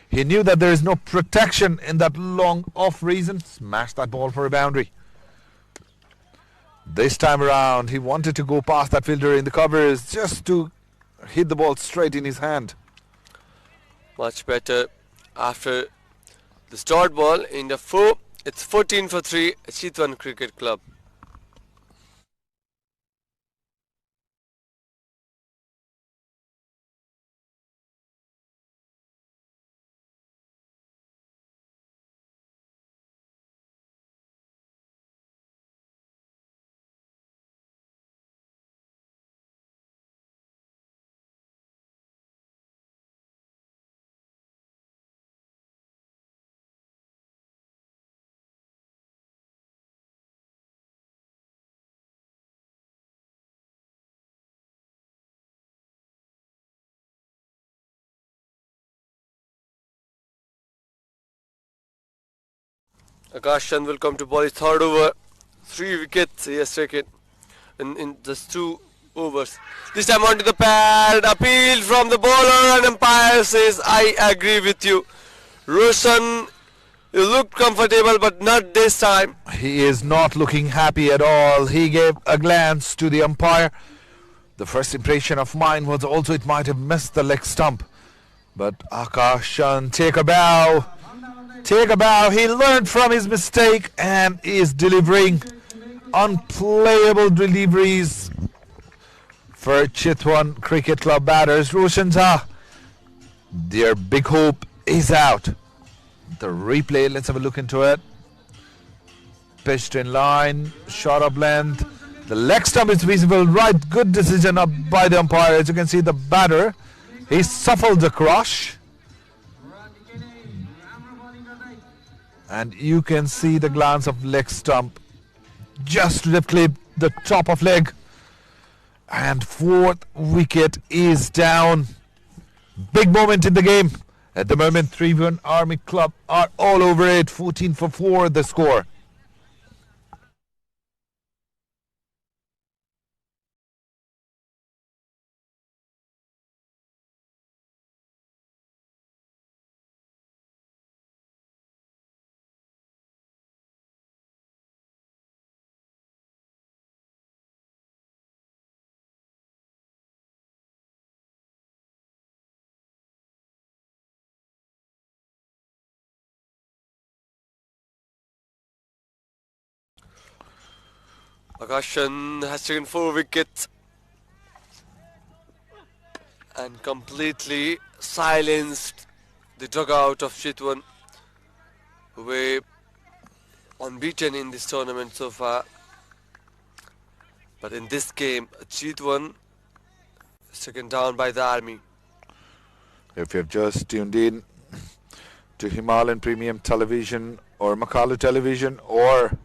He knew that there is no protection in that long off reason. Smashed that ball for a boundary. This time around, he wanted to go past that fielder in the covers just to hit the ball straight in his hand. Much better after the start ball in the 4. It's 14 for 3, Chitwan Cricket Club. Akash Chand will come to ball his third over. 3 wickets he has taken in just 2 overs. This time onto the pad. Appeal from the bowler and umpire says, I agree with you. Roshan, you looked comfortable but not this time. He is not looking happy at all. He gave a glance to the umpire. The first impression of mine was also it might have missed the leg stump. But Akash Chand, take a bow. Take a bow. He learned from his mistake and is delivering unplayable deliveries for Chitwan Cricket Club batters. Roshan Jha, their big hope is out. The replay, let's have a look into it. Pitched in line, shot up length. The leg stump is visible, right, good decision up by the umpire. As you can see, the batter, he shuffled across. And you can see the glance of leg stump just to clip the top of leg. And 4th wicket is down. Big moment in the game. At the moment, Tribhuwan Army Club are all over it. 14 for 4 the score. Akash Chand has taken 4 wickets and completely silenced the dugout of Chitwan, who were unbeaten in this tournament so far. But in this game, Chitwan is taken down by the army. If you have just tuned in to Himalayan Premium Television or Makalu Television or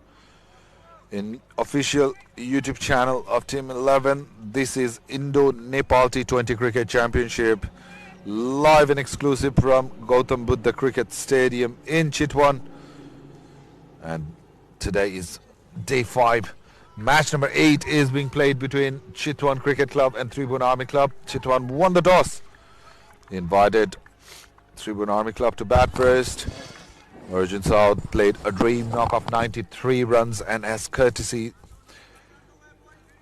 in official YouTube channel of Team 11, this is Indo-Nepal T20 Cricket Championship, live and exclusive from Gautam Buddha Cricket Stadium in Chitwan. And today is day 5. Match number 8 is being played between Chitwan Cricket Club and Tribhuwan Army Club. Chitwan won the toss. Invited Tribhuwan Army Club to bat first. Arjun Saud played a dream knock of 93 runs, and as courtesy,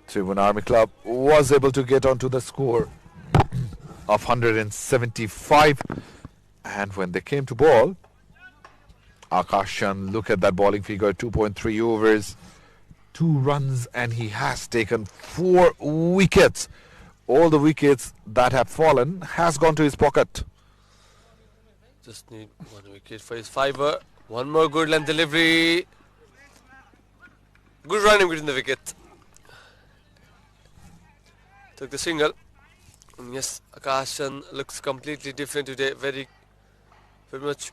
Tribhuwan Army Club was able to get onto the score of 175. And when they came to ball, Akash Chand, look at that bowling figure, 2.3 overs, 2 runs, and he has taken 4 wickets. All the wickets that have fallen has gone to his pocket. Just need 1 wicket for his fiver. One more good length delivery. Good running between the wicket. Took the single. And yes, Akash Chand looks completely different today. Very much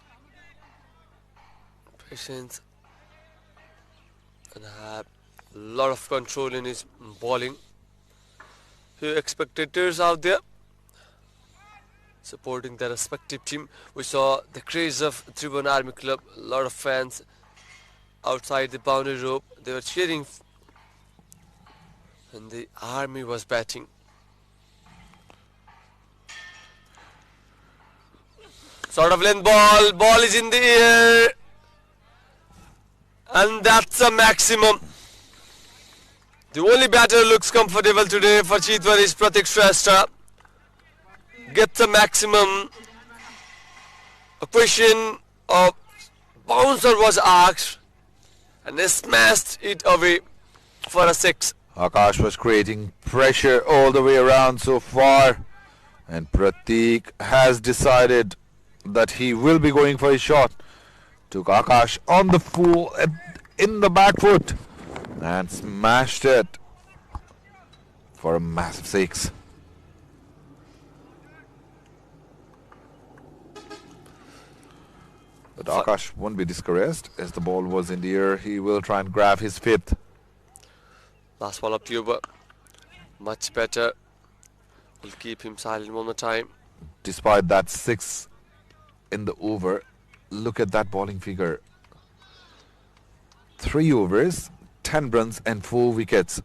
patience and have a lot of control in his bowling. Few spectators out there supporting their respective team. We saw the craze of Tribhuwan Army Club. A lot of fans outside the boundary rope. They were cheering and the army was batting. Sort of length ball. Ball is in the air. And that's a maximum. The only batter looks comfortable today for Chitwan is Pratik Shrestha. Gets a maximum. A question of bouncer was asked and they smashed it away for a 6. Akash was creating pressure all the way around so far, and Pratik has decided that he will be going for a shot. Took Akash on the full in the back foot and smashed it for a massive 6. But Akash won't be discouraged as the ball was in the air. He will try and grab his 5th. Last ball of the over. Much better. Will keep him silent one more time. Despite that 6 in the over, look at that bowling figure. 3 overs, 10 runs and 4 wickets.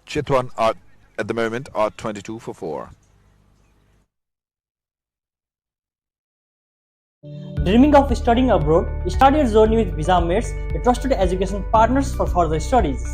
Chitwan are at the moment are 22 for 4. Dreaming of studying abroad? Start your journey with Visa Mates, a trusted education partners for further studies.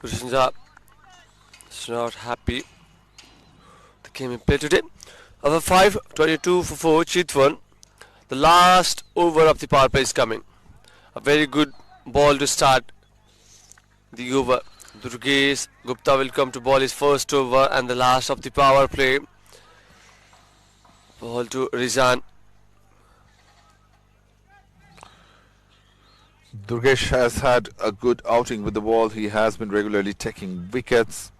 Punjab is not happy the game in play today. Over 5, 22 for 4, Chitwan. The last over of the power play is coming. A very good ball to start the over. Durgesh Gupta will come to ball his first over and the last of the power play. Ball to Rizan. Durgesh has had a good outing with the ball. He has been regularly taking wickets.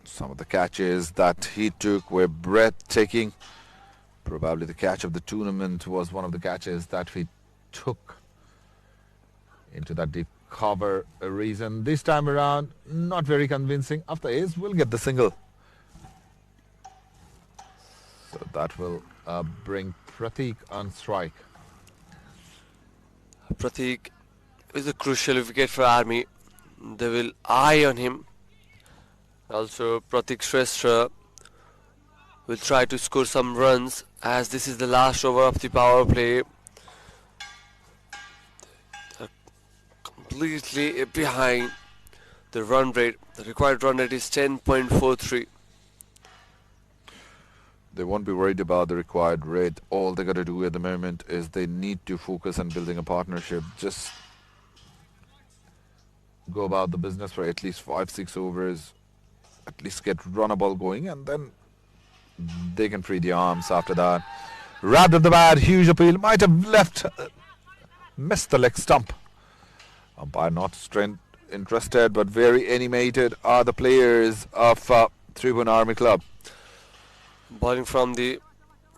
Some of the catches that he took were breathtaking. Probably the catch of the tournament was one of the catches that he took into that deep cover reason. This time around, not very convincing. After ace, we'll get the single. So that will bring Pratik on strike. Pratik is a crucial wicket for Army. They will eye on him. Also, Pratik Shrestha will try to score some runs as this is the last over of the power play. They're completely behind the run rate. The required run rate is 10.43. They won't be worried about the required rate. All they got to do at the moment is they need to focus on building a partnership. Just go about the business for at least 5-6 overs. At least get runnable going, and then they can free the arms after that. Wrapped up the bat, huge appeal. Might have left, missed the leg stump. Umpire not interested, but very animated are the players of Tribhuwan Army Club. Bowling from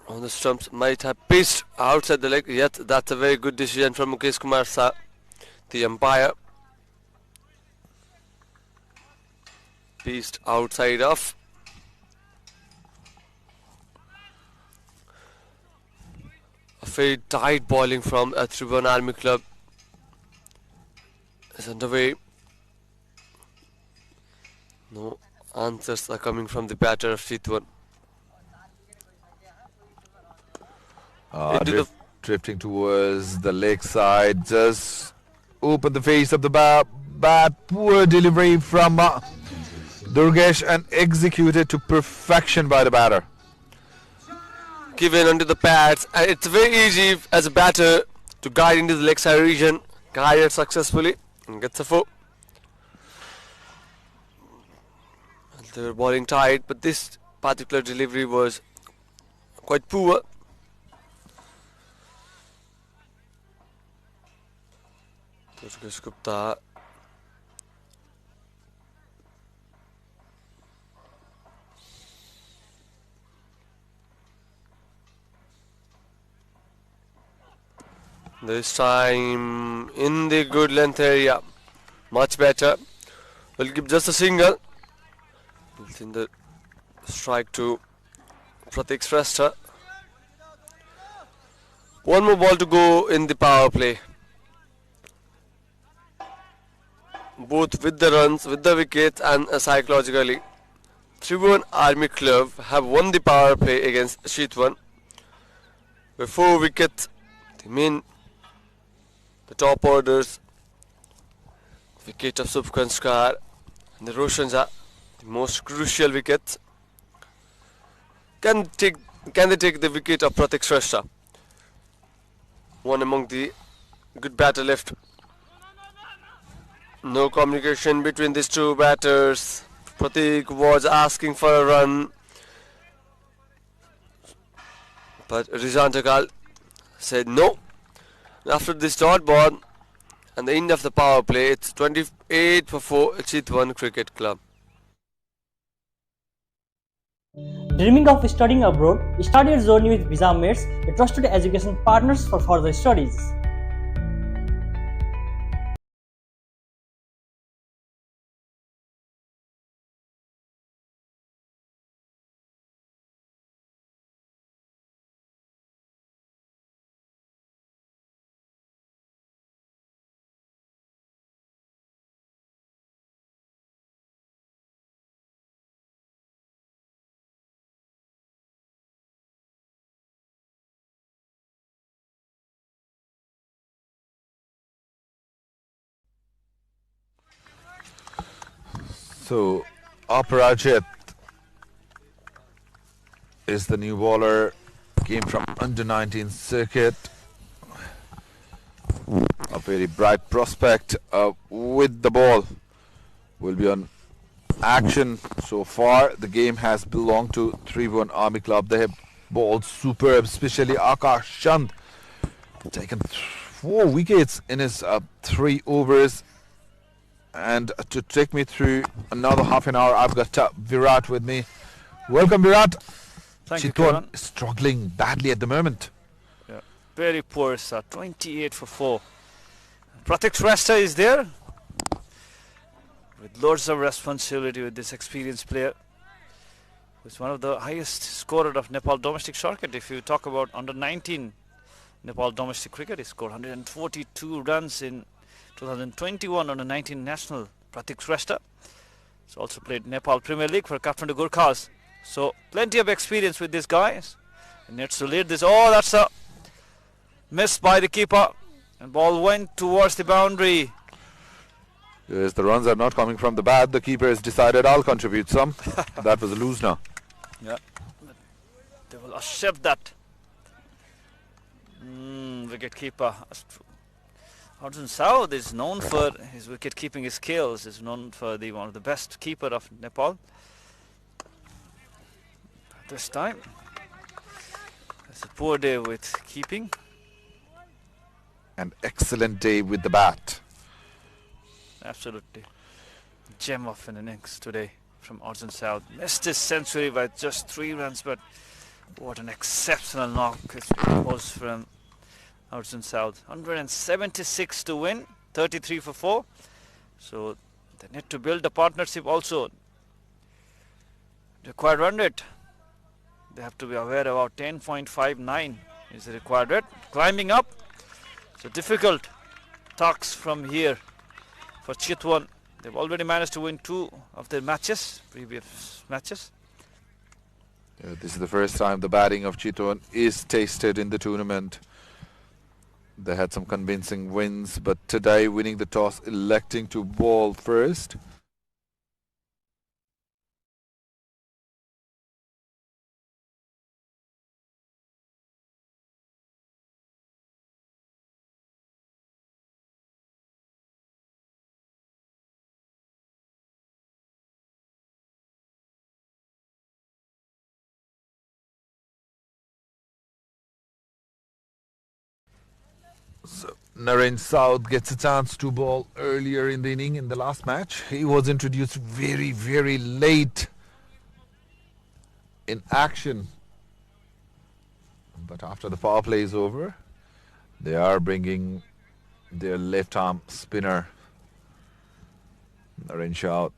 on the stumps might have pitched outside the leg. Yet that's a very good decision from Mukesh Kumar Sa, the umpire. Pitched outside of. A very tight bowling from Tribhuwan Army Club is underway. No answers are coming from the batter of Chitwan. Drifting towards the leg side, just open the face of the bat. Poor delivery from Durgesh and executed to perfection by the batter. Given onto the pads, and it's very easy as a batter to guide into the leg side region. Guided successfully and gets a 4. They were bowling tight, but this particular delivery was quite poor. Durgesh Gupta this time in the good length area, much better. Will give just a single. In the strike to Pratik Shrestha. One more ball to go in the power play. Both with the runs, with the wickets, and psychologically, Tribhuwan Army Club have won the power play against Chitwan. With 4 wickets, the top orders, wicket of Subkanskar and the Roshan Jha, the most crucial wickets, can take Can they take the wicket of Pratik Shrestha? One among the good batter left. No communication between these two batters. Pratik was asking for a run, but Rizan Takal said no. After this dot ball and the end of the power play, it's 28 for 4 Chitwan Cricket Club. Dreaming of studying abroad, start your journey with Visa Mates, a trusted education partners for further studies. So, Aparajit is the new bowler. Came from under-19 circuit. A very bright prospect with the ball. Will be on action. So far, the game has belonged to Tribhuwan Army Club. They have bowled superb, especially Akash Chand. Taken 4 wickets in his 3 overs. And to take me through another half an hour, I've got Virat with me. Welcome, Virat. Thank you, Chitwan Karan. is struggling badly at the moment. Yeah, very poor start. 28 for 4. Pratik Shrestha is there with loads of responsibility with this experienced player, who's one of the highest scorer of Nepal domestic circuit. If you talk about under 19 Nepal domestic cricket, he scored 142 runs in 2021 under 19 national. Pratik Shrestha. He's also played Nepal Premier League for Kathmandu Gurkhas. So plenty of experience with this guy. He needs to lead this. Oh, that's a miss by the keeper. And ball went towards the boundary. Yes, the runs are not coming from the bat. The keeper has decided I'll contribute some. That was a lose now. Yeah, they will accept that. Wicket keeper Arjun Saud is known for his wicket keeping skills. Is known for the one of the best keeper of Nepal. This time, it's a poor day with keeping. An excellent day with the bat. Absolutely. Gem of an innings today from Arjun Saud. Missed his century by just 3 runs, but what an exceptional knock it was from Arjun Saud. 176 to win, 33 for 4. So they need to build a partnership also. Required run rate, they have to be aware about 10.59 is the required rate. Climbing up, so difficult talks from here for Chitwan. They've already managed to win 2 of their matches, previous matches. This is the first time the batting of Chitwan is tasted in the tournament. They had some convincing wins, but today winning the toss, electing to bowl first. So Arjun Saud gets a chance to bowl earlier in the inning in the last match. He was introduced very, very late in action. But after the power play is over, they are bringing their left arm spinner, Arjun Saud.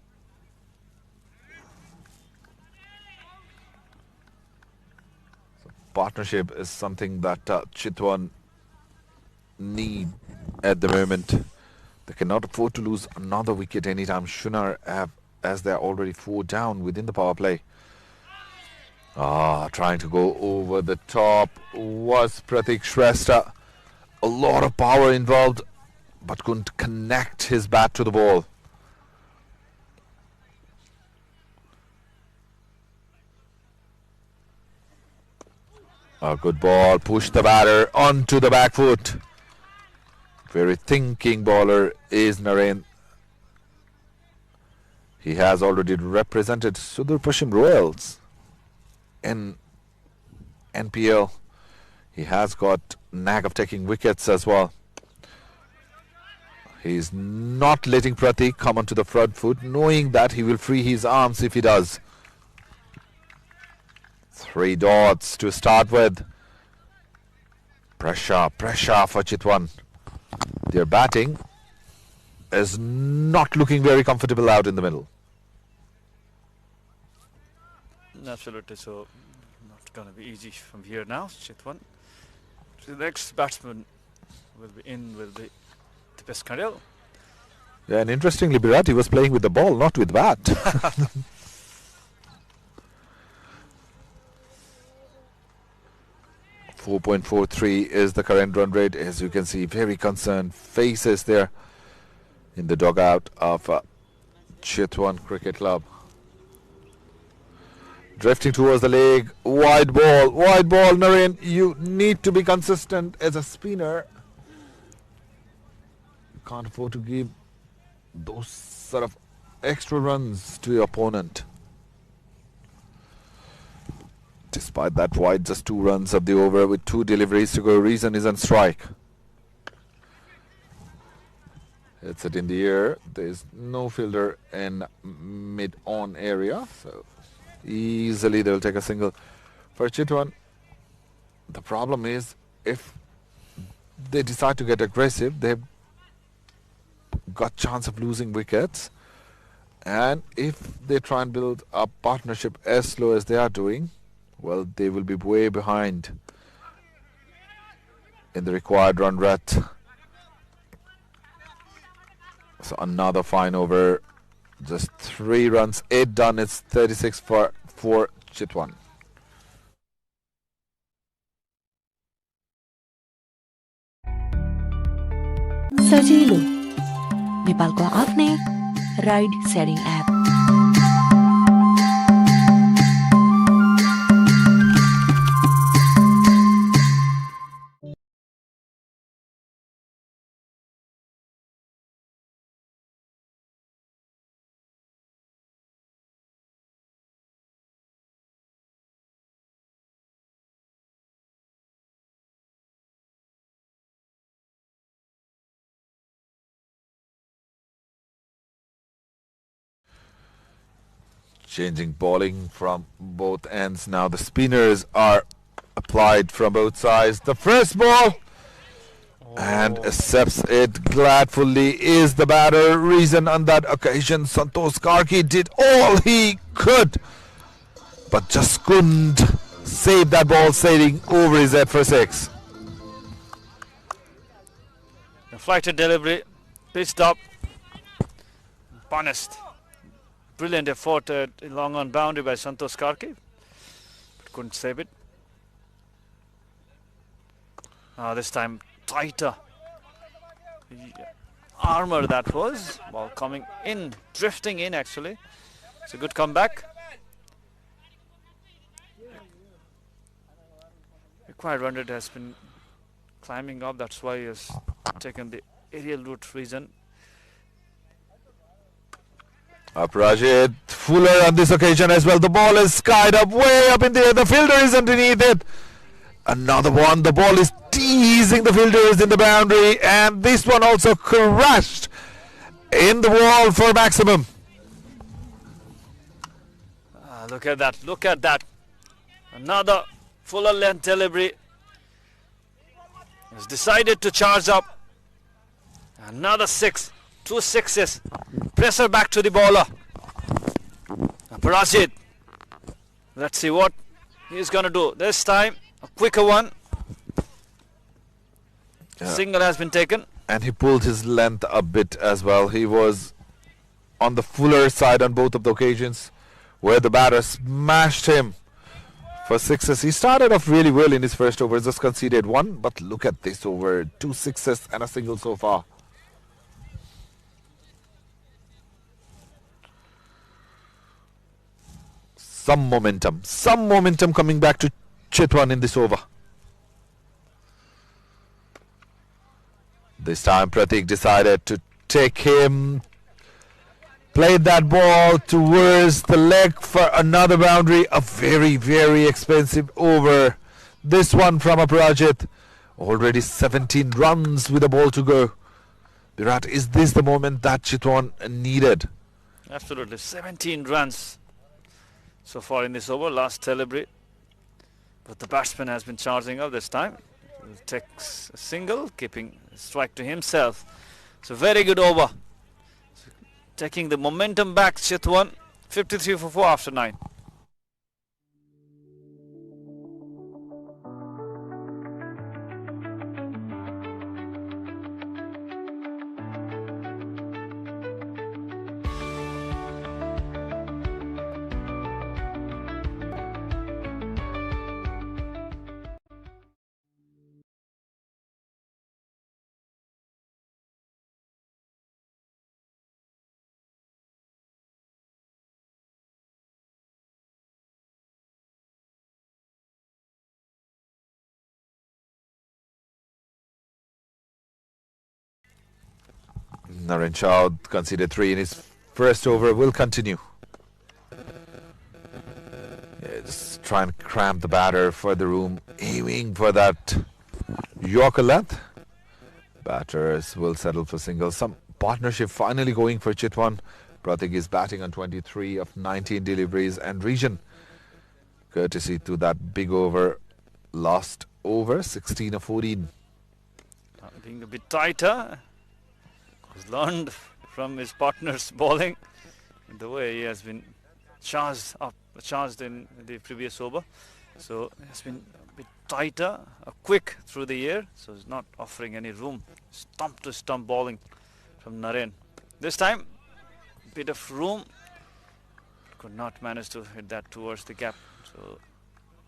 So partnership is something that Chitwan need at the moment. They cannot afford to lose another wicket anytime sooner, as they're already 4 down within the power play. Trying to go over the top was Pratik Shrestha. A lot of power involved, but couldn't connect his bat to the ball. A good ball, push the batter onto the back foot. Very thinking bowler is Naren. He has already represented Sudur Pashchim Royals in NPL. He has got knack of taking wickets as well. He's not letting Pratik come onto the front foot, knowing that he will free his arms if he does. 3 dots to start with. Pressure for Chitwan. Their batting is not looking very comfortable out in the middle. Absolutely, so not going to be easy from here now. Chitwan. So the next batsman will be Tipesh Kandel. Yeah, and interestingly, Birati was playing with the ball, not with bat. 4.43 is the current run rate. As you can see, very concerned faces there in the dugout of Chitwan Cricket Club. Drifting towards the leg, wide ball, Naren. You need to be consistent as a spinner. You can't afford to give those sort of extra runs to your opponent. Despite that wide, just 2 runs of the over with 2 deliveries to go. Reason is on strike. It's it in the air. There's no fielder in mid-on area, so easily they'll take a single. For Chitwan, the problem is if they decide to get aggressive, they've got chance of losing wickets. And if they try and build a partnership as slow as they are doing, well, they will be way behind in the required run rate. So another fine over. Just 3 runs, 8 done. It's 36 for Chitwan. सजिलो नेपालको आफ्नै ride sharing app Changing bowling from both ends. Now the spinners are applied from both sides. The first ball and accepts it gladfully is the batter. Reason on that occasion, Santosh Karki did all he could, but just couldn't save that ball sailing over his head for 6. A flighted delivery, pitched up, punished. Brilliant effort long on boundary by Santosh Karki, but couldn't save it. This time tighter armor that was, ball coming in, drifting in actually. It's a good comeback. Required run rate has been climbing up, that's why he has taken the aerial route. Reason. Rajit Fuller on this occasion as well. The ball is skied up, way up in the air. The fielder is underneath it. Another one. The ball is teasing the fielders in the boundary, and this one also crashed in the wall for maximum. Look at that. Look at that. Another Fuller length delivery. Has decided to charge up. Another 6. 2 sixes. Pressure back to the bowler. Parajit. Let's see what he's going to do. This time, a quicker one. Yeah. Single has been taken. And he pulled his length a bit as well. He was on the Fuller side on both of the occasions where the batter smashed him for 6s. He started off really well in his first over, just conceded 1. But look at this over. 2 6s and a single so far. Some momentum coming back to Chitwan in this over. This time Pratik decided to take him, played that ball towards the leg for another boundary. A very, very expensive over. This one from Aparajit. Already 17 runs with a ball to go. Virat, is this the moment that Chitwan needed? Absolutely. 17 runs so far in this over, last delivery. But the batsman has been charging up this time. He takes a single, keeping a strike to himself. So very good over. So taking the momentum back, Chitwan. 53 for 4 after 9. Arjun Saud conceded 3 in his first over. Will continue. Yeah, just try and cramp the batter for the room, aiming for that Yorker length. Batters will settle for singles. Some partnership finally going for Chitwan. Pratik is batting on 23 of 19 deliveries and region, courtesy to that big over last over, 16 of 14. Being a bit tighter. He's learned from his partner's bowling, the way he has been charged in the previous over. So he has been a bit tighter, quick through the air, so he's not offering any room. Stump to stump bowling from Naren. This time, a bit of room, could not manage to hit that towards the gap. So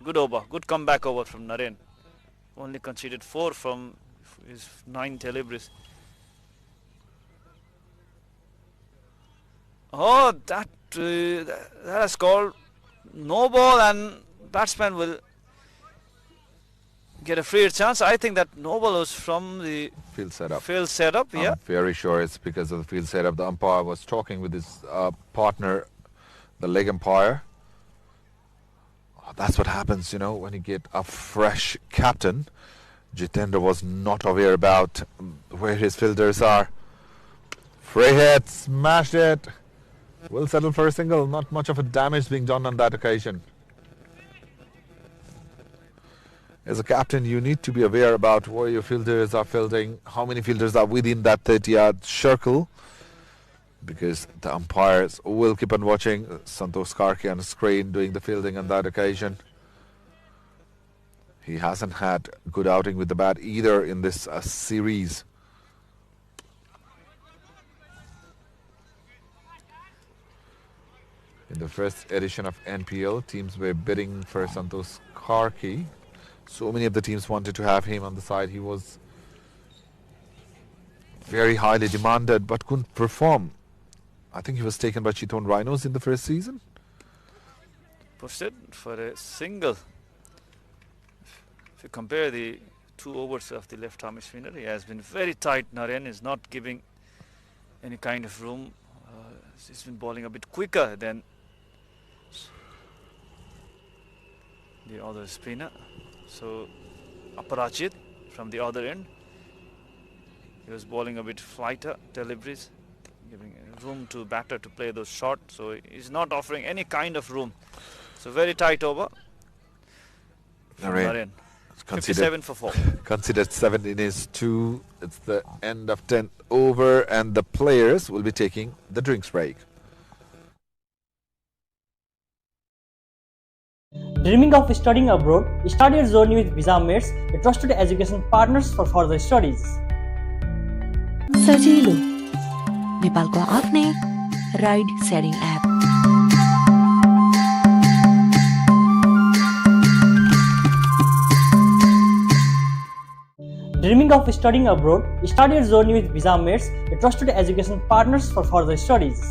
good over, good comeback over from Naren. Only conceded 4 from his 9 deliveries. Oh, that has called no ball, and batsman will get a free chance. I think that no ball was from the Field setup. Field setup, yeah. I'm very sure it's because of the field setup. The umpire was talking with his partner, the leg umpire. Oh, that's what happens, you know, when you get a fresh captain. Jitendra was not aware about where his fielders are. Free hit, smashed it. Will settle for a single. Not much of a damage being done on that occasion. As a captain, you need to be aware about where your fielders are fielding, how many fielders are within that 30-yard circle, because the umpires will keep on watching. Santosh Karki on the screen doing the fielding on that occasion. He hasn't had good outing with the bat either in this series. In the first edition of NPL, teams were bidding for Santosh Karki. So many of the teams wanted to have him on the side. He was very highly demanded but couldn't perform. I think he was taken by Chitwan Rhinos in the first season. Posted for a single. If you compare the 2 overs of the left-arm spinner, he has been very tight. Naren is not giving any kind of room. He's been bowling a bit quicker than the other spinner. So Aparajit from the other end, he was bowling a bit flighter deliveries, giving room to batter to play those short. So he's not offering any kind of room. So very tight over. Naren. 57 for 4. Considered 7 in his 2. It's the end of 10th over, and the players will be taking the drinks break. Dreaming of studying abroad? Start your journey with VisaMates, a trusted education partners for further studies. सजिलो नेपालको आफ्नै ride sharing app. Dreaming of studying abroad? Start your journey with VisaMates, a trusted education partners for further studies.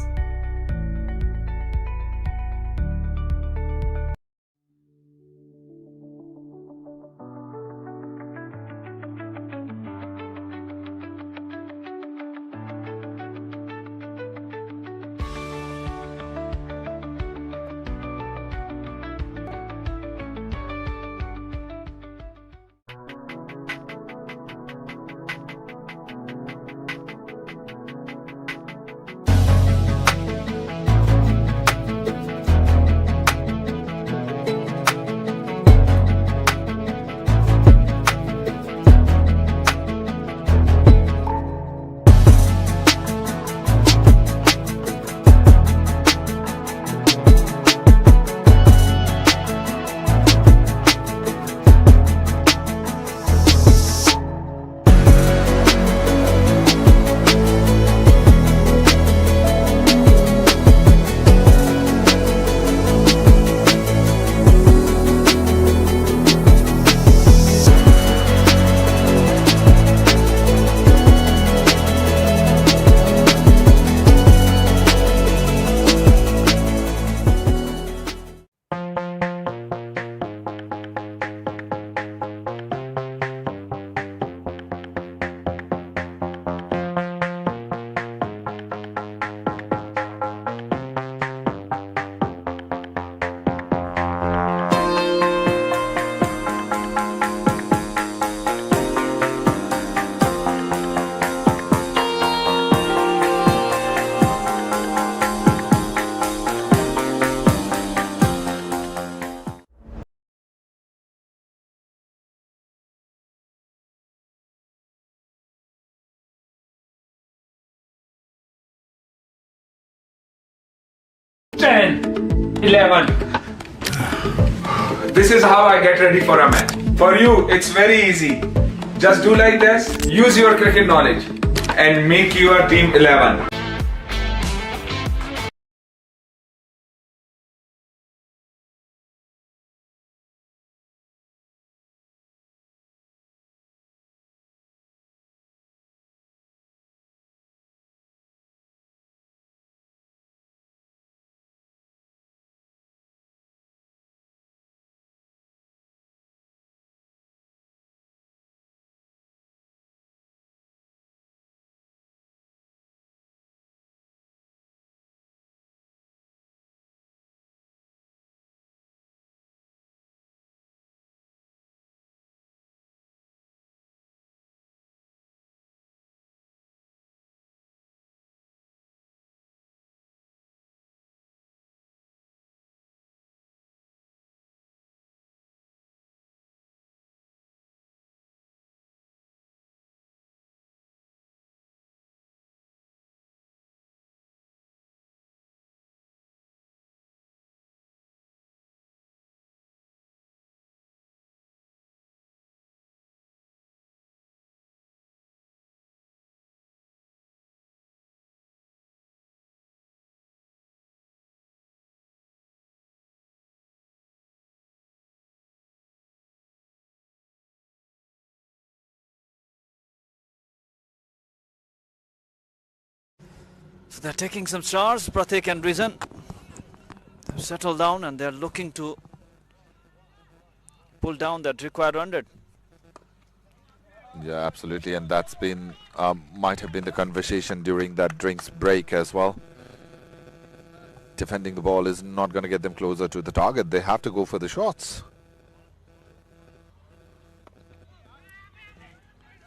10, 11. This is how I get ready for a match. For you, it's very easy. Just do like this, use your cricket knowledge and make your team 11. So they're taking some stars, Pratik and Reason. They've settled down and they're looking to pull down that required 100. Yeah, absolutely, and that's been might have been the conversation during that drinks break as well. Defending the ball is not going to get them closer to the target. They have to go for the shots.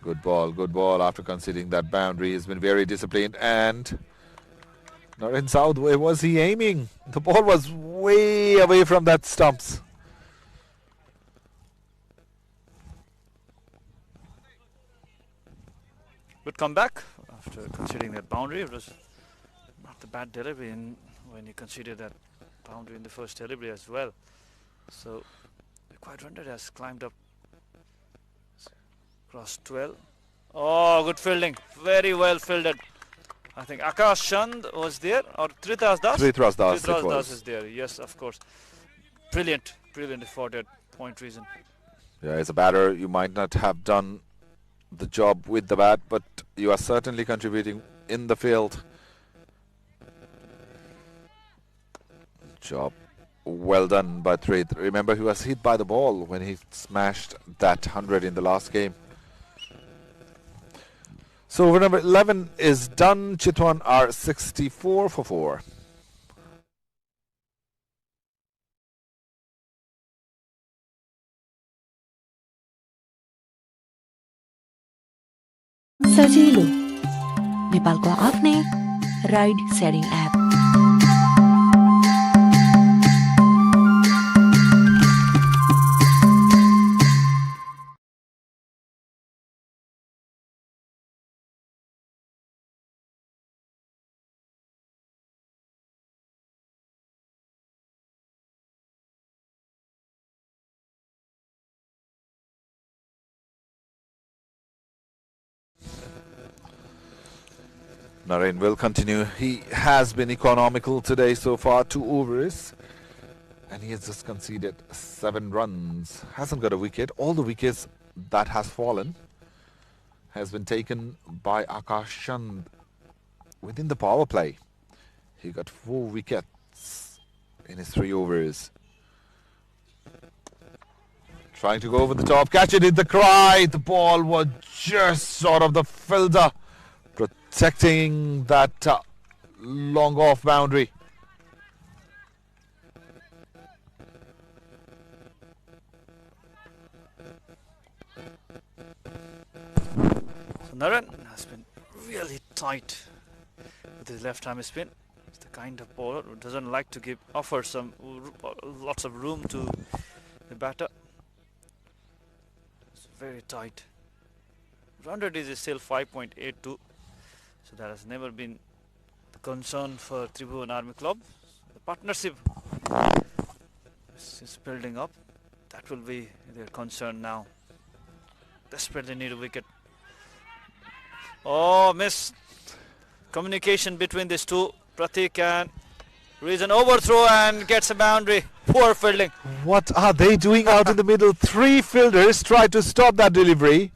Good ball after conceding that boundary. He's been very disciplined. And Arjun Saud, where was he aiming? The ball was way away from that stumps. Good comeback after conceding that boundary. It was not the bad delivery when he conceded that boundary in the first delivery as well. So the quite 100 has climbed up across 12. Oh, good fielding. Very well fielded. I think Akash Chand was there, or Tribhuwan Das? Tribhuwan Das is there. Yes, of course. Brilliant effort at point Reason. Yeah, as a batter, you might not have done the job with the bat, but you are certainly contributing in the field. Job well done by Trade. Remember, he was hit by the ball when he smashed that 100 in the last game. So over number 11 is done. Chitwan are 64 for 4. सजिलो नेपालको आफ्नै ride sharing app Naren will continue. He has been economical today so far, 2 overs. And he has just conceded 7 runs. Hasn't got a wicket. All the wickets that has fallen has been taken by Akash Chand within the power play. He got 4 wickets in his 3 overs. Trying to go over the top. Catch it in the cry. The ball was just sort of the fielder protecting that long off boundary. So Naren has been really tight with his left-arm spin. He's the kind of bowler who doesn't like to offer lots of room to the batter. It's very tight. 100 is still 5.82. So that has never been the concern for Tribhuwan Army Club. The partnership is building up. That will be their concern now. Desperately need a wicket. Oh, miss. Communication between these two. Pratik and Reason overthrow and gets a boundary. Poor fielding. What are they doing out in the middle? 3 fielders tried to stop that delivery.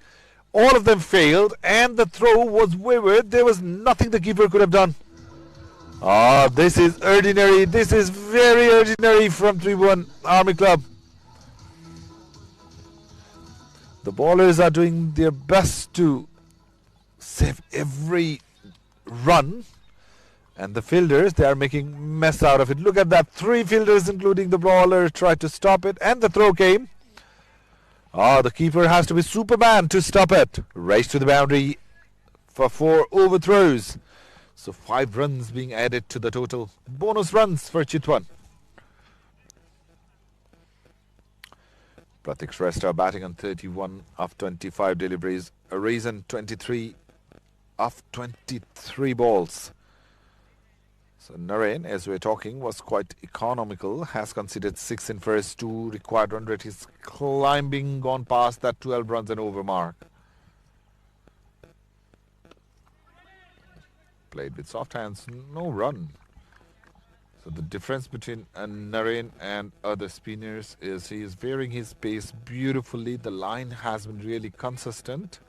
All of them failed, and the throw was wayward. There was nothing the keeper could have done. Ah, this is ordinary. This is very ordinary from Tribhuwan Army Club. The bowlers are doing their best to save every run, and the fielders, they are making mess out of it. Look at that. 3 fielders, including the bowler, tried to stop it, and the throw came. Ah, the keeper has to be Superman to stop it. Race to the boundary for 4 overthrows. So 5 runs being added to the total. Bonus runs for Chitwan. Pratik Shrestha batting on 31 of 25 deliveries. A reason 23 of 23 balls. So Narain, as we're talking, was quite economical. Has conceded 6 in first 2. Required run rate is climbing, gone past that 12 runs and over mark. Played with soft hands, no run. So the difference between Narain and other spinners is he is varying his pace beautifully. The line has been really consistent.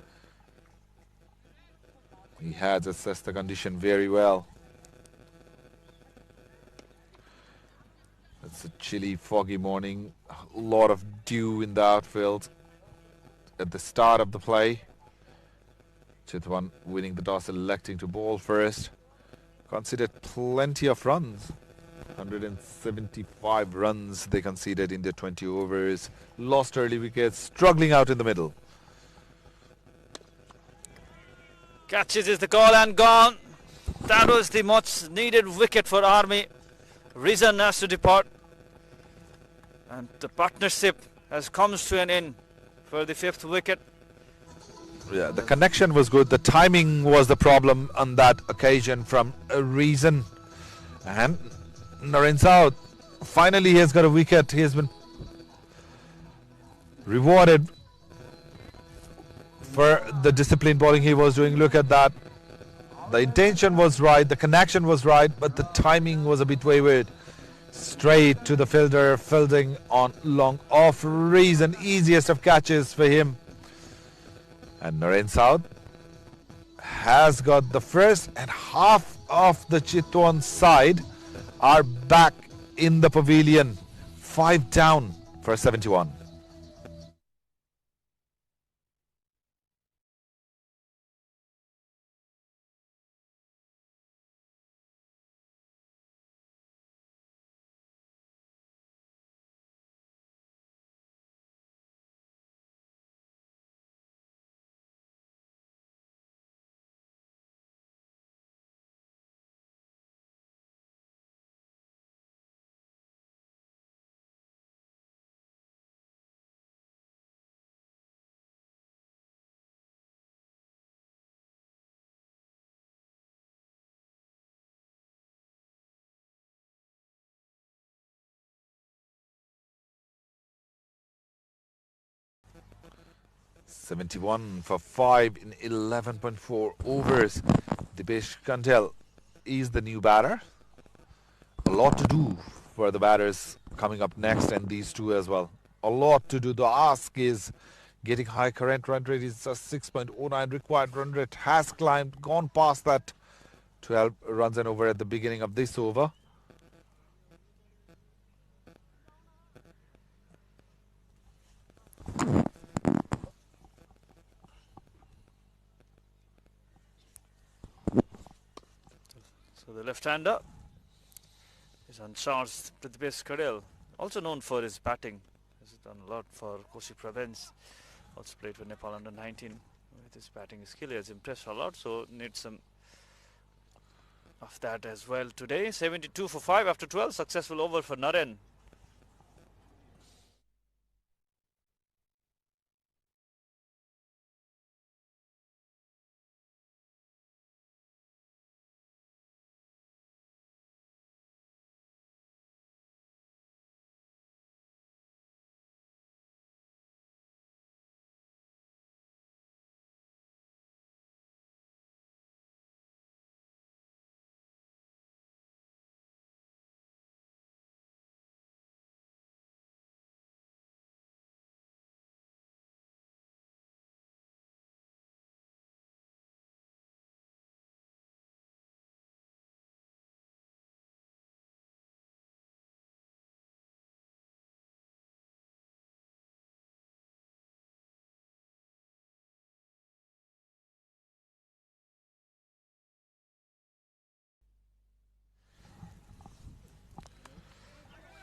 He has assessed the condition very well. It's a chilly, foggy morning. A lot of dew in the outfield at the start of the play. Chitwan winning the toss, electing to bowl first. Conceded plenty of runs. 175 runs they conceded in their 20 overs. Lost early wickets, struggling out in the middle. Catches is the call and gone. That was the much needed wicket for Army. Reason has to depart. And the partnership has come to an end for the 5th wicket. Yeah, the connection was good. The timing was the problem on that occasion from a Reason. And Arjun Saud, finally he has got a wicket. He has been rewarded for the disciplined bowling he was doing. Look at that. The intention was right, the connection was right, but the timing was a bit wayward. Straight to the fielder, fielding on long off. Reason, easiest of catches for him. And Arjun Saud has got the first, and half of the Chitwan side are back in the pavilion. 5 down for 71. .71 for 5 in 11.4 overs. Dipesh Kantel is the new batter. A lot to do for the batters coming up next, and these two as well. A lot to do. The ask is getting high. Current run rate is just 6.09. Required run rate has climbed, gone past that 12 runs and over at the beginning of this over. So the left-hander is on charge. Prithvish Kadel, also known for his batting, has done a lot for Koshi Province. Also played for Nepal under 19. With his batting skill, he has impressed a lot. So needs some of that as well today. 72 for 5 after 12. Successful over for Naren.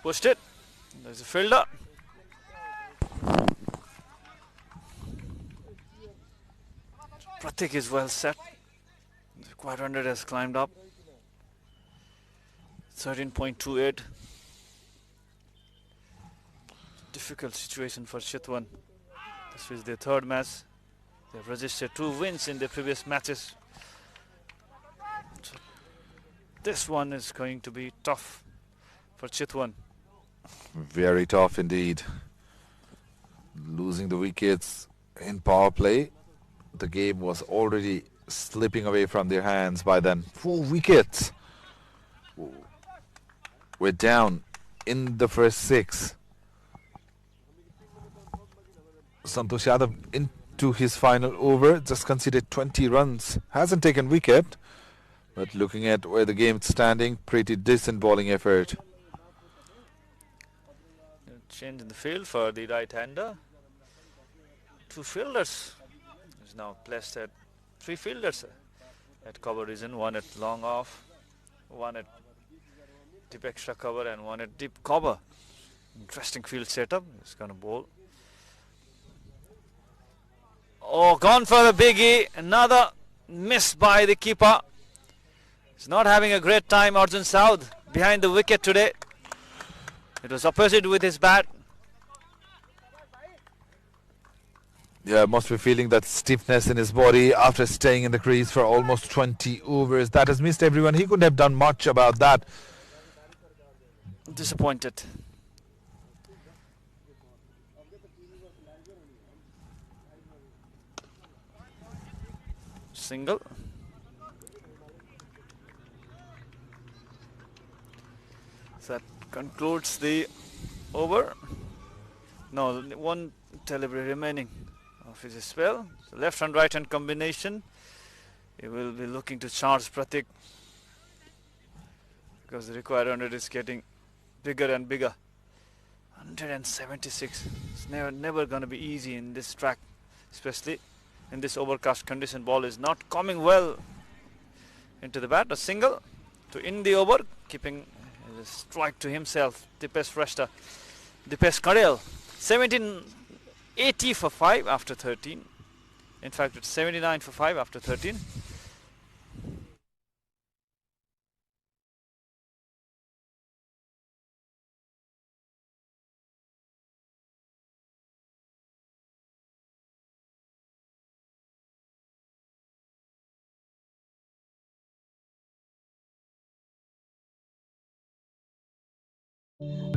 Pushed it. There's a fielder. Pratik is well set. The required 100 has climbed up. 13.28. Difficult situation for Chitwan. This is their third match. They've registered 2 wins in their previous matches. So this one is going to be tough for Chitwan. Very tough indeed. Losing the wickets in power play. The game was already slipping away from their hands by then. 4 wickets. We're down in the first 6. Santosh Yadav into his final over, just conceded 20 runs. Hasn't taken wicket, but looking at where the game is standing, pretty decent bowling effort. Change in the field for the right-hander. 2 fielders. Is now placed at 3 fielders at cover region. 1 at long off, 1 at deep extra cover, and 1 at deep cover. Interesting field setup. He's going to bowl. Oh, gone for the biggie. Another miss by the keeper. He's not having a great time, Arjun Saud, behind the wicket today. It was opposite with his bat. Yeah, must be feeling that stiffness in his body after staying in the crease for almost 20 overs. That has missed everyone. He couldn't have done much about that. Disappointed. Single. So that concludes the over. No, 1 delivery remaining of his spell. So left and right hand combination. He will be looking to charge Pratik, because the required 100 is getting bigger and bigger. 176. It's never going to be easy in this track, especially in this overcast condition. Ball is not coming well into the bat. A single to end the over, keeping a strike to himself. Akash Chand, Akash Chand. 1780 for 5 after 13. In fact, it's 79 for 5 after 13.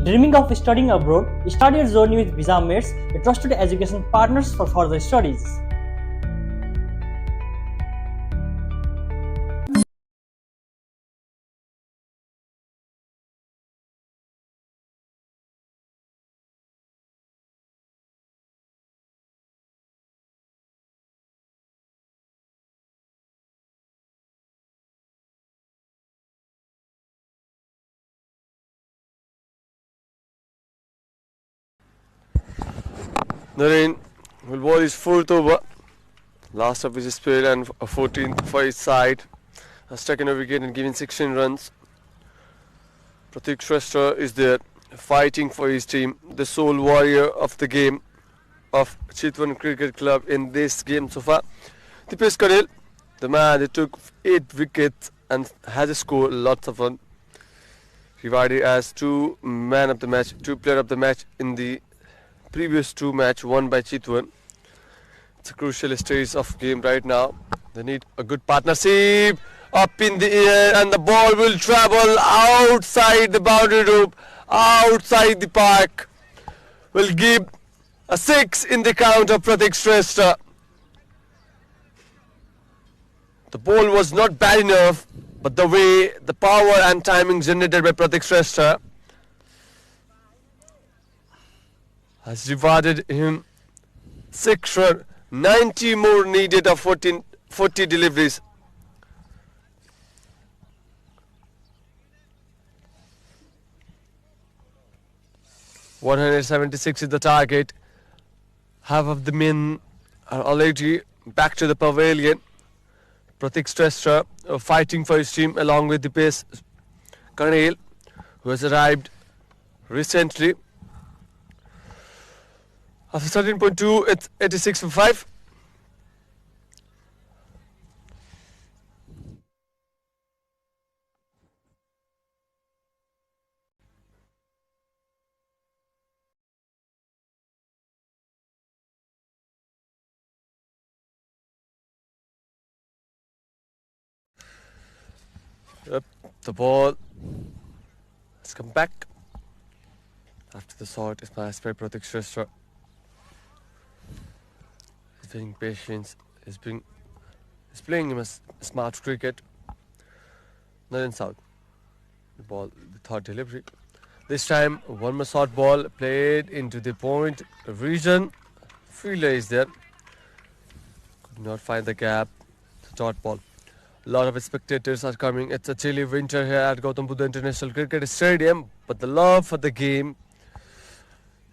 Dreaming of studying abroad? Start your journey with Visa Mates, a trusted education partners for further studies. Nareen will bowl his 4th over. Last of his spell and a 14th for his side. Has taken a wicket and given 16 runs. Pratik Shrestha is there, fighting for his team, the sole warrior of the game of Chitwan Cricket Club in this game so far. Akash Chand, the man that took 8 wickets and has a score lots of fun. Rewarded as 2 man of the match, 2 player of the match in the previous 2 match won by Chitwan. It's a crucial stage of game right now. They need a good partnership. Up in the air, and the ball will travel outside the boundary rope, outside the park. Will give a 6 in the count of Pratik Shrestha. The ball was not bad enough, but the way, the power and timing generated by Pratik Shrestha has rewarded him 6 runs. 90 more needed of 40 deliveries. .176 is the target. Half of the men are already back to the pavilion. Pratik Shrestha fighting for his team along with the pace Chand, who has arrived recently. After 13.2, it's 86 for 5. Yep, the ball has come back. After the shot is passed by Pratik Shrestha. He's being patient. He's playing him as smart cricket. Arjun Saud. The ball, the third delivery. This time, one more short ball played into the point region. Fielder is there. Could not find the gap. The dot ball. A lot of spectators are coming. It's a chilly winter here at Gautam Buddha International Cricket Stadium, but the love for the game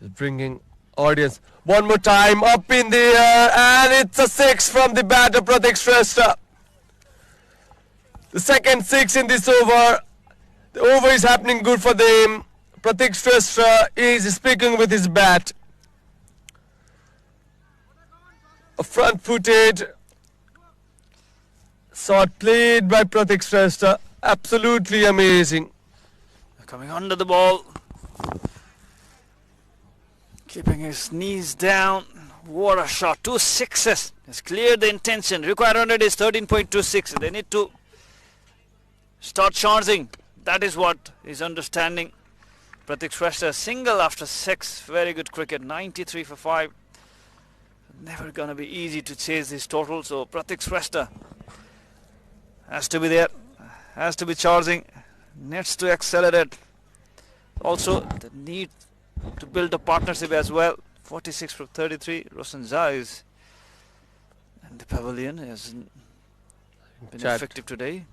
is bringing audience. One more time, up in the air, and it's a 6 from the batter Pratik Shrestha. The second 6 in this over. The over is happening good for them. Pratik Shrestha is speaking with his bat. A front-footed shot played by Pratik Shrestha. Absolutely amazing. Coming under the ball. Keeping his knees down. What a shot. 2 sixes. Has cleared the intention. Required 100 is 13.26. They need to start charging. That is what is understanding. Pratik Shrestha single after 6. Very good cricket. 93 for 5. Never gonna be easy to chase this total. So Pratik Shrestha has to be there. Has to be charging. Needs to accelerate. Also the need to build a partnership as well. 46 from 33. Roshan Jha is in the pavilion. He hasn't been effective today.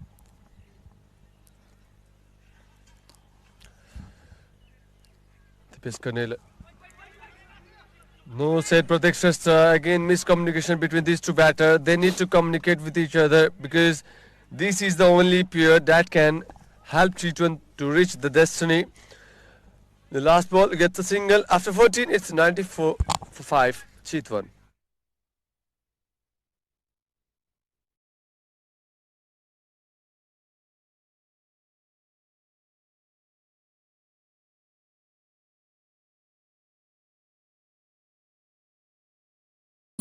No, said Pratik Shrestha. Again, miscommunication between these two batters. They need to communicate with each other because this is the only pair that can help Chitwan to reach the destiny. The last ball gets a single. After 14, it's 94 for 5. Chitwan.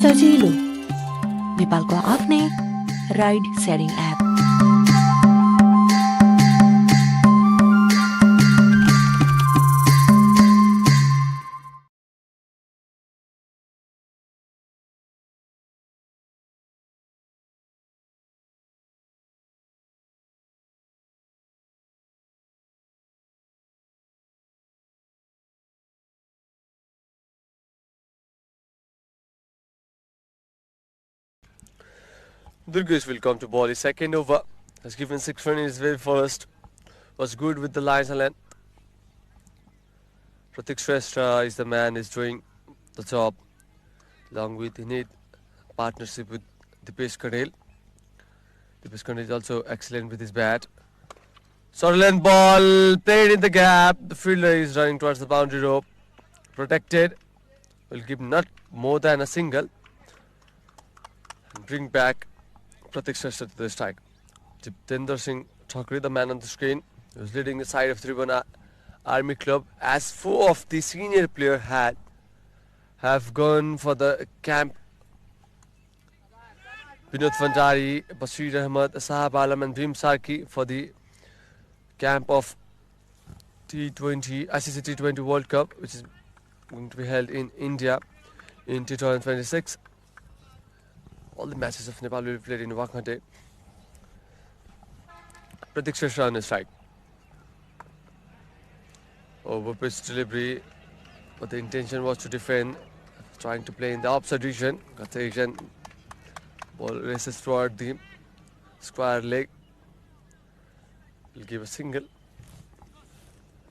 सजिलो नेपालको आफ्नै ride sharing app Durgesh will come to ball. His second over has given 6 runs in his very first. Was good with the lines and length. Pratik Shrestha is the man is doing the job. Along with he need partnership with Dipesh Kadel. Dipesh Kadel is also excellent with his bat. Short length ball played in the gap. The fielder is running towards the boundary rope. Protected. Will give not more than a single. And bring back Pratik Shrestha to the strike. Jitendra Singh Thakre, the man on the screen, was leading the side of Tribhuwan Army Club, as 4 of the senior players have gone for the camp. Vinod Vandari, Bashir Ahmed, Sahab Alam and Bhim Sarki for the camp of T20, ICC T20 World Cup, which is going to be held in India in 2026. All the matches of Nepal will be played in Wakante. Pratik Shrestha on his strike. Over pitch delivery, but the intention was to defend, trying to play in the opposite region. Consolidation. Ball races toward the square leg. Will give a single.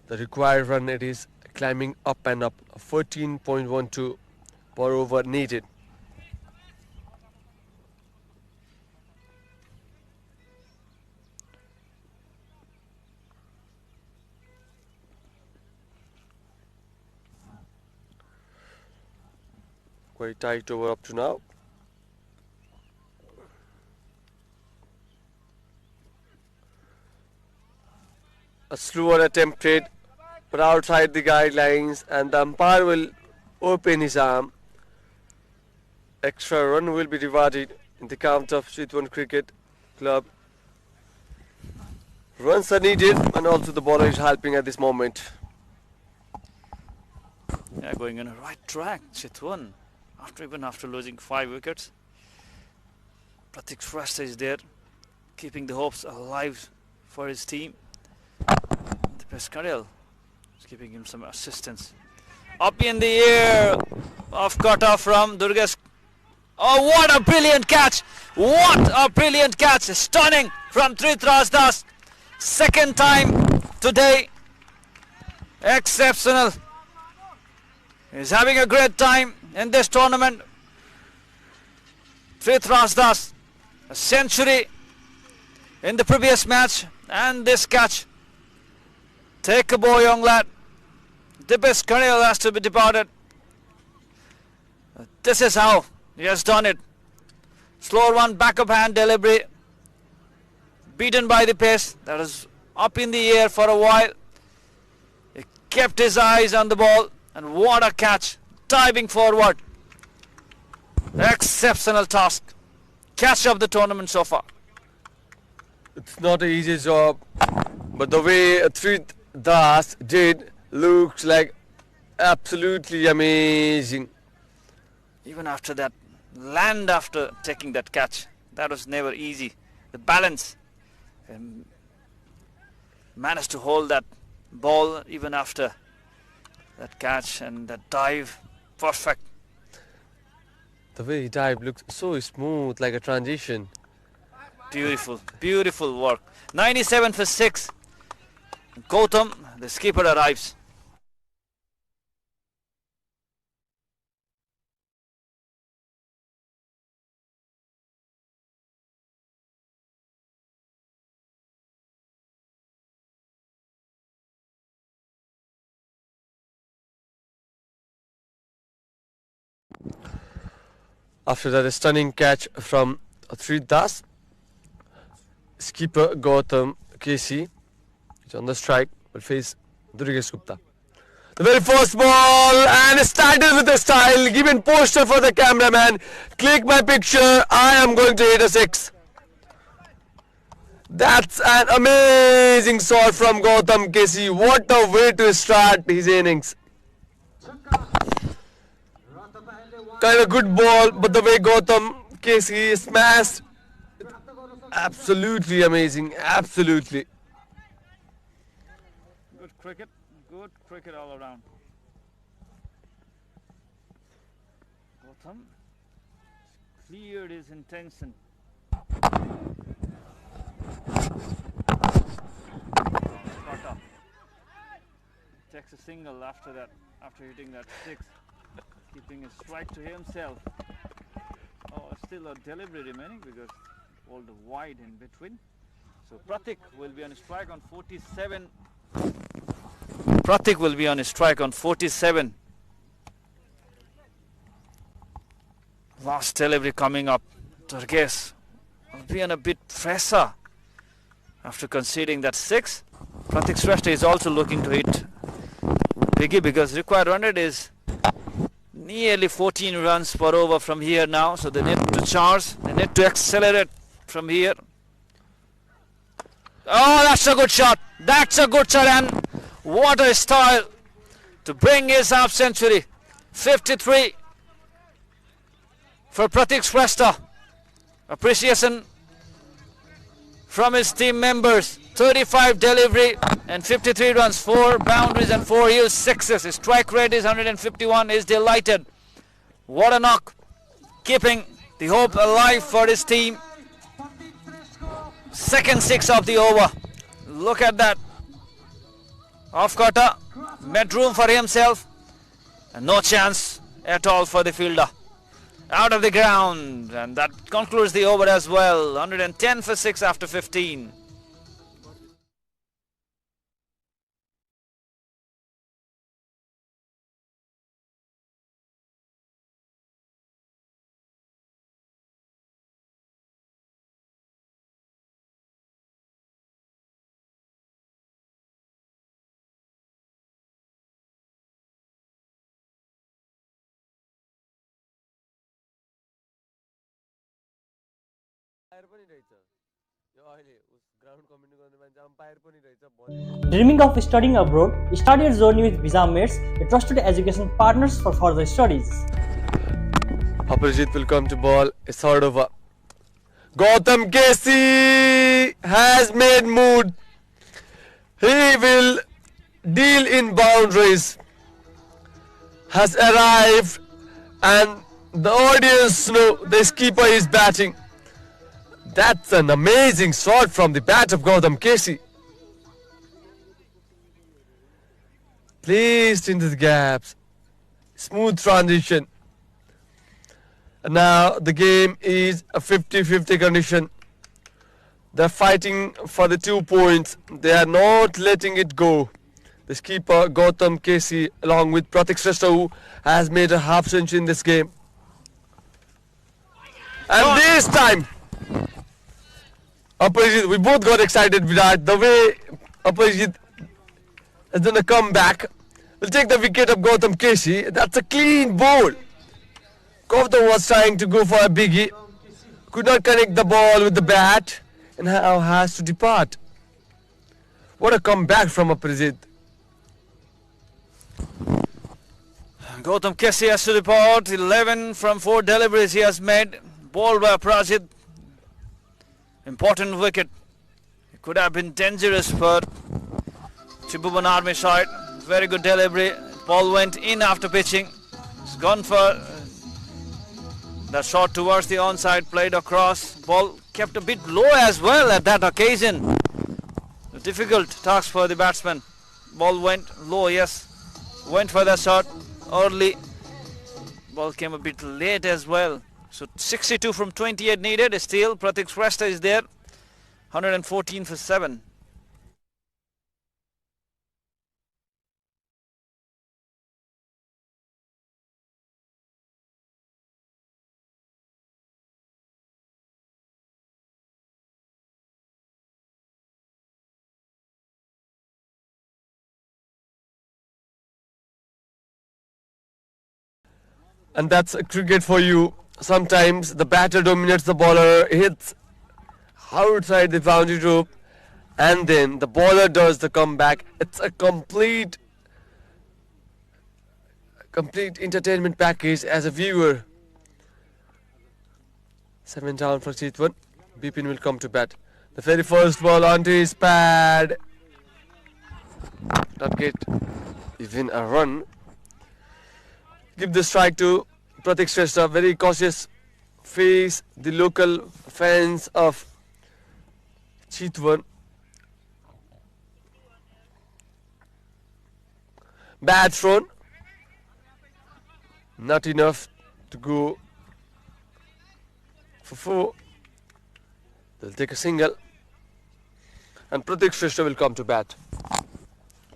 The required run, it is climbing up and up. 14.12 per over needed. Quite tight over up to now. A slow one attempted, but outside the guidelines, and the umpire will open his arm. Extra run will be rewarded in the count of Chitwan Cricket Club. Runs are needed, and also the bowler is helping at this moment. Yeah, going on a right track, Chitwan. Even after losing 5 wickets, Pratik Shrestha is there, keeping the hopes alive for his team. The Pescarel is giving him some assistance. Up in the air, off cutter from Durgas. Oh, what a brilliant catch! What a brilliant catch! Stunning from Tribhuwan Das. Second time today. Exceptional. He's having a great time in this tournament. Tribhuwan Das, a century in the previous match, and this catch. Take a bow, young lad. The best career has to be departed. This is how he has done it. Slower one, back of hand delivery. Beaten by the pace. That is up in the air for a while. He kept his eyes on the ball. And what a catch. Diving forward. Exceptional task. Catch of the tournament so far. It's not an easy job, but the way Tribhuwan Das did looks like absolutely amazing. Even after that land, after taking that catch, that was never easy. The balance, managed to hold that ball even after that catch and that dive. Perfect. The way he dived looks so smooth, like a transition. Beautiful, beautiful work. 97 for 6. Gautam, the skipper, arrives. After that, a stunning catch from Tribhuwan Das. Skipper Gautam KC is on the strike, will face Durgesh Gupta. The very first ball, and started with a style, given poster for the cameraman. Click my picture, I am going to hit a 6. That's an amazing shot from Gautam KC. What a way to start his innings. Kind of good ball, but the way Gautam KC smashed, absolutely amazing, absolutely. Good cricket all around. Gautam cleared his intention. Takes a single after that, after hitting that 6. Keeping a strike to himself. Oh, still a delivery remaining because all the wide in between. So Pratik will be on a strike on 47. Pratik will be on a strike on 47. Last delivery coming up. Durgesh will be on a bit pressure after conceding that 6. Pratik Shrestha is also looking to hit biggie because required run rate is nearly 14 runs per over from here now, so they need to charge, they need to accelerate from here. Oh, that's a good shot, that's a good shot, and what a style to bring his half century. 53 for Pratik Shrestha. Appreciation from his team members. 35 delivery and 53 runs, 4 boundaries and 4 huge sixes. His strike rate is 151. He's delighted. What a knock. Keeping the hope alive for his team. Second 6 of the over. Look at that. Off cutter. Made room for himself. And no chance at all for the fielder. Out of the ground. And that concludes the over as well. 110 for 6 after 15. पनि रहेछ यो अहिले उस ground comment गर्ने मान्छे empire पनि रहेछ volleyball Dreaming of studying abroad, start your journey with Visa Mates, a trusted education partners for further studies. Aparajit will come to ball. It's third over. Gautam Casey has made mood. He will deal in boundaries. Has arrived, and the audience know the skipper is batting. That's an amazing shot from the bat of Gautam Casey. Placed into the gaps. Smooth transition. And now the game is a 50-50 condition. They're fighting for the 2 points. They are not letting it go. The skipper Gautam Casey along with Pratik Shrestha, who has made a half century in this game. And this time, Aparajit, we both got excited with that. The way Aparajit has done a comeback. We'll take the wicket of Gautam Casey. That's a clean ball. Gautam was trying to go for a biggie. Could not connect the ball with the bat. And now has to depart. What a comeback from Aparajit. Gautam Casey has to depart. 11 from 4 deliveries he has made. Ball by Aparajit. Important wicket. It could have been dangerous for Tribhuwan Army side. Very good delivery. Ball went in after pitching. It's gone for that shot towards the onside, played across. Ball kept a bit low as well at that occasion. A difficult task for the batsman. Ball went low, yes. Went for that shot early. Ball came a bit late as well. So 62 from 28 needed. Still, Pratik Shrestha is there. 114 for 7. And that's a cricket for you. Sometimes the batter dominates the bowler, hits outside the boundary rope, and then the bowler does the comeback. It's a complete entertainment package as a viewer. 7 down for Chitwan. Bipin will come to bat. The very first ball onto his pad. Not get even a run. Give the strike to Pratik Shrestha. Very cautious. Face the local fans of Chitwan. Bad thrown. Not enough to go for 4. They'll take a single. And Pratik Shrestha will come to bat.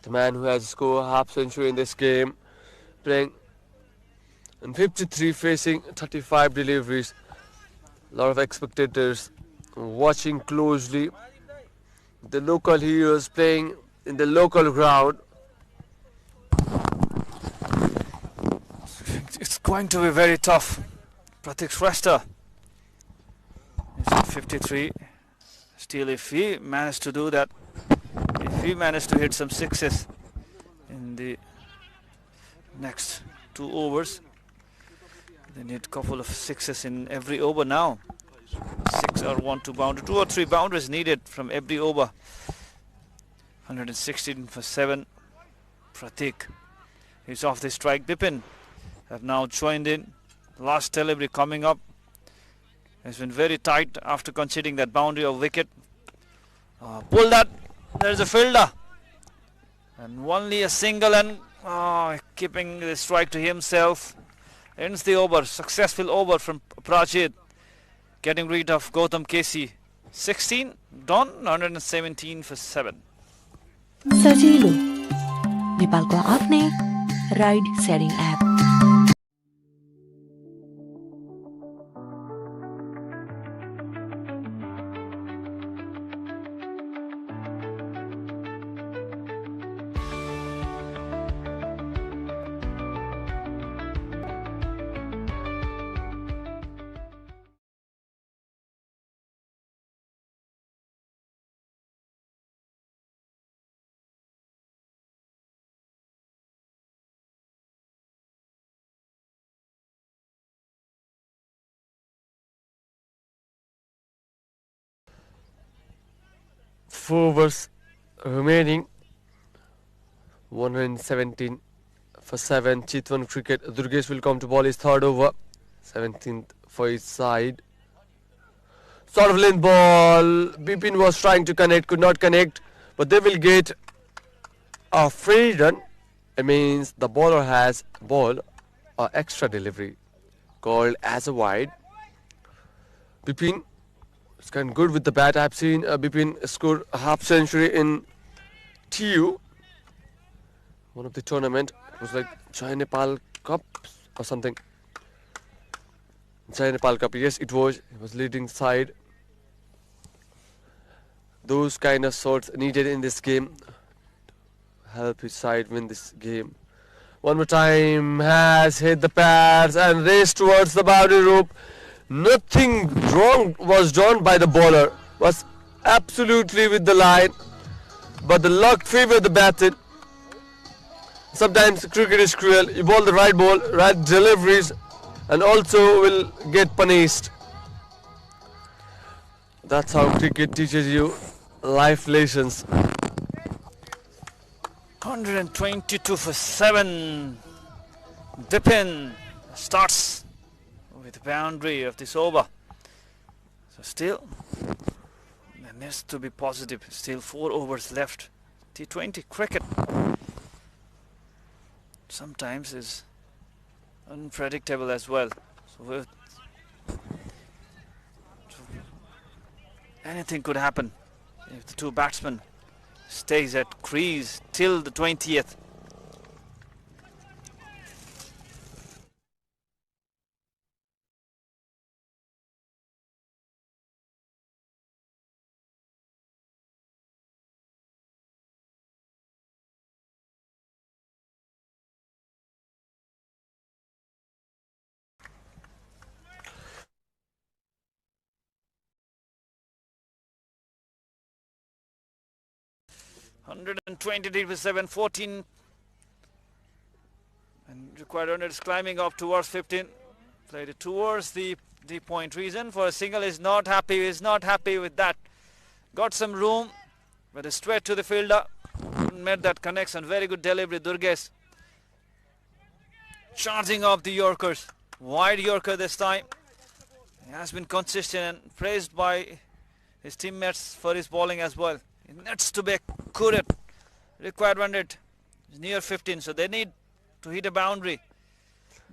The man who has scored a half century in this game. Playing in 53, facing 35 deliveries. A lot of spectators watching closely. The local heroes playing in the local ground. It's going to be very tough. Pratik Shrestha is at 53. Still, if he managed to do that, if he managed to hit some sixes in the next 2 overs, they need a couple of sixes in every over now. 6 or 1 to boundary, 2 or 3 boundaries needed from every over. 116 for 7. Pratik is off the strike. Bipin have now joined in. Last delivery coming up. Has been very tight after conceding that boundary of wicket. Pull that. There's a fielder. And only a single, and keeping the strike to himself. Ends the over. Successful over from Prajit. Getting rid of Gautam Casey. 16 done. 117 for 7. सजिलो नेपालको आफ्नै ride sharing app 4 overs remaining. 117 for 7. Chitwan cricket. Durgesh will come to ball his third over. 17th for his side. Sort of length ball. Bipin was trying to connect, could not connect, but they will get a free run. It means the bowler has ball or extra delivery called as a wide. Bipin is kind of good with the bat. I've seen Bipin score a half century in TU, one of the tournament. It was like Nepal Cup or something. Nepal Cup, yes, it was. He was leading side. Those kind of shots needed in this game to help his side win this game. One more time, has hit the pads and raced towards the boundary rope. Nothing wrong was done by the bowler. Was absolutely with the line, but the luck favored the batter. Sometimes cricket is cruel. You bowl the right ball, right deliveries, and also will get punished. That's how cricket teaches you life lessons. 122 for 7. Bipin starts with the boundary of this over. So still, there needs to be positive. Still 4 overs left. T20 cricket sometimes is unpredictable as well. So anything could happen if the two batsmen stays at crease till the 20th. $120 for 7, 14, and required 100 is climbing up towards 15. Played it towards the point. Reason for a single is not happy. Is not happy with that. Got some room, but a straight to the fielder. Made that connection. Very good delivery. Durgesh charging off the Yorkers. Wide Yorker this time. He has been consistent and praised by his teammates for his bowling as well. He needs to be accurate. Required 100 is near 15, so they need to hit a boundary.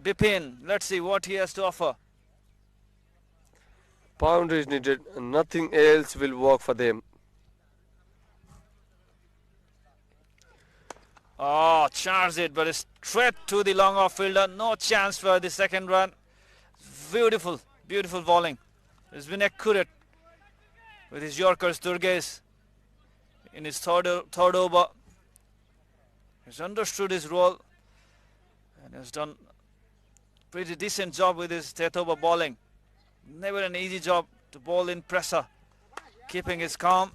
Bipin, let's see what he has to offer. Boundary is needed and nothing else will work for them. Oh, charged it, but it's straight to the long off fielder. No chance for the second run. Beautiful, beautiful bowling. It's been accurate with his Yorkers. Durgesh in his third over. He's understood his role and has done pretty decent job with his 10th over bowling. Never an easy job to bowl in pressure, keeping his calm.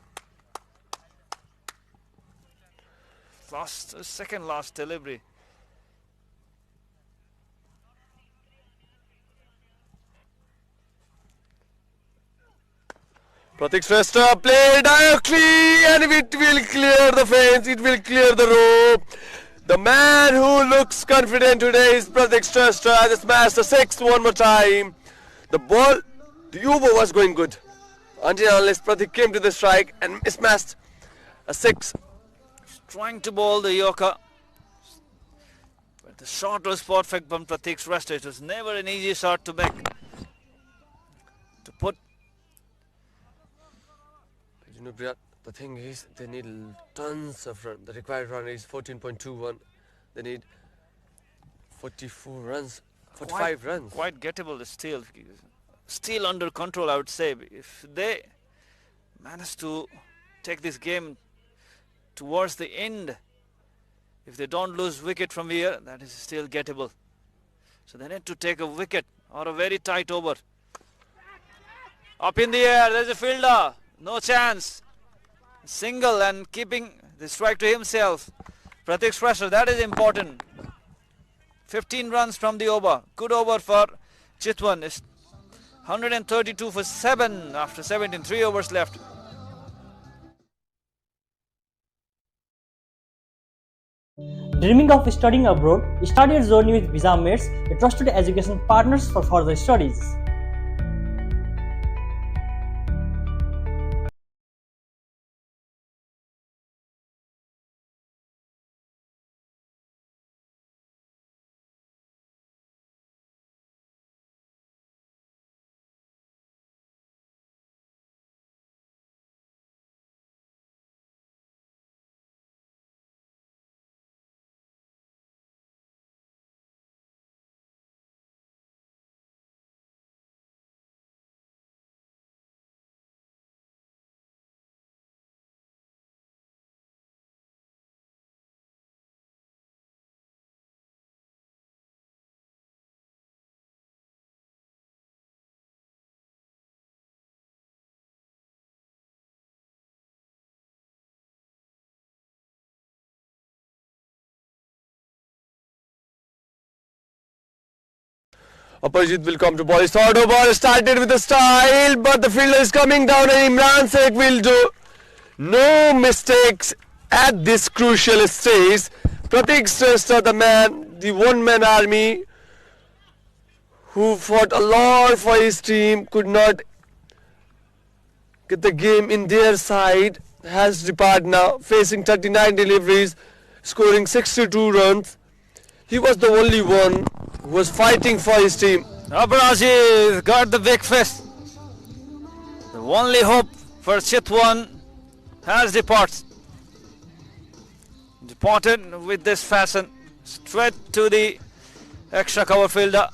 Second last delivery. Pratik Shrestha played directly and it will clear the fence, it will clear the rope. The man who looks confident today is Pratik Shrestha. Has smashed a 6 one more time. The ball, the over was going good until unless Pratik came to the strike and smashed a 6. Trying to bowl the Yorker, but the shot was perfect from Pratik Shrestha. It was never an easy shot to make. To put. You know, Briyat, the thing is, they need tons of run. The required run is 14.21. They need 44 runs, 45 runs. Quite gettable still. Still under control, I would say. If they manage to take this game towards the end, if they don't lose wicket from here, that is still gettable. So they need to take a wicket or a very tight over. Up in the air, there's a fielder. No chance. Single and keeping the strike to himself. Pratik Shrestha, that is important. 15 runs from the over. Good over for Chitwan. It's 132 for 7 after 17. 3 overs left. Dreaming of studying abroad? Start your journey with Visa Mates, a trusted education partners for further studies. Opposite will come to ball. His third over started with a style, but the fielder is coming down and Imran Sheikh will do no mistakes at this crucial stage. Pratik Shrestha, the man, the one-man army who fought a lot for his team, could not get the game in their side, has departed now, facing 39 deliveries, scoring 62 runs. He was the only one who was fighting for his team. Abhirajit got the big fist. The only hope for Chitwan has departed with this fashion, straight to the extra cover fielder.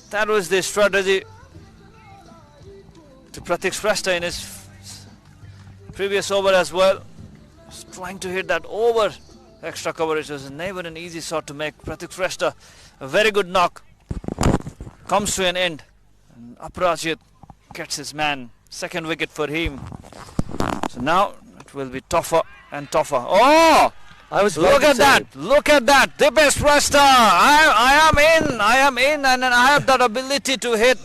That was the strategy to Pratik Shrestha in his previous over as well. He's trying to hit that over extra cover. It was never an easy shot to make. Pratik Shrestha, a very good knock, comes to an end, and Aparajit gets his man. Second wicket for him. So now it will be tougher and tougher. Oh, look at that! Look at that! Dipesh Shrestha. I am in, and I have that ability to hit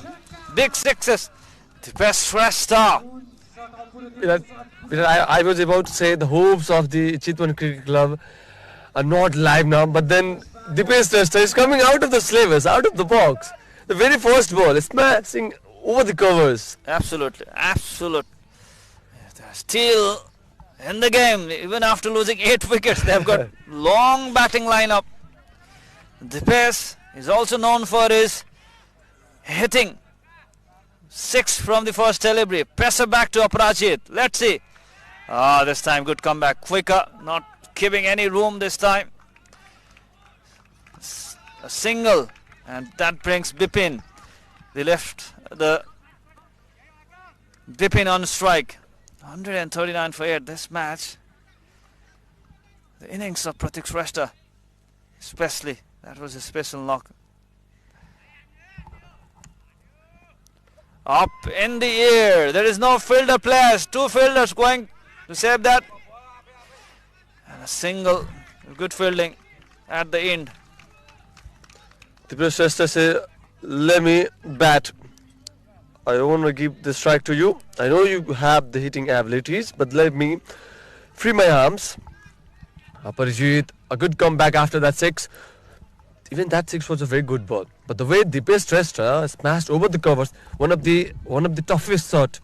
big sixes. Dipesh Shrestha. I was about to say the hopes of the Chitwan Cricket Club are not live now, but then Dipesh Shrestha is coming out of the slavers, out of the box. The very first ball is smashing over the covers. Absolutely, absolute. They're still in the game, even after losing 8 wickets. They've got long batting lineup. Dipesh is also known for his hitting. 6 from the first delivery. Pressure back to Aparajit. Let's see. This time good comeback. Quicker, not giving any room this time. A single, and that brings Bipin. They left the Bipin on strike. 139 for 8. This match, the innings of Pratik Shrestha, especially, that was a special knock. Up in the air. There is no fielder players. 2 fielders going to save that. And a single. Good fielding at the end. Dipesh Shrestha says, let me bat. I want to give the strike to you. I know you have the hitting abilities, but let me free my arms. Aparajit, a good comeback after that 6. Even that 6 was a very good ball. But the way Dipesh Shrestha smashed over the covers, one of the toughest shot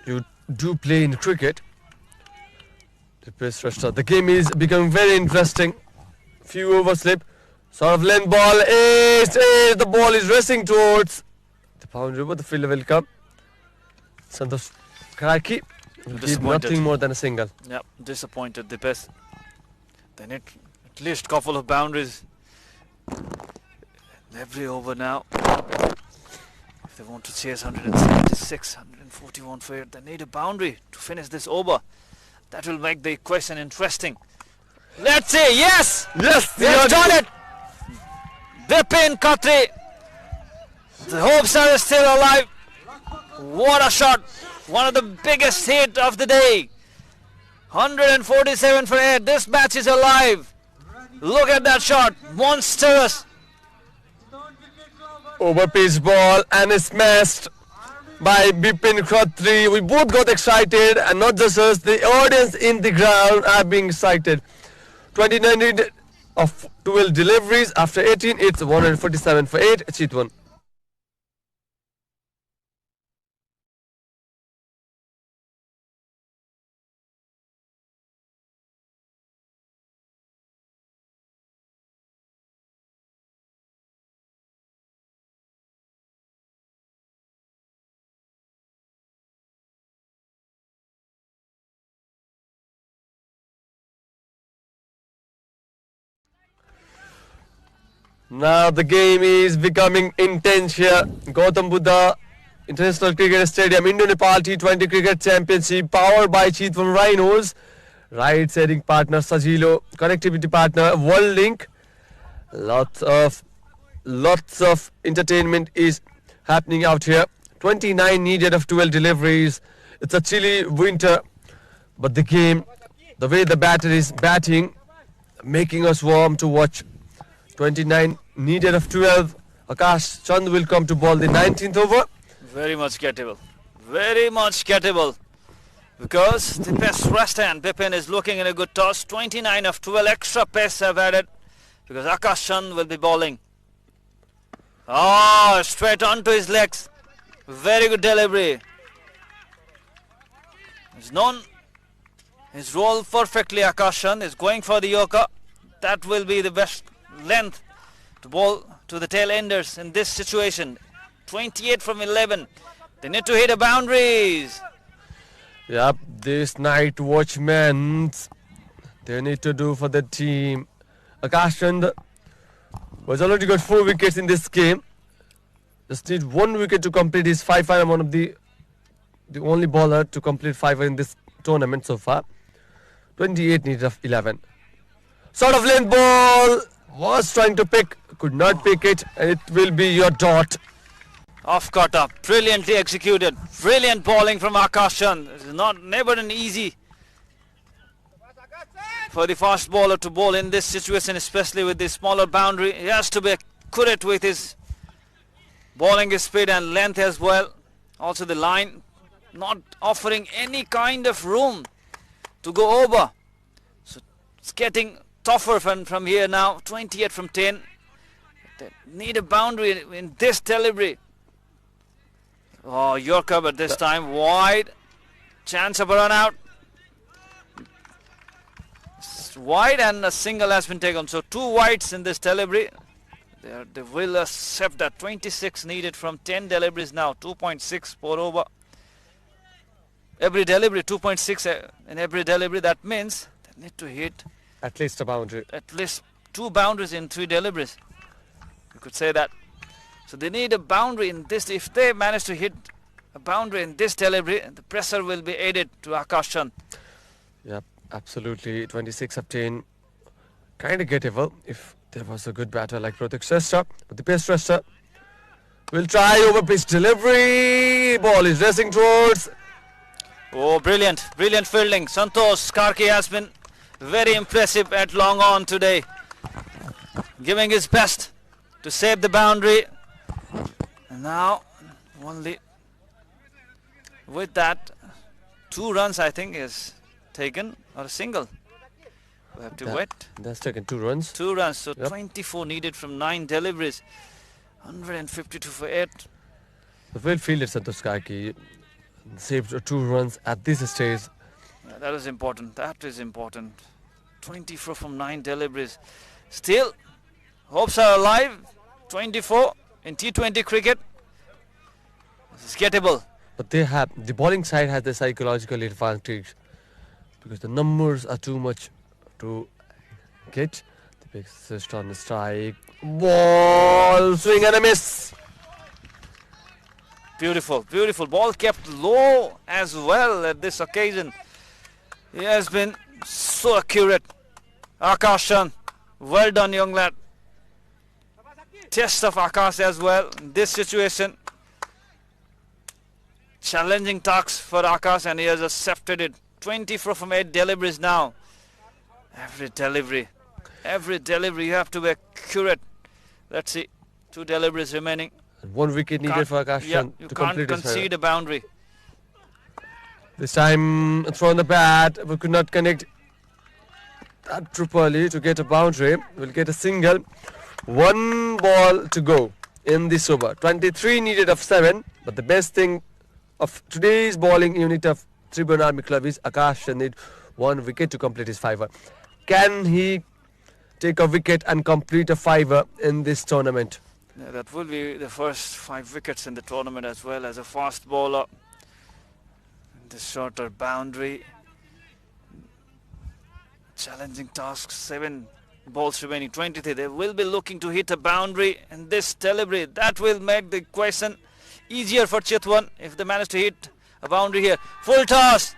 you do play in cricket. Dipesh Shrestha. The game is becoming very interesting. Few overslip. Sort of length ball. Ace. The ball is racing towards the boundary, but the fielder will come. Santosh Karaki did nothing more than a single. Yep, disappointed Dipesh. They need at least couple of boundaries every over now. If they want to chase 176, 141 for it, they need a boundary to finish this over. That will make the equation interesting. Let's see. Yes! Yes! We have done it! Bipin Khatri. The hopes are still alive. What a shot. One of the biggest hit of the day. 147 for 8. This match is alive. Look at that shot. Monstrous. Over pitch ball and smashed by Bipin Khatri. We both got excited, and not just us, the audience in the ground are being excited. 29 needed of 12 deliveries. After 18, it's 147 for 8. Chitwan. Now the game is becoming intense here. Gautam Buddha International Cricket Stadium, Indo-Nepal T20 Cricket Championship, powered by Chitwan Rhinos. Right setting partner Sajilo, connectivity partner World Link. Lots of entertainment is happening out here. 29 needed of 12 deliveries. It's a chilly winter, but the game, the way the batter is batting, making us warm to watch. 29 needed of 12. Akash Chand will come to ball the 19th over. Very much gettable. Very much gettable. Because the pace Shrestha and Bipin is looking in a good toss. 29 of 12 extra pace have added. Because Akash Chand will be bowling. Oh, straight onto his legs. Very good delivery. He's known his role perfectly. Akash Chand is going for the Yorker. That will be the best length to bowl to the tail enders in this situation. 28 from 11. They need to hit the boundaries. Yep, this night watchmen, they need to do for the team. Akash Chand was already got 4 wickets in this game. Just need 1 wicket to complete his 5. I'm one of the only bowler to complete 5 in this tournament so far. 28 needed of 11. Sort of length ball. Was trying to pick, could not pick it, and it will be your dot. Off cutter, brilliantly executed. Brilliant bowling from Akash Chand. It's never an easy for the fast bowler to bowl in this situation, especially with the smaller boundary. He has to be accurate with his bowling, his speed and length as well. Also the line not offering any kind of room to go over. So it's getting tougher from here now. 28 from 10. They need a boundary in this delivery. Oh, Yorker, but this time wide. Chance of a run out. It's wide and a single has been taken. So 2 wides in this delivery. They will accept that. 26 needed from 10 deliveries now. 2.6 per over. Every delivery, 2.6 in every delivery. That means they need to hit at least a boundary. At least 2 boundaries in 3 deliveries. You could say that. So they need a boundary in this. If they manage to hit a boundary in this delivery, the pressure will be added to Akash Chand. Yep, absolutely. 26 of 10. Kind of gettable if there was a good batter like Pratik Shrestha. But the pace Shrestha will try over pitch delivery. Ball is racing towards. Oh, brilliant. Brilliant fielding. Santosh Karki has been very impressive at long on today. Giving his best to save the boundary. And now only with that 2 runs I think is taken, or a single. We have to wait. That's taken 2 runs. 2 runs, so yep. 24 needed from 9 deliveries. 152 for 8. The well fielded Santosh Karki saved 2 runs at this stage. Yeah, that is important. That is important. 24 from 9 deliveries. Still, hopes are alive. 24 in T20 cricket. This is gettable. But they have, the bowling side has the psychological advantage because the numbers are too much to get. The big assist on the strike. Ball, swing and a miss. Beautiful, beautiful. Ball kept low as well at this occasion. He has been so accurate. Akash Chand, well done, young lad. Test of Akash as well in this situation. Challenging tasks for Akash, and he has accepted it. 24 from 8 deliveries now. Every delivery you have to be accurate. Let's see, 2 deliveries remaining. And 1 wicket needed for Akash Chand to complete can't concede a boundary. This time throw on the bat, but could not connect. that properly to get a boundary. Will get a single. 1 ball to go in this over. 23 needed of 7. But the best thing of today's bowling unit of Tribhuwan Army Club is Akash Chand need 1 wicket to complete his 5er. Can he take a wicket and complete a 5er in this tournament? Yeah, that will be the first 5 wickets in the tournament as well as a fast bowler. The shorter boundary. Challenging task, 7 balls remaining, 23. They will be looking to hit a boundary in this delivery. That will make the question easier for Chitwan if they manage to hit a boundary here. Full toss.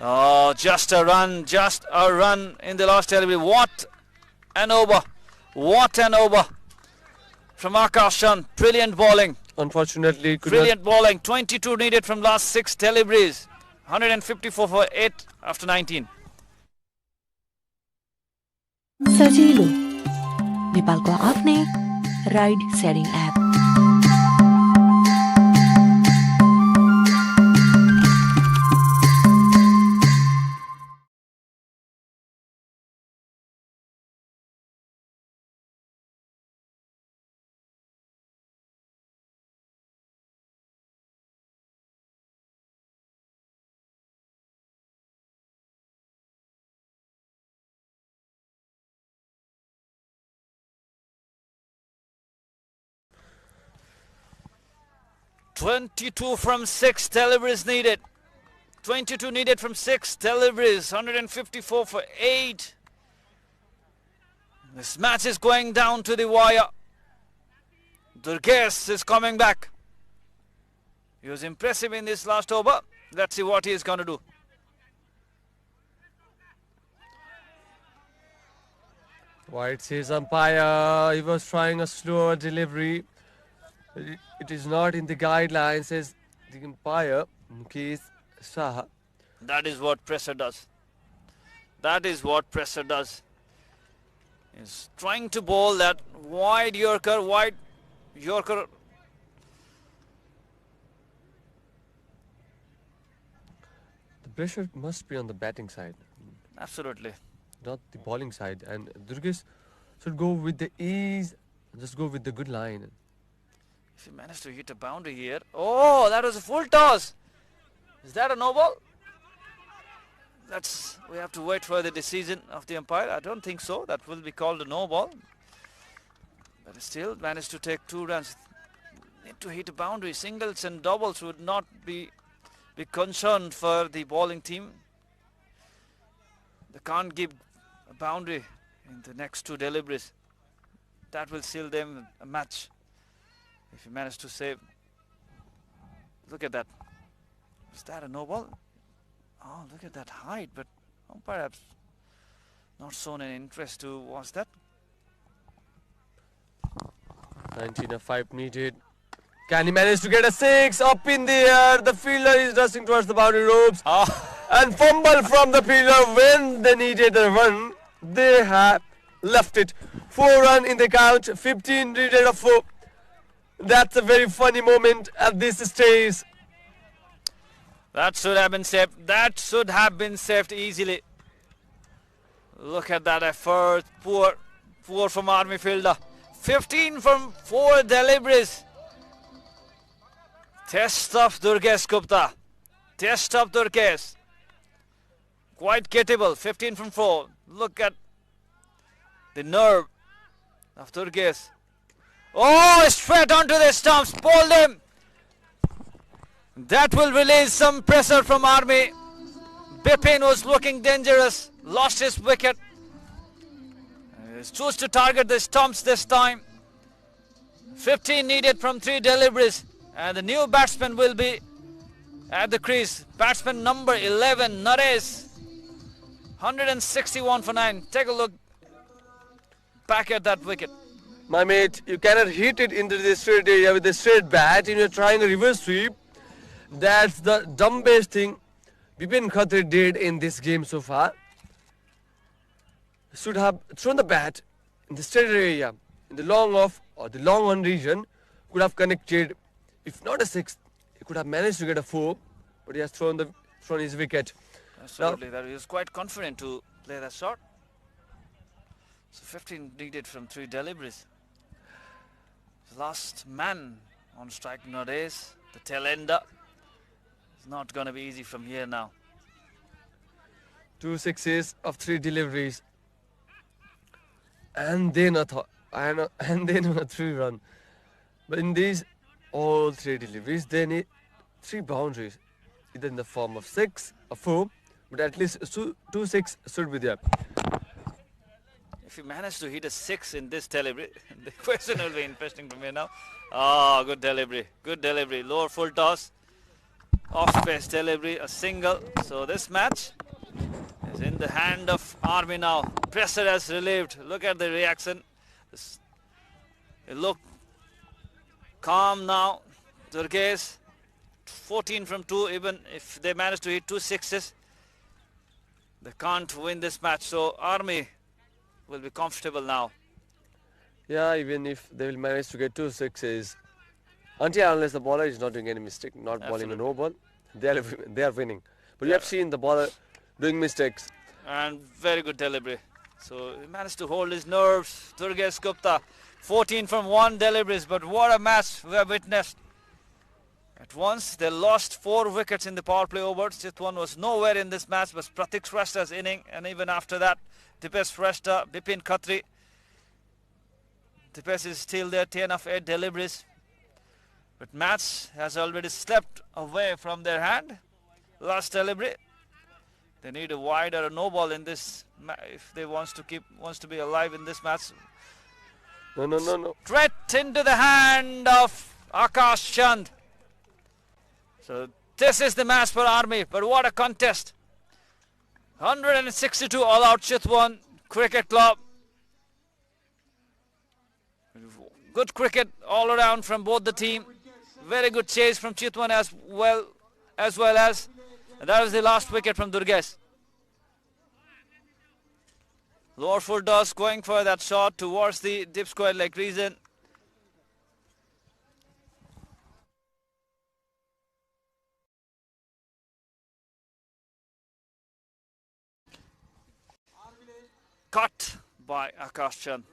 Oh, just a run in the last delivery. What an over. What an over from Akash Chand. Brilliant bowling. Unfortunately, Brilliant bowling. 22 needed from last 6 deliveries. 154 for 8 after 19. सजिलो नेपालको आफ्नै ride sharing app .22 from 6 deliveries needed. 22 needed from 6 deliveries. 154 for 8. This match is going down to the wire. Durges is coming back. He was impressive in this last over. Let's see what he is going to do. White says umpire, he was trying a slower delivery. It is not in the guidelines, says the umpire, Mukesh Shah. That is what pressure does. That is what pressure does. He's trying to bowl that wide Yorker. The pressure must be on the batting side. Absolutely. Not the bowling side. And Durges should go with the ease, just go with the good line. If he managed to hit a boundary here. Oh, that was a full toss. Is that a no ball? We have to wait for the decision of the umpire. I don't think so. That will be called a no ball. But he still managed to take 2 runs. Need to hit a boundary. Singles and doubles would not be concerned for the bowling team. They can't give a boundary in the next 2 deliveries. That will seal them a match. If he managed to save. Look at that. Is that a no ball? Oh, look at that height. But perhaps not shown an interest to watch that. 19 of 5 needed. Can he manage to get a 6 up in the air? The fielder is rushing towards the boundary ropes. And fumble from the fielder when they needed a run. They have left it. 4 run in the count. 15 needed of 4. That's a very funny moment at this stage. That should have been saved. That should have been saved easily. Look at that effort. Poor from Army fielder. 15 from 4 deliveries. Test of Durges Gupta. Test of Durges. Quite gettable. 15 from 4. Look at the nerve of Durges. Oh, straight onto the stumps. Bowled him. That will release some pressure from Army. Bipin was looking dangerous. Lost his wicket. He chose to target the stumps this time. 15 needed from 3 deliveries. And the new batsman will be at the crease. Batsman number 11, Naresh. 161 for 9. Take a look back at that wicket. My mate, you cannot hit it into the straight area with a straight bat and you're trying a reverse sweep. That's the dumbest thing Bipin Khatri did in this game so far. Should have thrown the bat in the straight area, in the long off or the long on region, could have connected. If not a 6, he could have managed to get a 4, but he has thrown his wicket. Absolutely, that he was quite confident to play that shot. So 15 needed from 3 deliveries. Last man on strike nowadays, the tail ender. It's not going to be easy from here now. 2 sixes of 3 deliveries. And then a 3 run. But in these all 3 deliveries, they need 3 boundaries, either in the form of 6 or 4, but at least 2 6 should be there. If you manage to hit a 6 in this delivery, the question will be interesting from here now. Ah, good delivery, lower full toss, off pace delivery, a single. So this match is in the hand of Army now. Pressure has relieved. Look at the reaction. It look calm now. Durgesh 14 from 2. Even if they manage to hit 2 sixes, they can't win this match. So Army will be comfortable now. Yeah, even if they will manage to get 2 sixes, until unless the bowler is not doing any mistake, not bowling a no ball, they are winning. But you have seen the bowler doing mistakes. And very good delivery. So he managed to hold his nerves. Durgesh Gupta, 14 from 1 deliveries, but what a match we have witnessed. At once they lost 4 wickets in the power play overs. Chitwan was nowhere in this match, but Pratik Shrestha's inning, and even after that, Akash Shrestha, Bipin Khatri. Dipesh is still there, 10 of 8 deliveries. But match has already slipped away from their hand. Last delivery. They need a wide or a no ball in this if they wants to be alive in this match. No. Straight into the hand of Akash Chand. So this is the match for Army, but what a contest. 162 all out Chitwan Cricket Club. Good cricket all around from both the team. Very good chase from Chitwan as well as and that was the last wicket from Durgesh. Lower full toss going for that shot towards the deep square leg region. Cut by Akash Chand.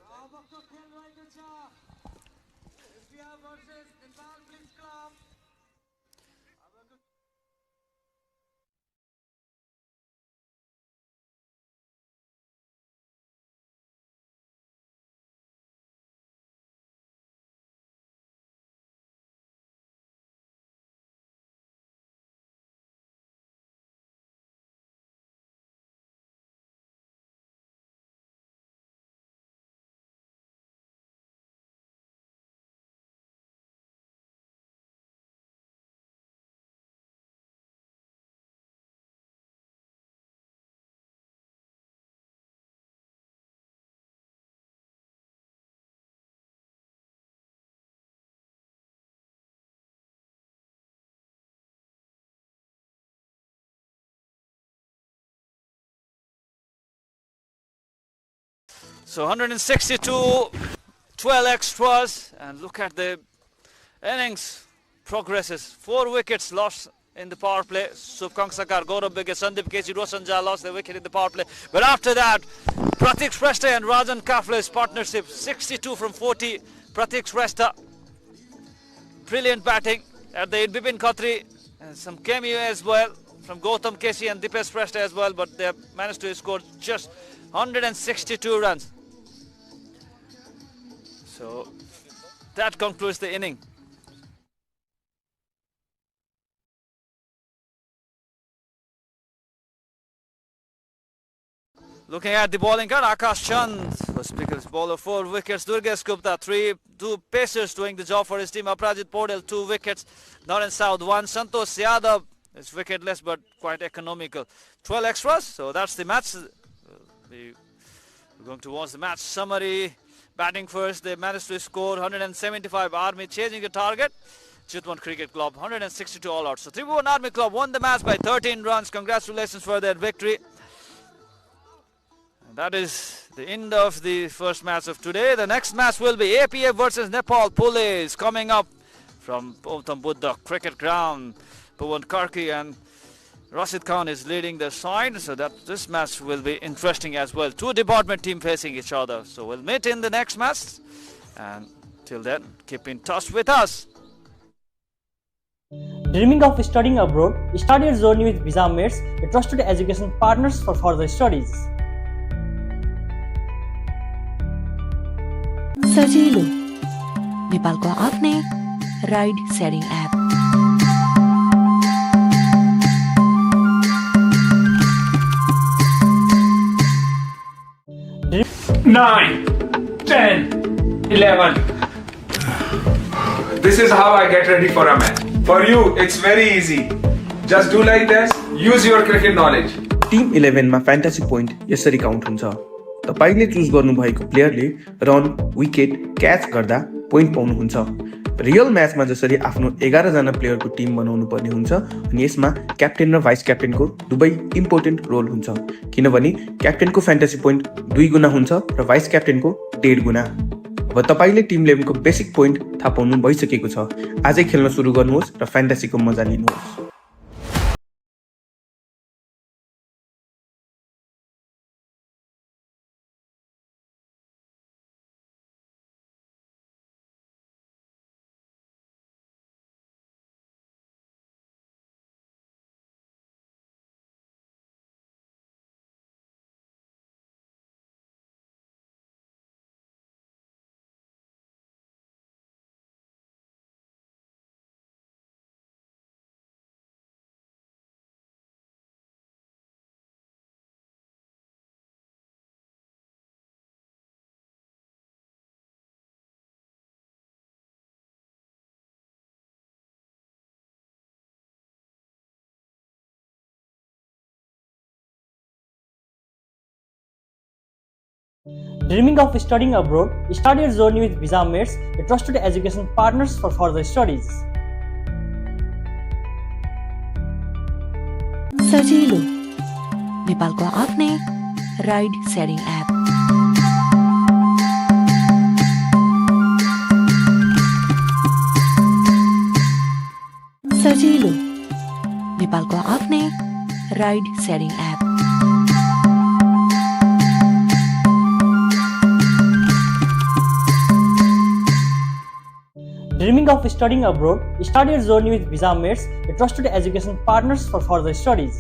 So 162, 12 extras, and look at the innings progresses. 4 wickets lost in the power play. Subhkang Sakar, Gaurav Bigge, Sandeep Kesi, Roshan Jha lost the wicket in the power play. But after that, Pratik Shrestha and Rajan Kafle's partnership, 62 from 40. Pratik Shrestha, brilliant batting at the end. Bipin Khatri, and some cameo as well from Gautam Kesi and Dipesh Shrestha as well, but they have managed to score just 162 runs. So that concludes the inning. Looking at the bowling card, Akash Chand was picked as bowler, 4 wickets. Durgesh Gupta, 2 pacers doing the job for his team. Aparajit Podel, 2 wickets. Arjun Saud, 1. Santosh Yadav is wicketless but quite economical. 12 extras, so that's the match. We're going to watch the match summary. Batting first, they managed to score 175. Army chasing the target. Chitwan Cricket Club, 162 all out. So Tribhuwan Army Club won the match by 13 runs. Congratulations for their victory. And that is the end of the first match of today. The next match will be APF versus Nepal Police coming up from Gautam Buddha Cricket Ground. Pawan Karki and Rashid Khan is leading the side, so that this match will be interesting as well. Two department team facing each other. So we'll meet in the next match. And till then, keep in touch with us. Dreaming of studying abroad? Start your journey with Visamates, a trusted education partners for further studies. सजिलो नेपालको आफ्नै ride sharing app 9, 10, 11. This is how I get ready for a match. For you, it's very easy. Just do like this, use your cricket knowledge. Team 11 मा fantasy point यसरी count हुन्छ। तपाईले choose गर्नुभएको प्लेयरले run, wicket, catch गर्दा point पाउनुहुन्छ। Real म्याचमा जसरी आफ्नो 11 जना प्लेयरको टिम बनाउनु पर्ने हुन्छ अनि यसमा क्याप्टेन र भाइस क्याप्टेनको दुवै इम्पोर्टेन्ट रोल हुन्छ, किनभने क्याप्टेनको फ्यान्टेसी पोइन्ट 2 गुना हुन्छ र भाइस क्याप्टेनको 1.5 गुना। अब तपाईले टिम 11 को बेसिक पोइन्ट थाहा पाउनु भइसकेको छ। आजै खेल्न सुरु गर्नुहोस् र फ्यान्टेसीको मजा लिनुहोस्। Dreaming of studying abroad? Start your journey with Visamates, a trusted education partners for further studies. सजिलो नेपालको आफ्नै राइड सेयरिङ एप सजिलो नेपालको आफ्नै ride sharing app Dreaming of studying abroad? Start your journey with Visamates, a trusted education partners for further studies.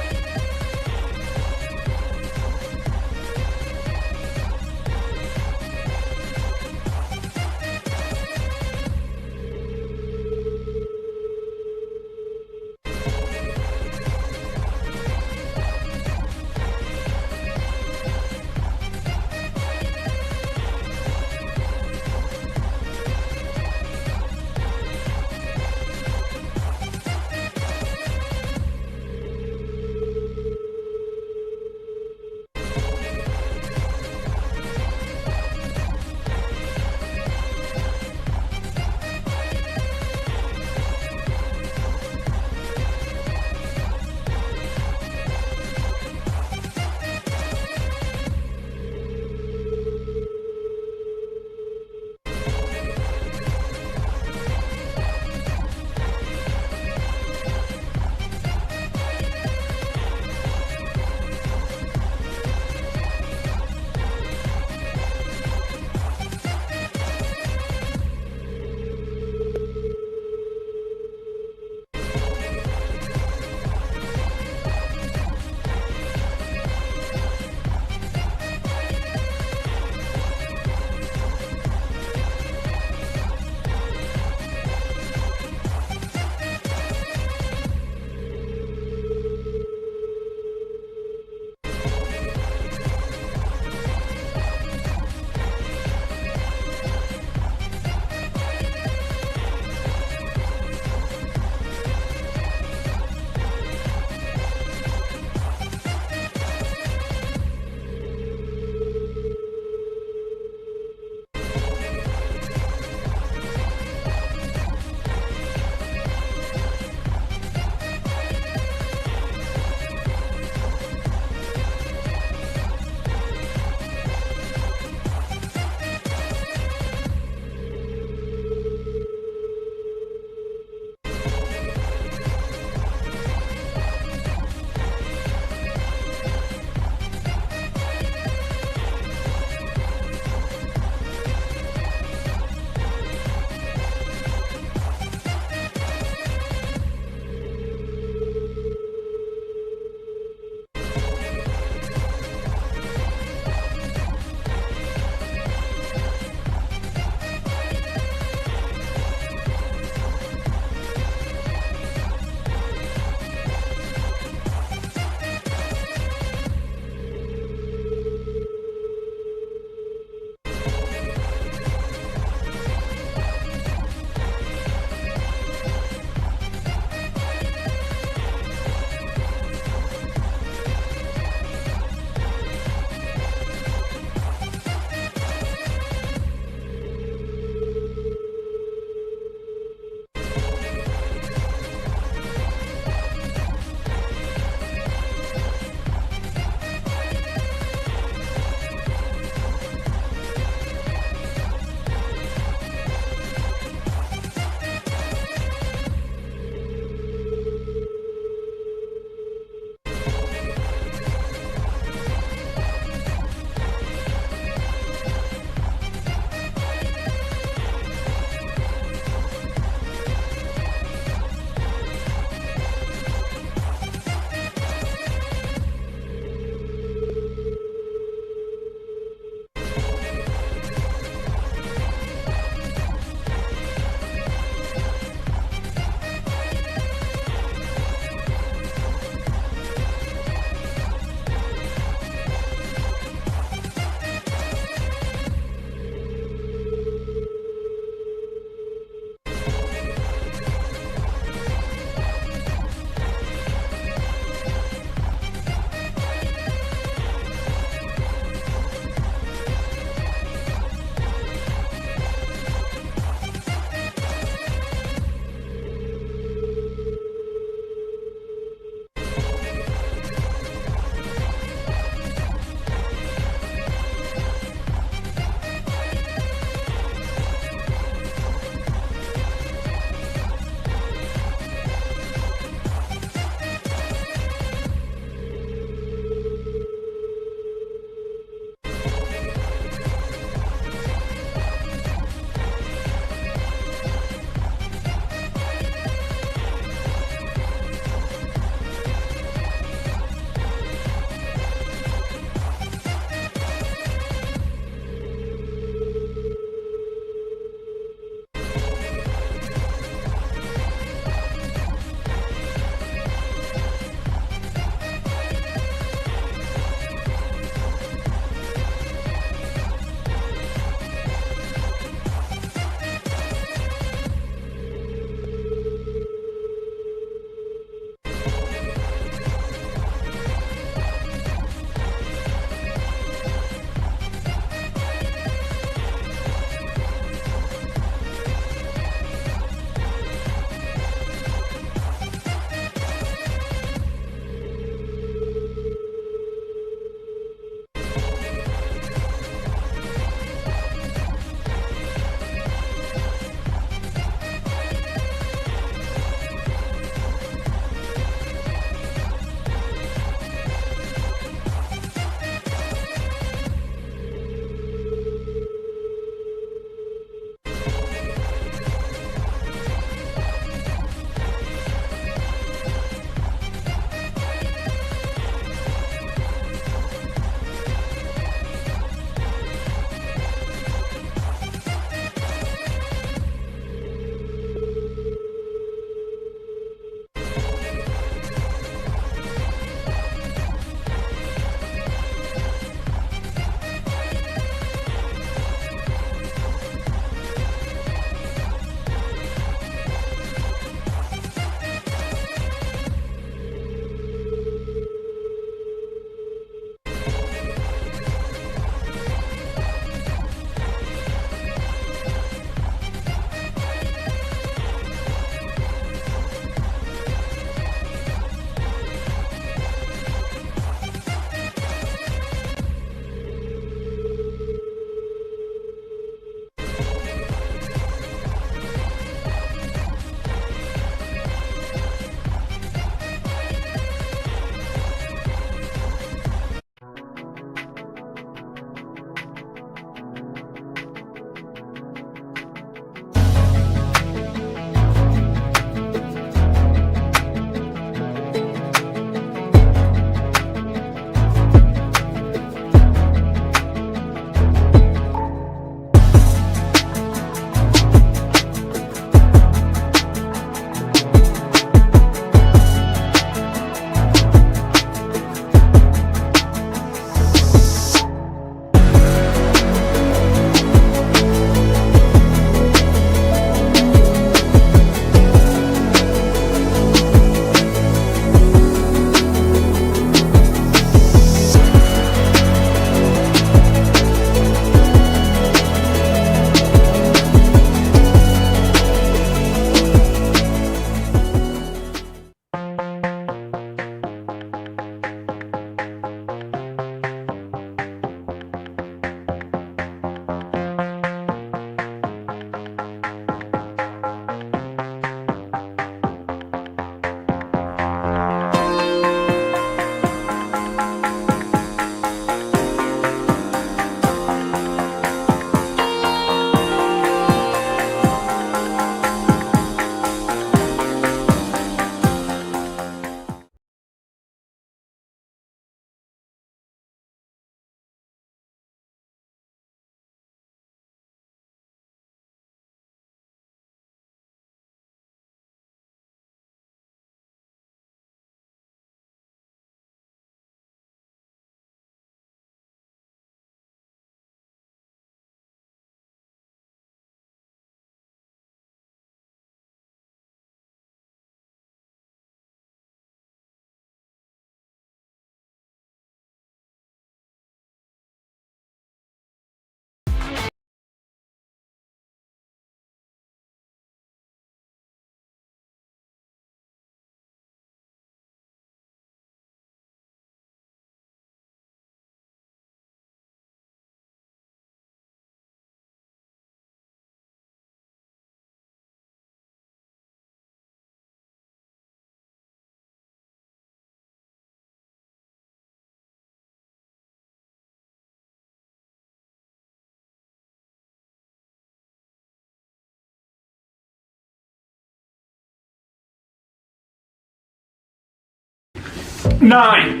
9,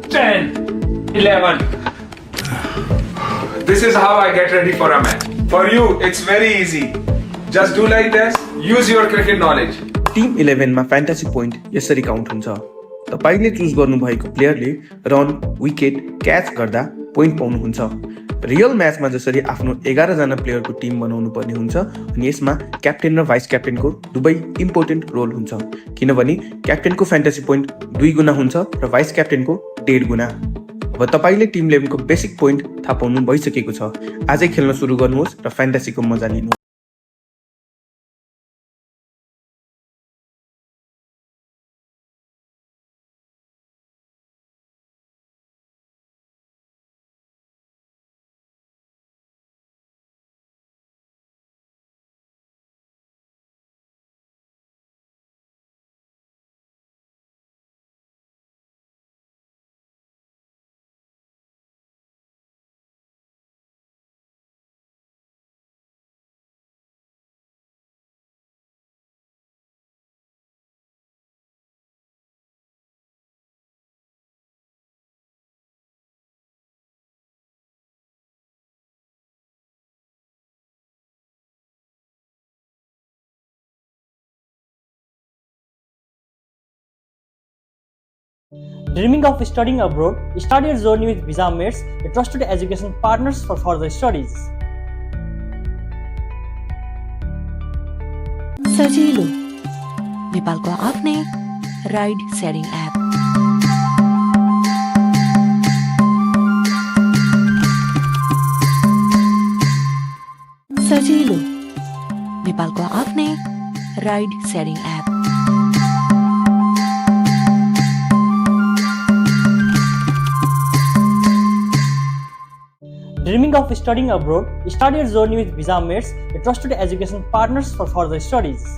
10, 11. This is how I get ready for a match. For you, it's very easy. Just do like this. Use your cricket knowledge. Team 11 मा fantasy point यसरी count हुन्छ। तपाईले choose गर्नुभएको प्लेयरले run, wicket, catch गर्दा point पाउनुहुन्छ। Real म्याचमा जसरी आफ्नो 11 जना प्लेयरको टिम बनाउनु पर्ने हुन्छ अनि यसमा क्याप्टेन र भाइस क्याप्टेनको दुवै इम्पोर्टेन्ट रोल हुन्छ, किनभने क्याप्टेनको फ्यान्टासी पोइन्ट 2 गुणा हुन्छ र भाइस क्याप्टेनको 1.5 गुणा। अब तपाईले टिम 11 को बेसिक पोइन्ट थाहा पाउनु भइसकेको छ। आजै खेल्न सुरु गर्नुहोस् र फ्यान्टासीको मजा लिनुहोस्। Dreaming of studying abroad? Start your journey with Visa Mates, a trusted education partners for further studies. सजिलो नेपालको आफ्नै राइड सेयरिङ एप। सजिलो नेपालको आफ्नै ride sharing app. Dreaming of studying abroad? Start your journey with Visa Mates, a trusted education partners for further studies.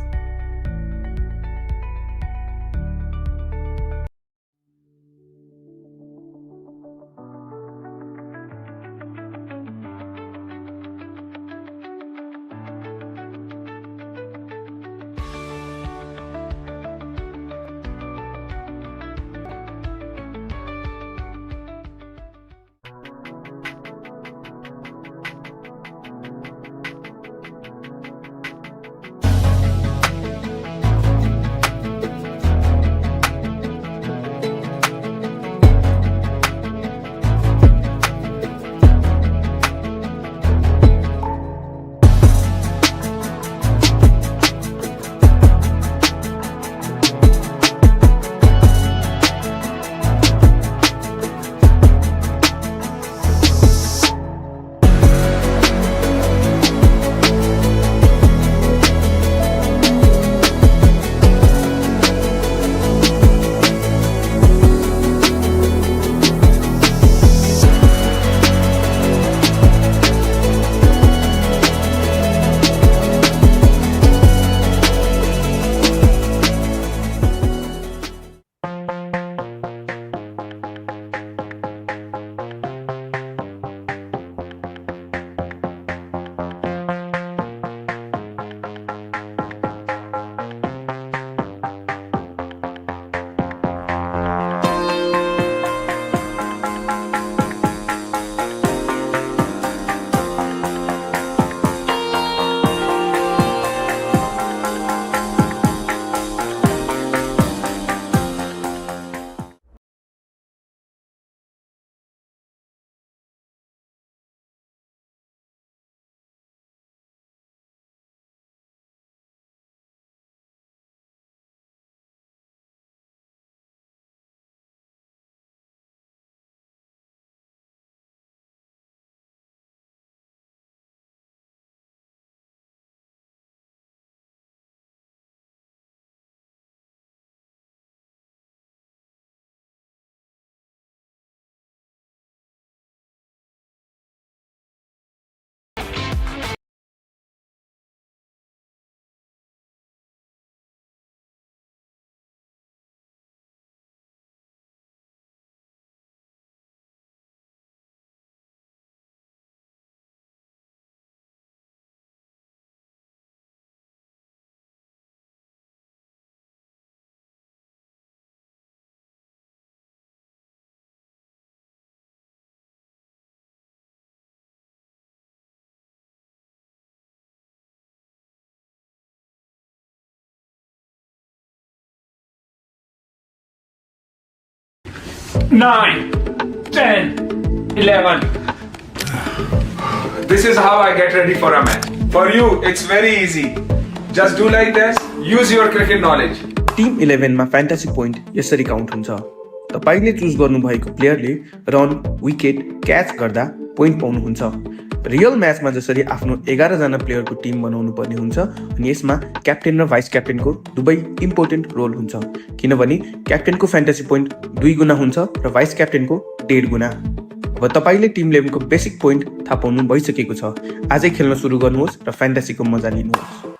9, 10, 11. This is how I get ready for a match. For you, it's very easy. Just do like this. Use your cricket knowledge. Team 11 मा fantasy point यसरी count हुन्छ। तपाईले choose गर्नुभएको प्लेयरले run, wicket, catch गर्दा point पाउनुहुन्छ। Real म्याचमा जसरी आफ्नो 11 जना प्लेयरको टिम बनाउनु पर्ने हुन्छ अनि यसमा क्याप्टेन र भाइस क्याप्टेनको दुवै इम्पोर्टेन्ट रोल हुन्छ, किनभने क्याप्टेनको फ्यान्टेसी पोइन्ट 2 गुणा हुन्छ र भाइस क्याप्टेनको 1.5 गुणा। अब तपाईले टिम 11 को बेसिक पोइन्ट थाहा पाउनु भइसकेको छ। आजै खेल्न सुरु गर्नुहोस् र फ्यान्टेसीको मजा लिनुहोस्।